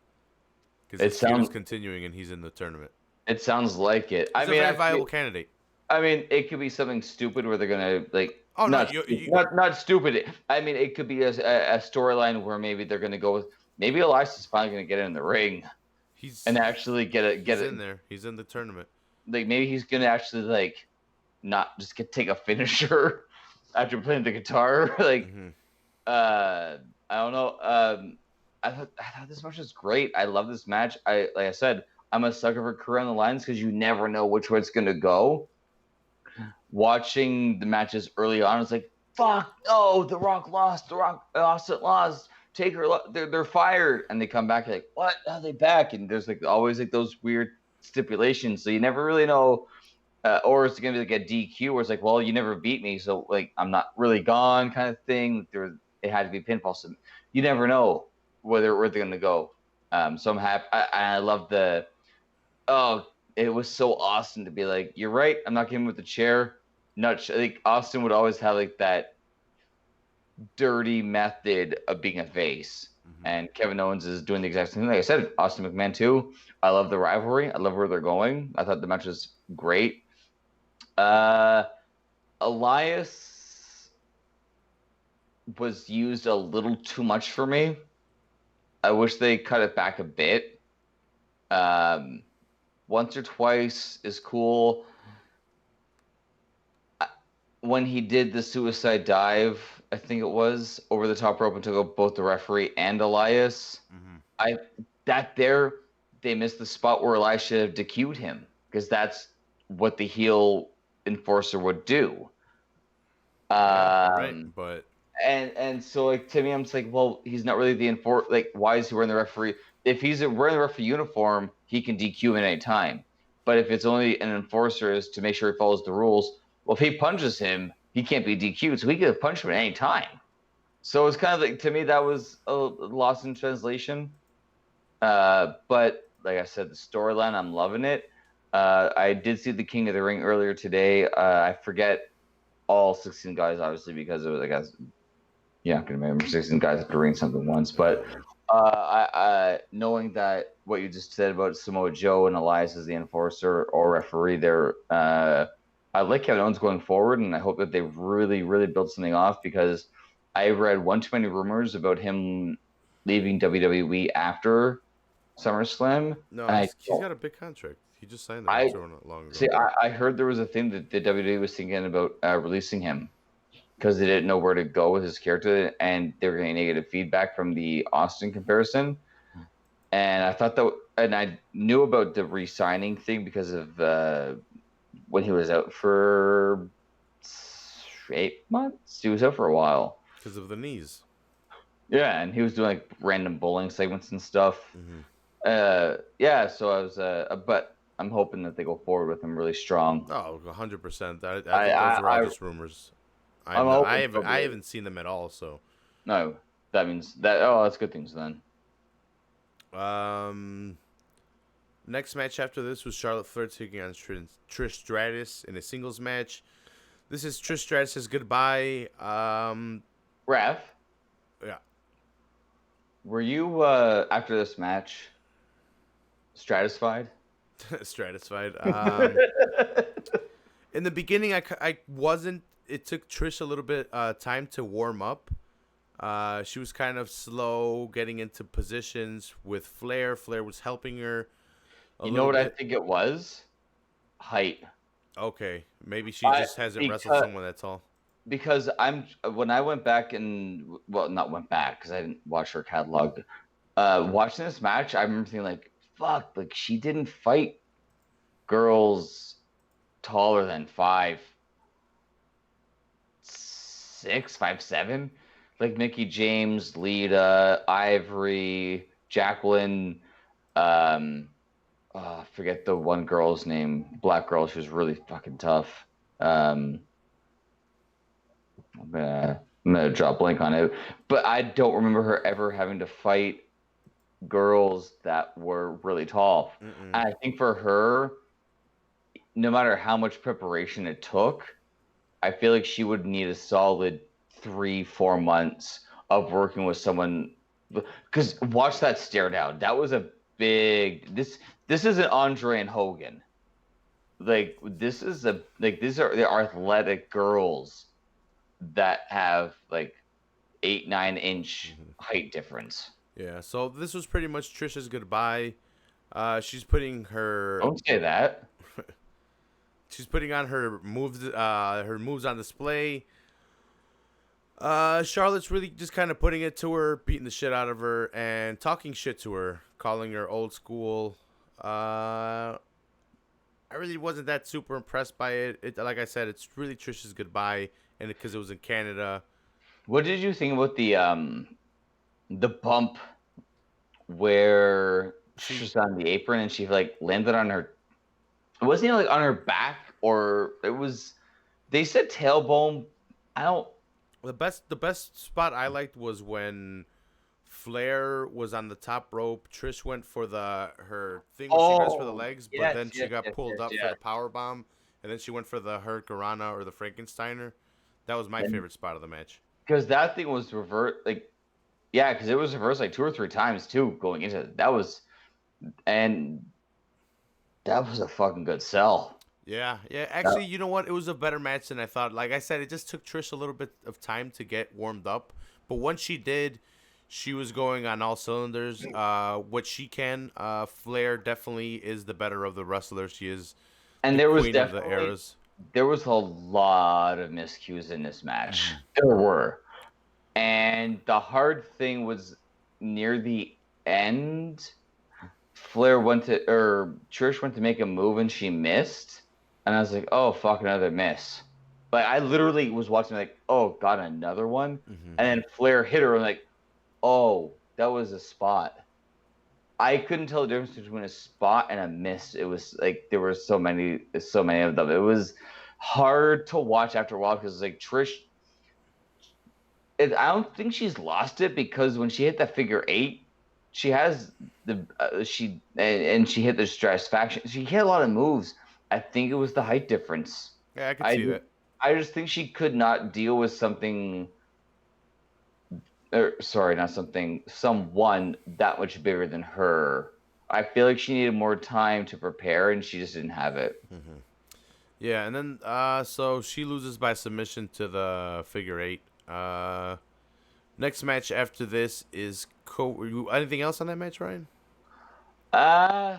because it sounds continuing and he's in the tournament. It sounds like it. He's a very viable candidate. I mean, it could be something stupid where they're gonna like. Oh no, not stupid. I mean, it could be a storyline where maybe they're gonna go with maybe Elias is finally gonna get in the ring. And actually get it. In there. He's in the tournament. Like maybe he's gonna actually like. Not just take a finisher after playing the guitar. Like, I don't know. I thought this match was great. I love this match. Like I said, I'm a sucker for career on the lines because you never know which way it's gonna go. Watching the matches early on, it's like, fuck, no, The Rock lost. The Rock lost. Taker, they're fired, and they come back like, what? Are they back? And there's like always like those weird stipulations, so you never really know. Or it's gonna be like a DQ where it's like, well, you never beat me, so like I'm not really gone, kind of thing. It had to be pinfall. So you never know where they're gonna go. So I'm happy. I love the. Oh, it was so awesome to be like, you're right. I'm not getting with the chair. Like Austin would always have like that dirty method of being a face, and Kevin Owens is doing the exact same thing. Like I said, Austin McMahon too. I love the rivalry. I love where they're going. I thought the match was great. Elias was used a little too much for me. I wish they cut it back a bit. Once or twice is cool. When he did the suicide dive, I think it was, over the top rope and took out both the referee and Elias, they missed the spot where Elias should have DQ'd him, because that's what the heel enforcer would do. Yeah, you're right, but And so like to me, I'm just like, well, he's not really the enforcer. Like, why is he wearing the referee? If he's wearing the referee uniform, he can DQ him at any time. But if it's only an enforcer is to make sure he follows the rules, well, if he punches him, he can't be DQ'd, so he could punch him at any time. So it's kind of like, to me, that was a lost in translation. But like I said, the storyline, I'm loving it. I did see the King of the Ring earlier today. I forget all 16 guys, obviously, because it was, I guess, yeah, I can remember 16 guys have to ring something once. But I knowing that what you just said about Samoa Joe and Elias as the enforcer or referee, there, I like Kevin Owens going forward, and I hope that they really, really build something off, because I read one too many rumors about him leaving WWE after SummerSlam. no, And he's got a big contract. He just signed that I not long ago. see. I heard there was a thing that the WWE was thinking about releasing him because they didn't know where to go with his character, and they were getting negative feedback from the Austin comparison. And I thought that, and I knew about the re-signing thing because of when he was out for 8 months. He was out for a while. Because of the knees. Yeah, and he was doing like random bowling segments and stuff. Mm-hmm. Yeah, so I was, but I'm hoping that they go forward with him really strong. Oh, 100%. I think those were all just rumors. I haven't seen them at all. So no, that means that. Oh, that's good things then. Next match after this was Charlotte Flair taking on Trish Stratus in a singles match. This is Trish Stratus' goodbye. Raph, Yeah. were you after this match stratified? Stratified. In the beginning, I wasn't. It took Trish a little bit time to warm up. She was kind of slow getting into positions with Flair. Flair was helping her. You know what I think it was? Height. Okay, maybe she just hasn't wrestled someone that's tall. Because when I went back and, well, not went back because I didn't watch her catalog. Watching this match, I remember thinking like, fuck, like she didn't fight girls taller than 5'6", 5'7", like Mickey James, Lita, Ivory, Jacqueline. Forget the one girl's name, black girl. She was really fucking tough. I'm gonna drop blank on it, but I don't remember her ever having to fight girls that were really tall. And I think for her, no matter how much preparation it took, I feel like she would need a solid 3-4 months of working with someone. Because watch that stare down. That was a big. This isn't Andre and Hogan. Like these are the athletic girls that have like 8-9 inch height difference. Yeah, so this was pretty much Trisha's goodbye. She's putting her. Don't say that. She's putting on her moves on display. Charlotte's really just kind of putting it to her, beating the shit out of her, and talking shit to her, calling her old school. I really wasn't that super impressed by it. Like I said, it's really Trisha's goodbye, and because it was in Canada. What did you think about the bump where she was on the apron and she like landed on her? Wasn't it like on her back, or it was? They said tailbone. I don't. The best spot I liked was when Flair was on the top rope. Trish went for her thing where she goes for the legs, but then she got pulled up for the power bomb, and then she went for the Hurricanrana or the Frankensteiner. That was my favorite spot of the match. Because that thing was reversed, like, yeah, because it was reversed like 2 or 3 times too going into it. That was a fucking good sell. Yeah. Actually, you know what? It was a better match than I thought. Like I said, it just took Trish a little bit of time to get warmed up. But once she did, she was going on all cylinders. What she can. Flair definitely is the better of the wrestlers. She is and the there was queen of the eras. There was a lot of miscues in this match. There were. And the hard thing was near the end, Trish went to make a move and she missed. and I was like, oh fuck, another miss. But I literally was watching like, oh god, another one, Mm-hmm. and then Flair hit her, and like, oh, that was a spot. I couldn't tell the difference between a spot and a miss. It was like there were so many of them. It was hard to watch after a while because like Trish, I don't think she's lost it because when she hit that figure eight, she has the and she hit the stress faction. She hit a lot of moves. I think it was the height difference. Yeah, I could I see that. I just think she could not deal with something. Or sorry, not something. Someone that much bigger than her. I feel like she needed more time to prepare, and she just didn't have it. Mm-hmm. Yeah, and then so she loses by submission to the figure eight. Next match after this is anything else on that match, Ryan? Uh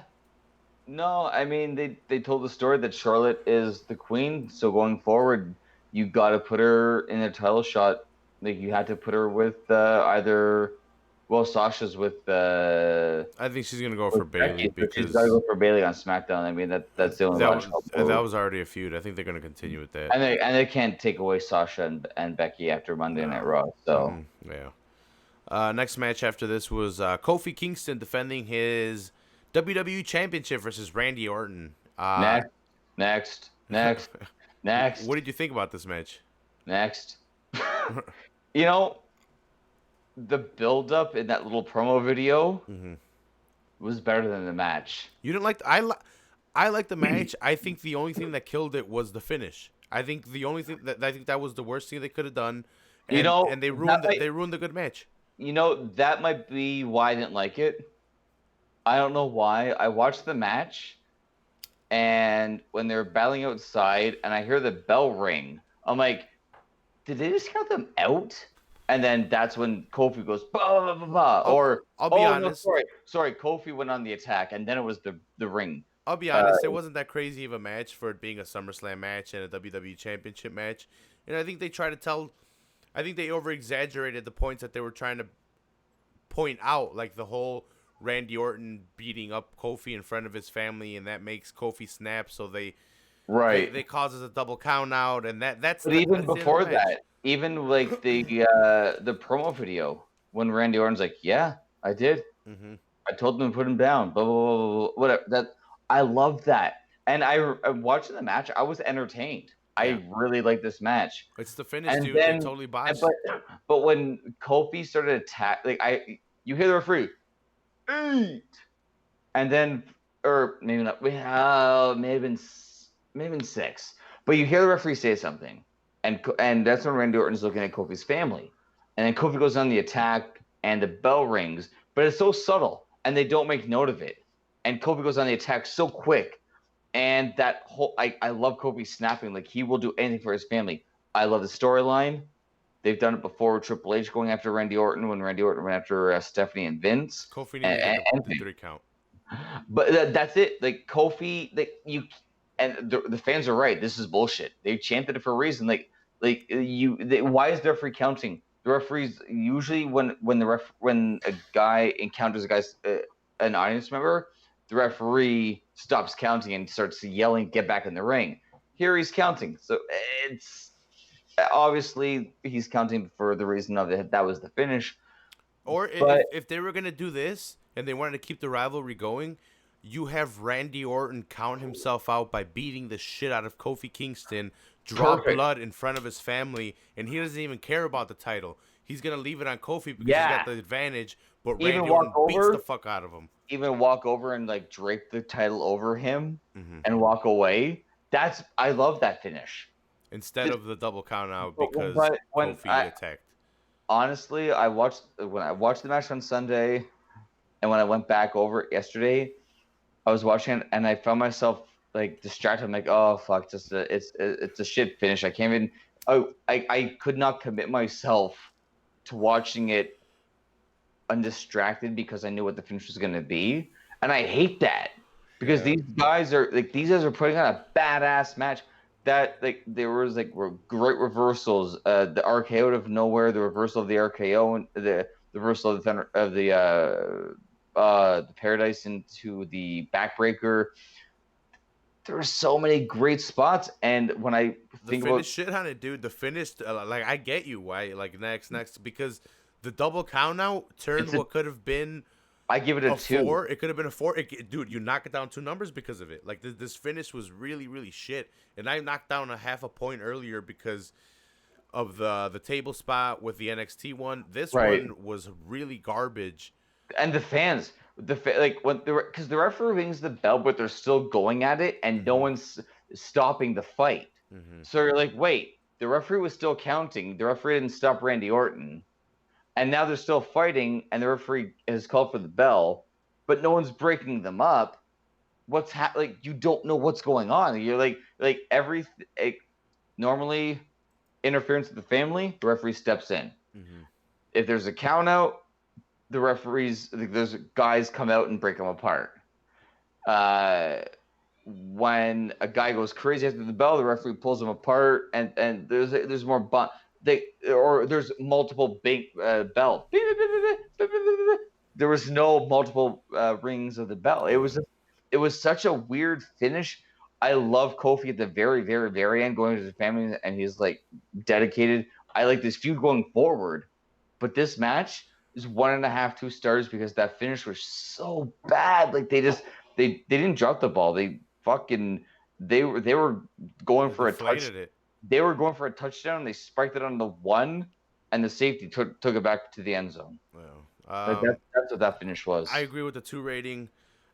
no, I mean they told the story that Charlotte is the queen, so going forward, you got to put her in a title shot. Like you had to put her with either, well, Sasha's I think she's gonna go for with Bailey Becky, so she's got to because go for Bailey on SmackDown. I mean that's the only logical that move. was already a feud. I think they're gonna continue with that. And they can't take away Sasha and Becky after Monday Night Raw. So Yeah. Next match after this was Kofi Kingston defending his WWE Championship versus Randy Orton. next, next, next, next, What did you think about this match? next. You know, the build up in that little promo video Mm-hmm. was better than the match. You didn't like I like the match. I think the only thing that killed it was the finish. I think the only thing that was the worst thing they could have done, and, You know, and they that ruined the good match. that might be why I didn't like it. I don't know why. I watched the match, and when they were battling outside, and I hear the bell ring, I'm like, did they just count them out? And then that's when Kofi goes, bah, bah, bah, bah, or I'll be honest. No, sorry, Kofi went on the attack, and then it was the ring. I'll be honest. It wasn't that crazy of a match for it being a SummerSlam match and a WWE Championship match. And I think they try to tell. I think they over exaggerated the points that they were trying to point out, like the whole Randy Orton beating up Kofi in front of his family, and that makes Kofi snap. So they causes a double count out, and that's. But even before that, even like the promo video when Randy Orton's like, "Yeah, I did. Mm-hmm. I told them to put him down." Blah blah blah, blah, blah whatever. That I love that, and I watching the match. I was entertained. Yeah. I really like this match. It's the finish, And dude. then, They totally botched. but when Kofi started attack, like you hear the referee, 8, and then or maybe not. May have been 6, but you hear the referee say something, and that's when Randy Orton's looking at Kofi's family, and then Kofi goes on the attack, and the bell rings, but it's so subtle, and they don't make note of it, and Kofi goes on the attack so quick. And that whole, I love Kofi snapping, like he will do anything for his family. I love the storyline. They've done it before with Triple H going after Randy Orton when Randy Orton went after Stephanie and Vince. Kofi needed to get the 3 count. But that's it. Like Kofi, and the fans are right. This is bullshit. They chanted it for a reason. Why is the referee counting? The referees usually when a guy encounters an audience member, the referee stops counting and starts yelling, "Get back in the ring!" Here he's counting, so it's obviously he's counting for the reason of it. That was the finish. Or if they were gonna do this and they wanted to keep the rivalry going, you have Randy Orton count himself out by beating the shit out of Kofi Kingston, draw blood in front of his family, and he doesn't even care about the title. He's gonna leave it on Kofi because he's got the advantage, but Randy Orton beats the fuck out of him. Even walk over and like drape the title over him and walk away. I love that finish. Instead of the double count out because Kofi attacked. Honestly, when I watched the match on Sunday, and when I went back over it yesterday, I was watching it and I found myself like distracted. I'm like, oh fuck, it's a shit finish. I can't even. I could not commit myself to watching it undistracted because I knew what the finish was going to be, and I hate that because these guys are putting on a badass match. That there was great reversals, the RKO out of nowhere, the reversal of the RKO, and the reversal of the Paradise into the backbreaker. there were so many great spots, and when I The think finish about shit on it, dude. The finish, like I get you why, like next, because the double count out turned it's a, what could have been I give it a a 2. 4. It could have been a 4. Dude, you knock it down 2 numbers because of it. Like this finish was really, really shit. And I knocked down a half a point earlier because of the table spot with the NXT one. This Right. one was really garbage. And the fans, like when because the referee rings the bell, but they're still going at it, and no Mhm. one's stopping the fight. Mm-hmm. So you're like, wait, the referee was still counting. The referee didn't stop Randy Orton, and now they're still fighting, and the referee has called for the bell, but no one's breaking them up. Like you don't know what's going on. You're like normally interference with the family, the referee steps in. Mm-hmm. If there's a count out, the referees, there's guys come out and break them apart. When a guy goes crazy after the bell, the referee pulls him apart, and there's more there's multiple big bell. There was no multiple rings of the bell. It was such a weird finish. I love Kofi at the very, very, very end going to his family, and he's like dedicated. I like this feud going forward, but this match is 1.5, 2 stars because that finish was so bad. Like they didn't drop the ball. They were going for a touch. Deflated it. They were going for a touchdown. And they spiked it on the 1, and the safety took it back to the end zone. Well, Like that's what that finish was. I agree with the 2 rating.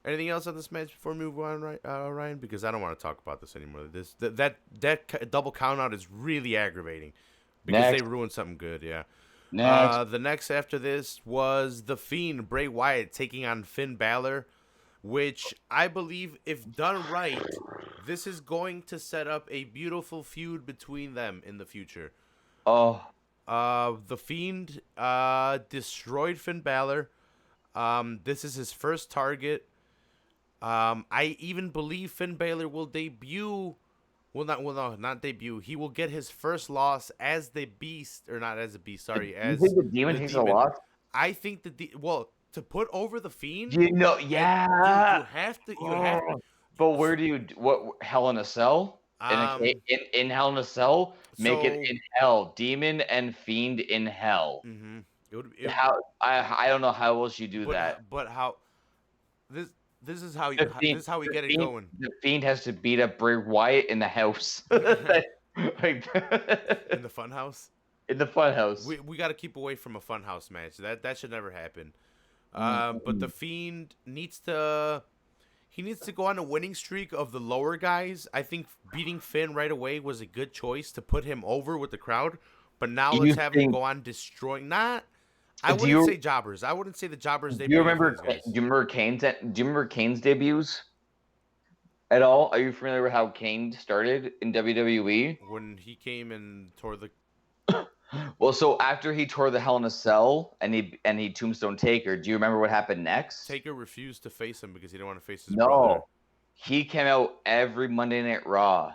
Anything else on this match before we move on, Ryan? Because I don't want to talk about this anymore. That double count out is really aggravating because Next. they ruined something good. Yeah. Next. The next after this was The Fiend, Bray Wyatt, taking on Finn Balor, which I believe, if done right, this is going to set up a beautiful feud between them in the future. Oh, The Fiend destroyed Finn Balor. This is his first target. I even believe Finn Balor will debut. Not debut. He will get his first loss as the Beast, or not as a Beast. Sorry, you as think the demon the takes Demon. a loss? I think to put over the Fiend. You know, Dude, yeah. you have to. You have. But where do you what Hell in a Cell? In Hell in a Cell, make it So- in hell. Demon and Fiend in hell. Mm-hmm. How I don't know how else you do But that. but how this is how you The Fiend, this is how we the get it Fiend- going The Fiend has to beat up Bray Wyatt in the house. Like, in the Funhouse. in the fun house. We got to keep away from a Funhouse match. That should never happen. But the Fiend needs to go on a winning streak of the lower guys. I think beating Finn right away was a good choice to put him over with the crowd. But now You let's have him think- go on destroying. I Do wouldn't you- say jobbers. I wouldn't say the jobbers. Do you remember? Kane's? Do you remember Kane's debuts at all? Are you familiar with how Kane started in WWE? when he came and tore the? Well, so after he tore the Hell in a Cell and he Tombstone Taker, do you remember what happened next? Taker refused to face him because he didn't want to face his No, brother. he came out every Monday Night Raw.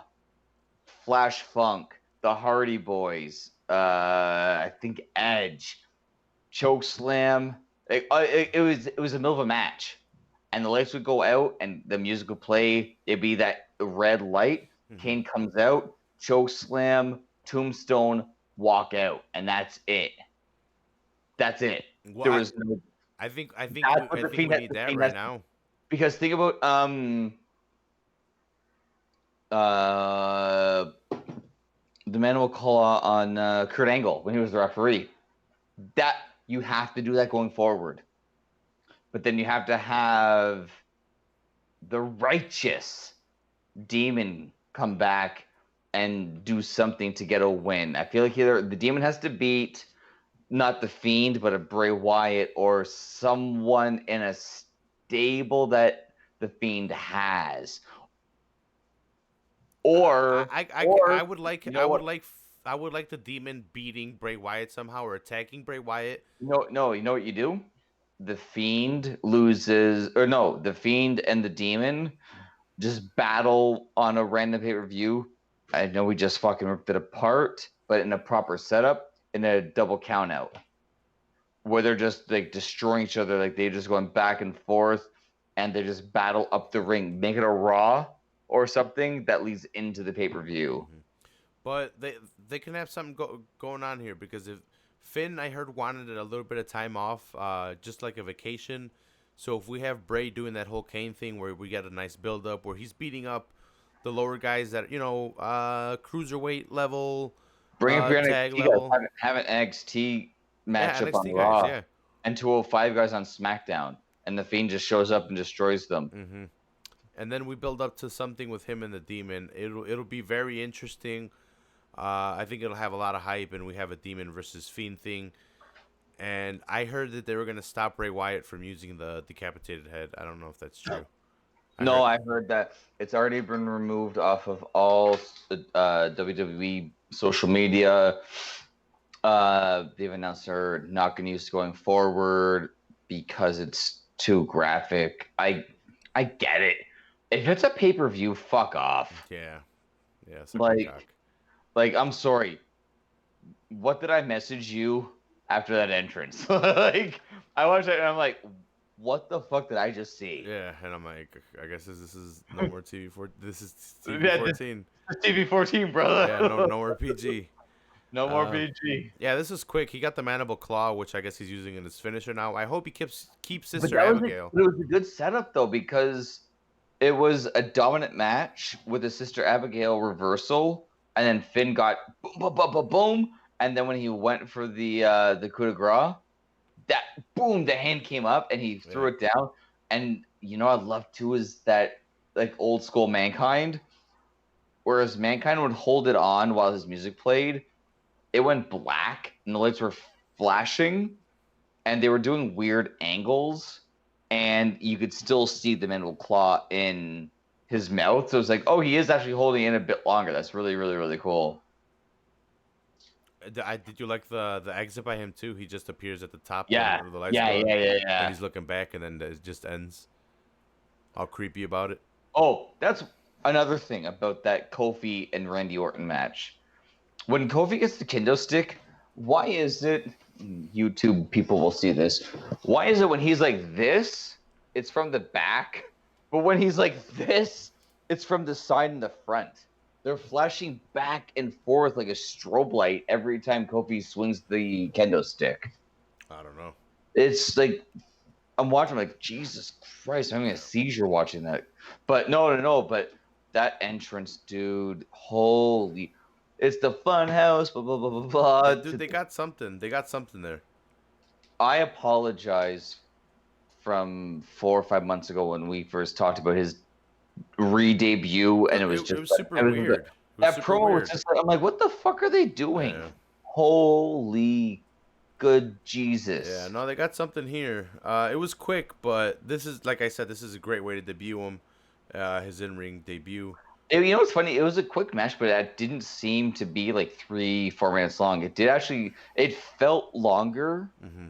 Flash Funk, the Hardy Boys, I think Edge, choke slam. It was the middle of a match, and the lights would go out and the music would play. It'd be that red light. Mhm. Kane comes out, choke slam, Tombstone, walk out, and that's it. That's it. Well, There was no I think That's we what the Fiend has- need the that Fiend right has- now. because think about the man will call on Kurt Angle when he was the referee. That you have to do that going forward, but then you have to have the righteous demon come back and do something to get a win. I feel like either the demon has to beat not the Fiend, but a Bray Wyatt or someone in a stable that the Fiend has. Or I would like you know what? I would like the Demon beating Bray Wyatt somehow or attacking Bray Wyatt. no, you know what you do? The Fiend loses, or no, the Fiend and the Demon just battle on a random pay-per-view. I know we just fucking ripped it apart, but in a proper setup, in a double count out, where they're just like destroying each other, like they're just going back and forth, and they just battle up the ring. Make it a Raw, or something that leads into the pay-per-view. But they can have something going on here because if Finn, I heard, wanted a little bit of time off, just like a vacation. So if we have Bray doing that whole Kane thing where we get a nice build up where he's beating up the lower guys that cruiserweight level, Bring up your tag NXT level, guys, have an NXT yeah, matchup on NXT Raw, guys, yeah. and 205 guys on SmackDown, and the Fiend just shows up and destroys them. Mm-hmm. And then we build up to something with him and the Demon. It'll be very interesting. I think it'll have a lot of hype, and we have a Demon versus Fiend thing. And I heard that they were gonna stop Bray Wyatt from using the decapitated head. I don't know if that's true. I heard that it's already been removed off of all WWE social media. They've announced they're not going to use it going forward because it's too graphic. I get it. If it's a pay-per-view, fuck off. Yeah. Like I'm sorry. What did I message you after that entrance? Like I watched it and I'm like, what the fuck did I just see? Yeah, and I'm like, I guess this is no more TV4. This is TV14. TV14, brother. Yeah, no more PG. No more PG. Yeah, this is quick. He got the mandible claw, which I guess he's using in his finisher now. I hope he keeps But Sister that Abigail. it was a good setup though because it was a dominant match with a Sister Abigail reversal, and then Finn got boom, boom, boom, boom, boom, and then when he went for the coup de grace, that boom, the hand came up and he threw it down. And you know, what I love too is that like old school Mankind, whereas Mankind would hold it on while his music played, it went black and the lights were flashing, and they were doing weird angles, and you could still see the mandible claw in his mouth. So it's like, oh, he is actually holding it in a bit longer. That's really, really, really cool. Did you like the exit by him too? He just appears at the top. Yeah, where the lights yeah, go out, yeah. And he's looking back, and then it just ends. All creepy about it. Oh, that's another thing about that Kofi and Randy Orton match. When Kofi gets the kendo stick, why is it? YouTube people will see this. Why is it when he's like this, it's from the back, but when he's like this, it's from the side and the front? They're flashing back and forth like a strobe light every time Kofi swings the kendo stick. I don't know. It's like I'm watching, like, Jesus Christ, I'm having a seizure watching that. But no. But that entrance, dude, holy, it's the fun house, blah, blah, blah, blah, blah. Dude, they got something. They got something there. I apologize from 4 or 5 months ago when we first talked about his re-debut, and it was super weird. That promo was just like, I'm like, what the fuck are they doing? Yeah. Holy good Jesus. Yeah, no, they got something here. It was quick, but this is, like I said, this is a great way to debut him. His in-ring debut. You know what's funny? It was a quick match, but it didn't seem to be like 3-4 minutes long. It did actually. It felt longer. Mm-hmm.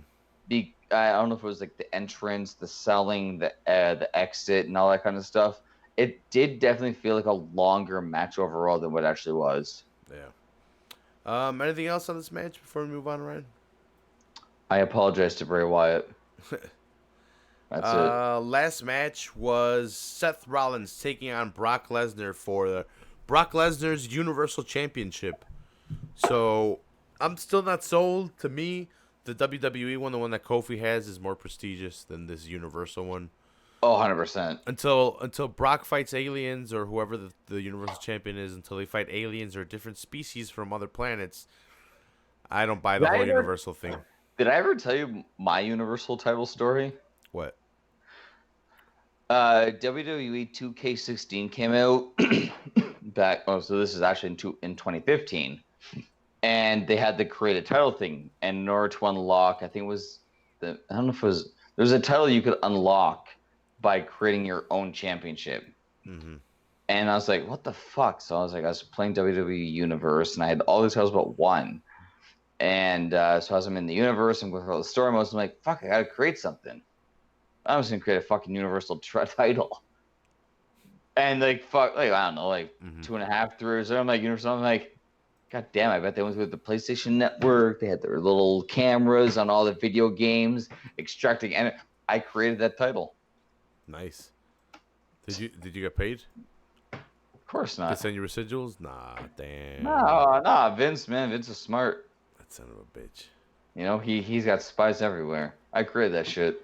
I don't know if it was like the entrance, the selling, the exit, and all that kind of stuff. It did definitely feel like a longer match overall than what it actually was. Yeah. Anything else on this match before we move on, Ryan? I apologize to Bray Wyatt. That's it. Last match was Seth Rollins taking on Brock Lesnar for the Brock Lesnar's Universal Championship. So I'm still not sold. To me, the WWE one, the one that Kofi has, is more prestigious than this Universal one. Oh, 100%. Until Brock fights aliens or whoever the Universal Champion is, until they fight aliens or different species from other planets, I don't buy the whole Universal thing. Did I ever tell you my Universal title story? What? WWE 2K16 came out back. Oh, so this is actually in 2015, and they had the create a title thing. And in order to unlock, I think it was I don't know if it was. There's a title you could unlock by creating your own championship. Mm-hmm. And I was like, what the fuck? So I was playing WWE Universe, and I had all these titles but one. And so as I'm in the universe, I'm going through all the story modes. I'm like, fuck, I gotta create something. I'm just gonna create a fucking Universal title. And like, fuck, like, I don't know, like 2.5, 3 years. I'm like, Universal. I'm like, god damn, I bet they went with the PlayStation Network. They had their little cameras on all the video games, extracting, and I created that title. Nice. Did you get paid? Of course They not. send you residuals? Nah, damn. No, Vince, man. Vince is smart. That son of a bitch. You know, he's got spies everywhere. I created that shit.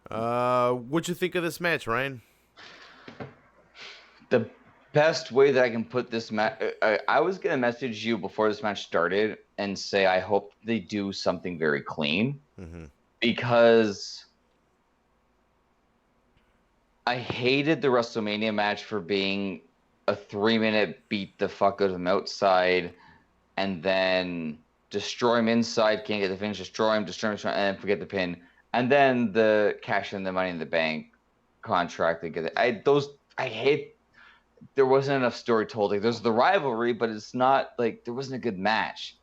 What'd you think of this match, Ryan? The best way that I can put this match, I was gonna message you before this match started and say I hope they do something very clean Mm-hmm. because I hated the WrestleMania match for being a 3-minute beat the fuck out of him outside and then destroy him inside, can't get the finish, destroy him, and then forget the pin, and then the cash in the Money in the Bank contract to get it. I hate. There wasn't enough story told. Like there's the rivalry, but it's not like there wasn't a good match.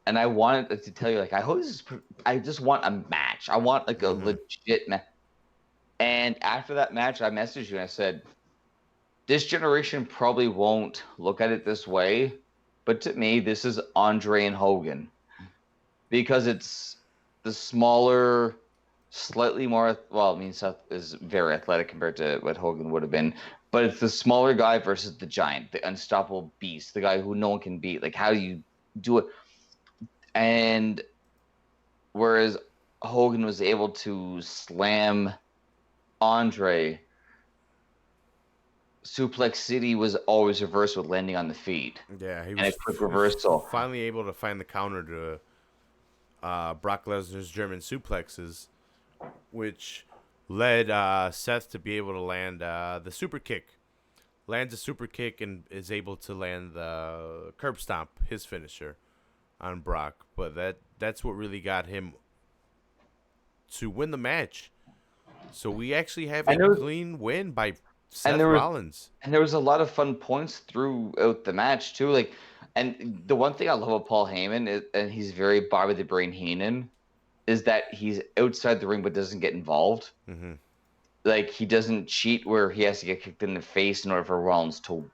And I wanted to tell you, like, I hope this is. I just want a match. I want like a legit match. And after that match, I messaged you and I said, this generation probably won't look at it this way, but to me, this is Andre and Hogan because it's the smaller, slightly more. Well, I mean, Seth is very athletic compared to what Hogan would have been, but it's the smaller guy versus the giant, the unstoppable beast, the guy who no one can beat. Like, how do you do it? And whereas Hogan was able to slam Andre, Suplex City was always reversed with landing on the feet. Yeah, he And was a quick reversal. finally able to find the counter to Brock Lesnar's German suplexes, which led Seth to be able to land the super kick. Lands a super kick and is able to land the curb stomp, his finisher, on Brock. But that's what really got him to win the match. So we actually have a clean win by Seth Rollins. And there was a lot of fun points throughout the match too. Like, and the one thing I love about Paul Heyman is, and he's very Bobby the Brain Heenan, is that he's outside the ring but doesn't get involved. Mm-hmm. Like he doesn't cheat where he has to get kicked in the face in order for Rollins to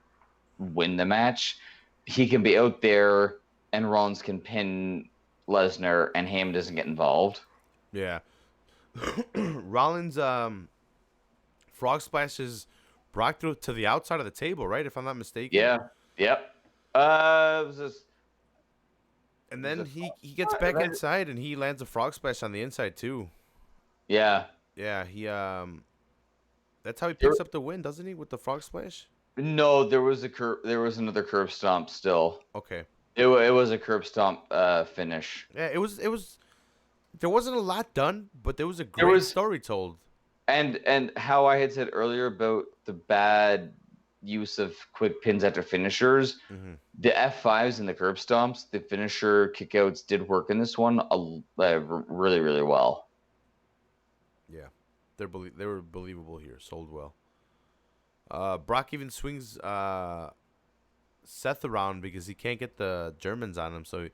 win the match. He can be out there and Rollins can pin Lesnar and Heyman doesn't get involved. Yeah. Rollins frog splashes Brock through to the outside of the table, right? If I'm not mistaken. Yeah. Yep. It was just, and then he gets back inside and he lands a frog splash on the inside too. Yeah. Yeah, he that's how he picks up the win, doesn't he, with the frog splash? No, there was another curb stomp still. Okay. It was a curb stomp finish. Yeah, it was there wasn't a lot done, but there was a great story told. And how I had said earlier about the bad use of quick pins after finishers, the F5s and the curb stomps, the finisher kickouts did work in this one really, really well. Yeah, they were believable here, sold well. Brock even swings Seth around because he can't get the Germans on him, so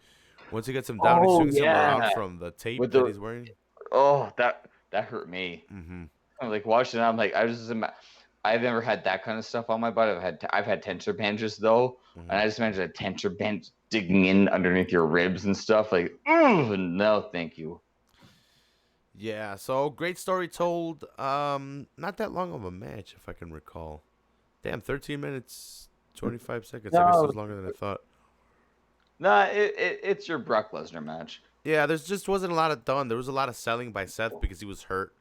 once he gets him down, he swings him around from the tape that he's wearing. Oh, that hurt me. Mm-hmm. I'm like watching it, I'm like, I've never had that kind of stuff on my butt. I've had tensor bandages though, and I just imagine a tensor band digging in underneath your ribs and stuff. Like, no, thank you. Yeah, so great story told. Not that long of a match, if I can recall. Damn, 13 minutes, 25 seconds. I guess it was longer than I thought. Nah, it's your Brock Lesnar match. Yeah, there's just wasn't a lot of done. There was a lot of selling by Seth because he was hurt.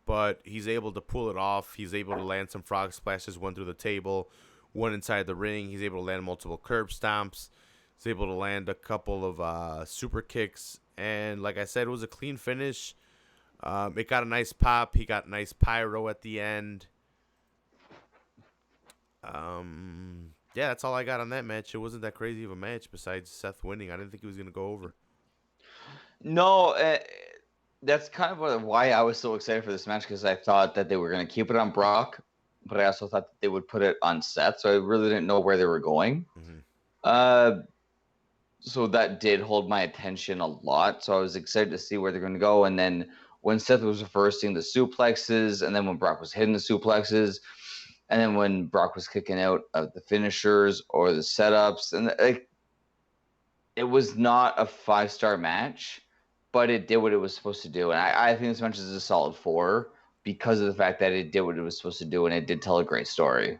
But he's able to pull it off. He's able to land some frog splashes, one through the table, one inside the ring. He's able to land multiple curb stomps. He's able to land a couple of super kicks. And like I said, it was a clean finish. It got a nice pop. He got nice pyro at the end. Yeah, that's all I got on that match. It wasn't that crazy of a match besides Seth winning. I didn't think he was going to go over. No, that's kind of why I was so excited for this match, because I thought that they were going to keep it on Brock, but I also thought that they would put it on Seth, so I really didn't know where they were going. So that did hold my attention a lot, so I was excited to see where they're going to go. And then when Seth was reversing the suplexes, and then when Brock was hitting the suplexes, and then when Brock was kicking out of the finishers or the setups, and it was not a 5-star match, but it did what it was supposed to do. And I think this match is a solid 4 because of the fact that it did what it was supposed to do, and it did tell a great story.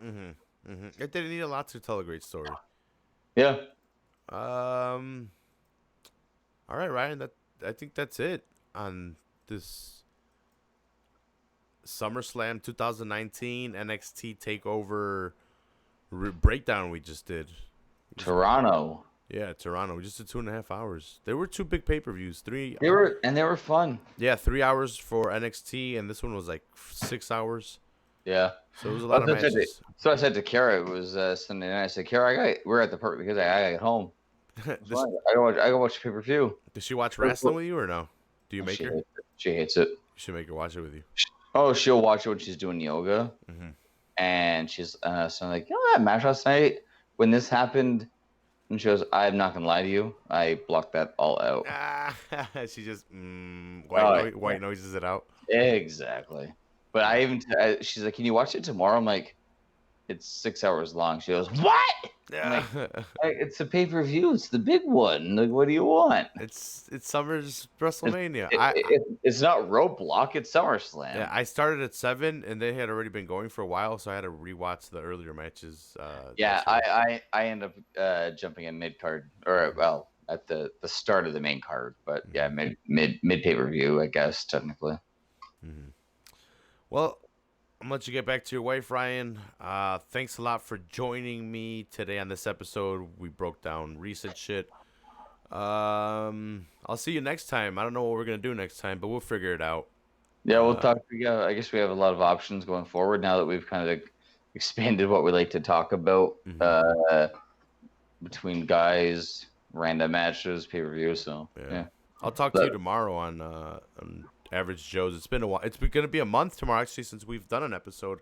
It didn't need a lot to tell a great story. Yeah. All right, Ryan. I think that's it on this SummerSlam 2019 NXT Takeover breakdown we just did. Toronto. Yeah, Toronto. We just did 2.5 hours. There were 2 big pay-per-views. They were fun. Yeah, 3 hours for NXT, and this one was like 6 hours. Yeah. So it was a lot of matches. So I said to Kara, it was Sunday night. I said, Kara, we're at the park because I gotta get home. I go watch pay-per-view. Does she watch wrestling with you or no? Do you make her? She hates it. You should make her watch it with you. Oh, she'll watch it when she's doing yoga. And she's so I'm like, that match last night when this happened. And she goes, I'm not going to lie to you. I blocked that all out. She just white noises it out. Exactly. But she's like, can you watch it tomorrow? I'm like, it's 6 hours long. She goes, what? Yeah. It's a pay-per-view. It's the big one. Like, what do you want? It's Summer's WrestleMania. It's not Roadblock. It's SummerSlam. Yeah, I started at 7, and they had already been going for a while, so I had to rewatch the earlier matches. I end up jumping in mid-card, or at the start of the main card, but yeah, mid pay-per-view, I guess technically. Well, I'm gonna let you get back to your wife, Ryan. Thanks a lot for joining me today on this episode. We broke down recent shit. I'll see you next time. I don't know what we're gonna do next time, but we'll figure it out. Yeah, we'll talk. Yeah, I guess we have a lot of options going forward now that we've kind of expanded what we like to talk about between guys, random matches, pay-per-view. So yeah. I'll talk to you tomorrow on Average Joe's. It's been a while. It's going to be a month tomorrow, actually, since we've done an episode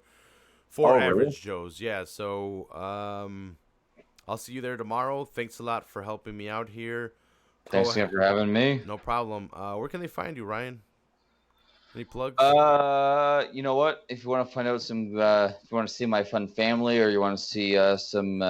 for Average Joe's. Yeah, so I'll see you there tomorrow. Thanks a lot for helping me out here. Thanks again for having me. No problem. Where can they find you, Ryan? Any plugs? You know what? If you want to find out if you want to see my fun family, or you want to see some,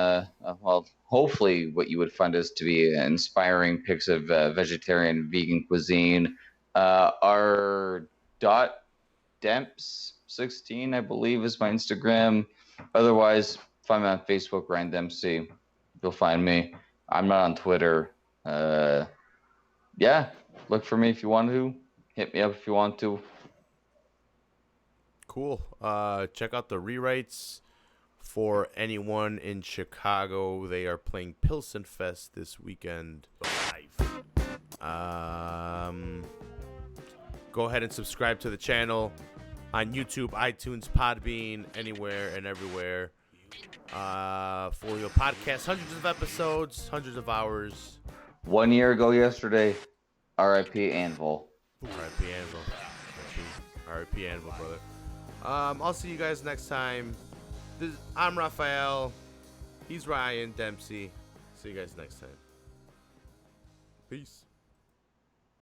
hopefully what you would find is to be inspiring pics of vegetarian, vegan cuisine. Our .demps16, I believe, is my Instagram. Otherwise, find me on Facebook, Ryan Dempsey. You'll find me. I'm not on Twitter. Yeah, look for me if you want to. Hit me up if you want to. Cool. Check out the rewrites for anyone in Chicago. They are playing Pilsen Fest this weekend live. Go ahead and subscribe to the channel on YouTube, iTunes, Podbean, anywhere and everywhere. For the podcast, hundreds of episodes, hundreds of hours. 1 year ago yesterday, R.I.P. Anvil. R.I.P. Anvil. R.I.P. Anvil, brother. I'll see you guys next time. I'm Raphael. He's Ryan Dempsey. See you guys next time. Peace.